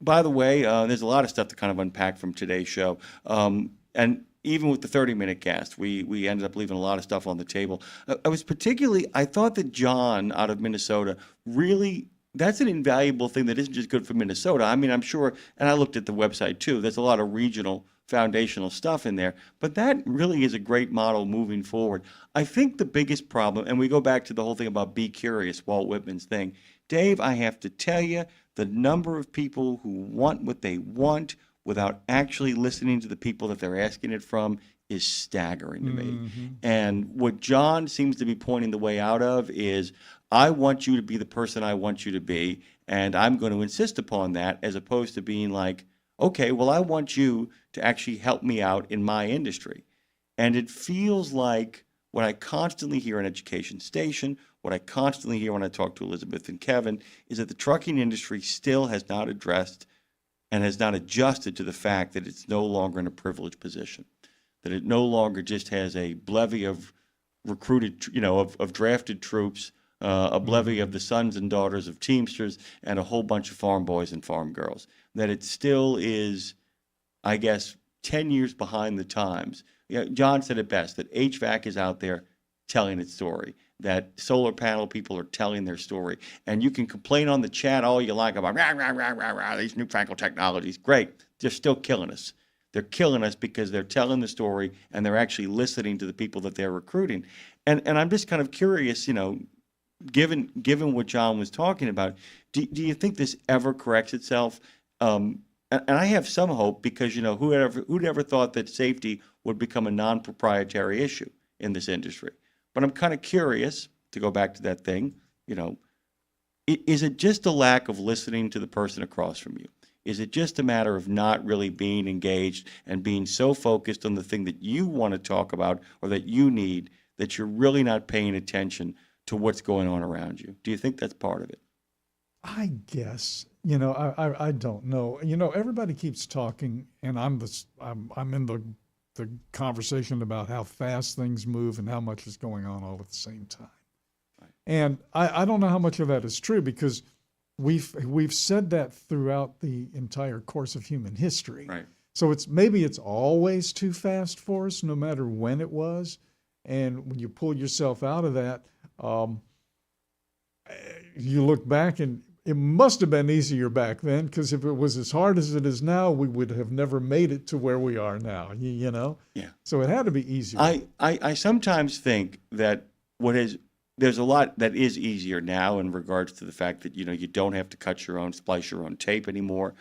By the way, there's a lot of stuff to kind of unpack from today's show. And even with the 30-minute cast, we ended up leaving a lot of stuff on the table. I thought that John out of Minnesota really, that's an invaluable thing that isn't just good for Minnesota. I mean, I'm sure, and I looked at the website too, there's a lot of regional foundational stuff in there, but that really is a great model moving forward. I think the biggest problem, and we go back to the whole thing about be curious, Walt Whitman's thing. Dave, I have to tell you, the number of people who want what they want without actually listening to the people that they're asking it from is staggering to me. And what John seems to be pointing the way out of is, I want you to be the person I want you to be, and I'm going to insist upon that, as opposed to being like, okay, well, I want you to actually help me out in my industry. And it feels like what I constantly hear in Education Station, what I constantly hear when I talk to Elizabeth and Kevin, is that the trucking industry still has not addressed and has not adjusted to the fact that it's no longer in a privileged position, that it no longer just has a levy of recruited, of drafted troops, a levy of the sons and daughters of Teamsters, and a whole bunch of farm boys and farm girls. That it still is, I guess, 10 years behind the times. John said it best, that HVAC is out there telling its story, that solar panel people are telling their story. And you can complain on the chat all you like about these newfangled technologies. Great. They're still killing us. They're killing us because they're telling the story and they're actually listening to the people that they're recruiting. And I'm just kind of curious, given what John was talking about, do you think this ever corrects itself? And I have some hope because, who'd ever thought that safety would become a non-proprietary issue in this industry? But I'm kind of curious, to go back to that thing, is it just a lack of listening to the person across from you? Is it just a matter of not really being engaged and being so focused on the thing that you want to talk about or that you need that you're really not paying attention to what's going on around you? Do you think that's part of it? I guess, I don't know. Everybody keeps talking, and I'm in the conversation about how fast things move and how much is going on all at the same time. Right. And I don't know how much of that is true, because we've said that throughout the entire course of human history. Right. So maybe it's always too fast for us, no matter when it was. And when you pull yourself out of that, you look back and it must have been easier back then, because if it was as hard as it is now, we would have never made it to where we are now, Yeah. So it had to be easier. I sometimes think that there's a lot that is easier now in regards to the fact that, you don't have to splice your own tape anymore.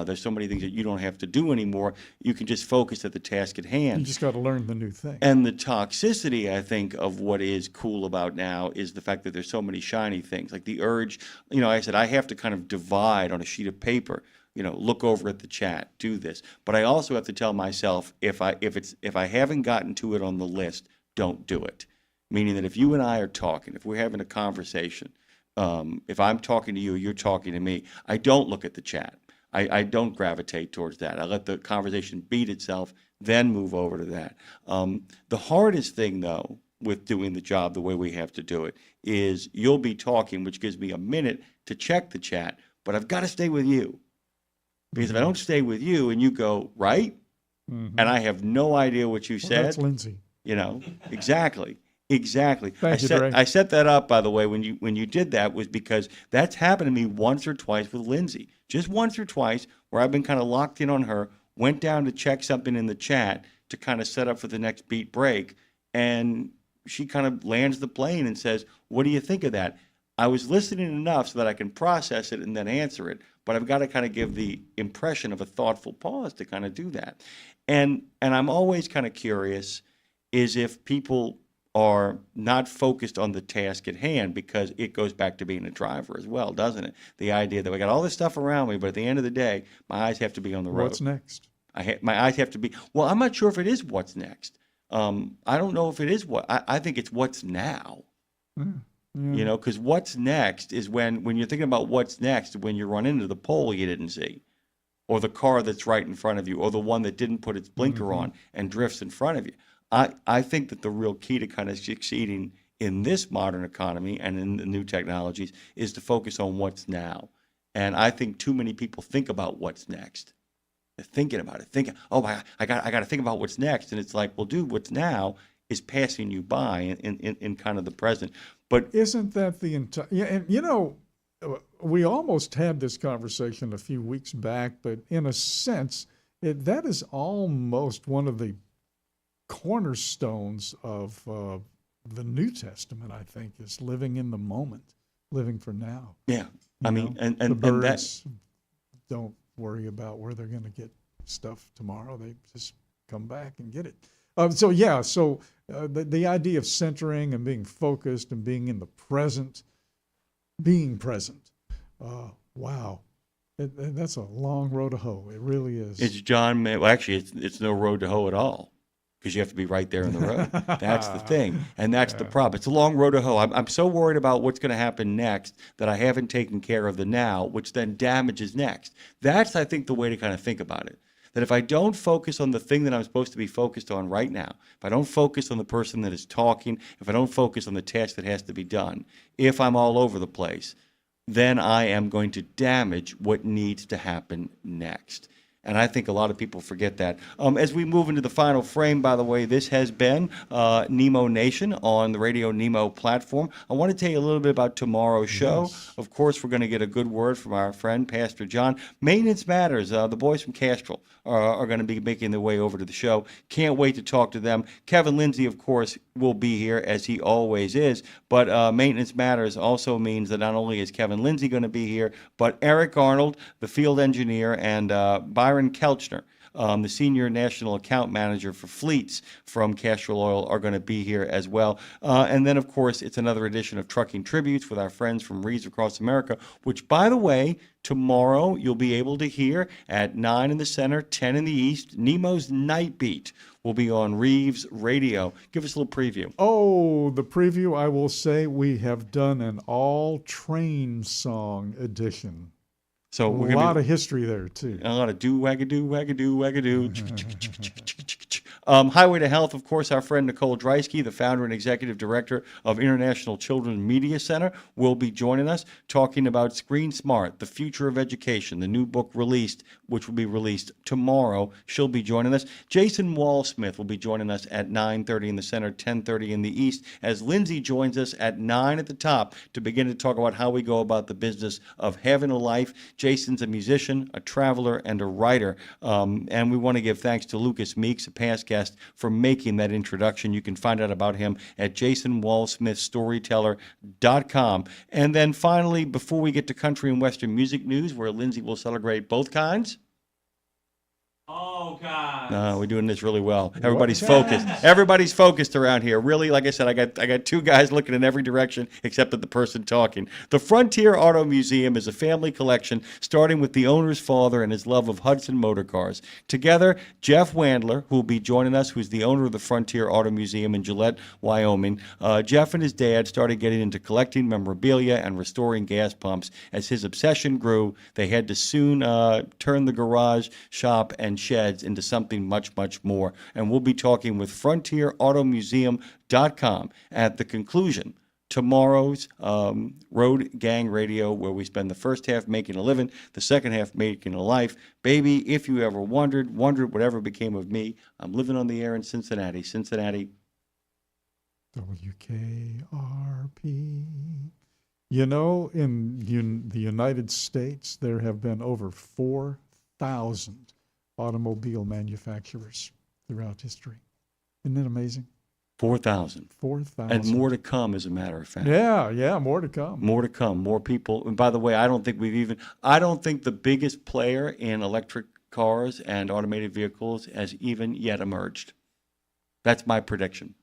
There's so many things that you don't have to do anymore. You can just focus at the task at hand. You just got to learn the new thing. And the toxicity, I think, of what is cool about now is the fact that there's so many shiny things. Like the urge, I said, I have to kind of divide on a sheet of paper, look over at the chat, do this. But I also have to tell myself, if I haven't gotten to it on the list, don't do it. Meaning that if you and I are talking, if we're having a conversation, if I'm talking to you, you're talking to me, I don't look at the chat. I don't gravitate towards that. I let the conversation beat itself, then move over to that. The hardest thing, though, with doing the job the way we have to do it is you'll be talking, which gives me a minute to check the chat, but I've got to stay with you. Because if I don't stay with you and you go, right, and I have no idea what you said. That's Lindsay. Exactly. Exactly. Thank you, Dre. I set that up, by the way, when you did that, was because that's happened to me once or twice with Lindsay. Just once or twice, where I've been kind of locked in on her, went down to check something in the chat to kind of set up for the next beat break, and she kind of lands the plane and says, "What do you think of that?" I was listening enough so that I can process it and then answer it, but I've got to kind of give the impression of a thoughtful pause to kind of do that. And I'm always kind of curious is if people are not focused on the task at hand, because it goes back to being a driver as well, doesn't it? The idea that we got all this stuff around me, but at the end of the day, my eyes have to be on the road. What's next? My eyes have to be, well, I'm not sure if it is what's next. I don't know if it is I think it's what's now. You know, because what's next is when you're thinking about what's next, when you run into the pole you didn't see, or the car that's right in front of you, or the one that didn't put its blinker on and drifts in front of you. I think that the real key to kind of succeeding in this modern economy and in the new technologies is to focus on what's now. And I think too many people think about what's next. They're thinking about it, I got to think about what's next. And it's like, well, dude, what's now is passing you by in kind of the present. But isn't that the entire? Yeah, and you know, we almost had this conversation a few weeks back, but in a sense, that is almost one of the cornerstones of the New Testament. I think is living in the moment, living for now. Yeah, I mean, and the birds that, don't worry about where they're going to get stuff tomorrow. They just come back and get it. So the idea of centering and being focused and being in the present, being present. Wow, that's a long road to hoe. It really is. It's John. Well, actually, it's no road to hoe at all, because you have to be right there in the road. That's the thing, and that's the problem. It's a long road to hoe. I'm so worried about what's going to happen next that I haven't taken care of the now, which then damages next. That's, I think, the way to kind of think about it. That if I don't focus on the thing that I'm supposed to be focused on right now, if I don't focus on the person that is talking, if I don't focus on the task that has to be done, if I'm all over the place, then I am going to damage what needs to happen next. And I think a lot of people forget that. As we move into the final frame, by the way, this has been Nemo Nation on the Radio Nemo platform. I want to tell you a little bit about tomorrow's show. Yes. Of course, we're going to get a good word from our friend, Pastor John. Maintenance Matters, the boys from Castrol are going to be making their way over to the show. Can't wait to talk to them. Kevin Lindsay, of course, will be here, as he always is. But Maintenance Matters also means that not only is Kevin Lindsay going to be here, but Eric Arnold, the field engineer, and Byron Kelchner, the senior national account manager for fleets from Castrol Oil, are going to be here as well. And then, of course, it's another edition of Trucking Tributes with our friends from Reeves Across America, which, by the way, tomorrow you'll be able to hear at 9 in the center, 10 in the east. Nemo's Night Beat will be on Reeves Radio. Give us a little preview. Oh, the preview, I will say we have done an all-train song edition. So a lot of history there, too. A lot of do-wagadoo, wagadoo, wagadoo. Highway to Health, of course, our friend Nicole Dreisky, the founder and executive director of International Children's Media Center, will be joining us, talking about Screen Smart, the future of education, the new book released, which will be released tomorrow. She'll be joining us. Jason Wall-Smith will be joining us at 9:30 in the center, 10:30 in the east, as Lindsay joins us at 9 at the top to begin to talk about how we go about the business of having a life. Jason's a musician, a traveler, and a writer. And we want to give thanks to Lucas Meeks, a past guest, for making that introduction. You can find out about him at jasonwallsmithstoryteller.com. And then finally, before we get to country and western music news, where Lindsay will celebrate both kinds. Oh, God. No, we're doing this really well. Everybody's focused. Everybody's focused around here. Really, like I said, I got two guys looking in every direction except at the person talking. The Frontier Auto Museum is a family collection starting with the owner's father and his love of Hudson motor cars. Together, Jeff Wandler, who will be joining us, who's the owner of the Frontier Auto Museum in Gillette, Wyoming. Jeff and his dad started getting into collecting memorabilia and restoring gas pumps. As his obsession grew, they had to soon turn the garage, shop, and sheds into something much, much more. And we'll be talking with FrontierAutomuseum.com at the conclusion. Tomorrow's Road Gang Radio, where we spend the first half making a living, the second half making a life. Baby, if you ever wondered whatever became of me, I'm living on the air in Cincinnati. WKRP. You know, in the United States, there have been over 4,000 automobile manufacturers throughout history. Isn't that amazing? 4,000. 4,000. And more to come, as a matter of fact. Yeah, more to come. More to come, more people. And by the way, I don't think the biggest player in electric cars and automated vehicles has even yet emerged. That's my prediction.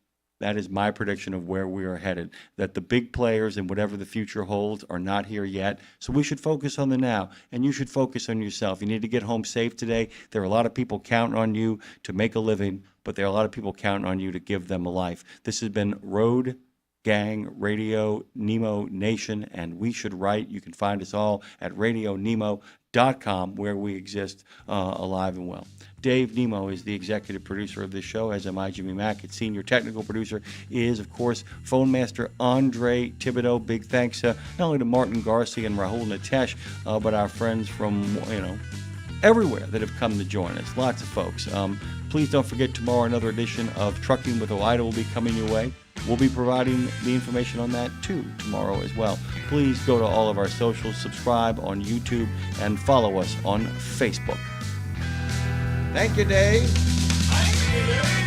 That is my prediction of where we are headed, that the big players and whatever the future holds are not here yet. So we should focus on the now, and you should focus on yourself. You need to get home safe today. There are a lot of people counting on you to make a living, but there are a lot of people counting on you to give them a life. This has been Road Gang Radio Nemo Nation, and We Should Write. You can find us all at RadioNemo.com, where we exist alive and well. Dave Nemo is the executive producer of this show, as am I, Jimmy Mack. Its senior technical producer is, of course, phone master Andre Thibodeau. Big thanks not only to Martin Garcia and Rahul Natesh, but our friends from, everywhere that have come to join us. Lots of folks. Please don't forget, tomorrow another edition of Trucking with OIDA will be coming your way. We'll be providing the information on that too tomorrow as well. Please go to all of our socials, subscribe on YouTube, and follow us on Facebook. Thank you, Dave. Thank you, Dave.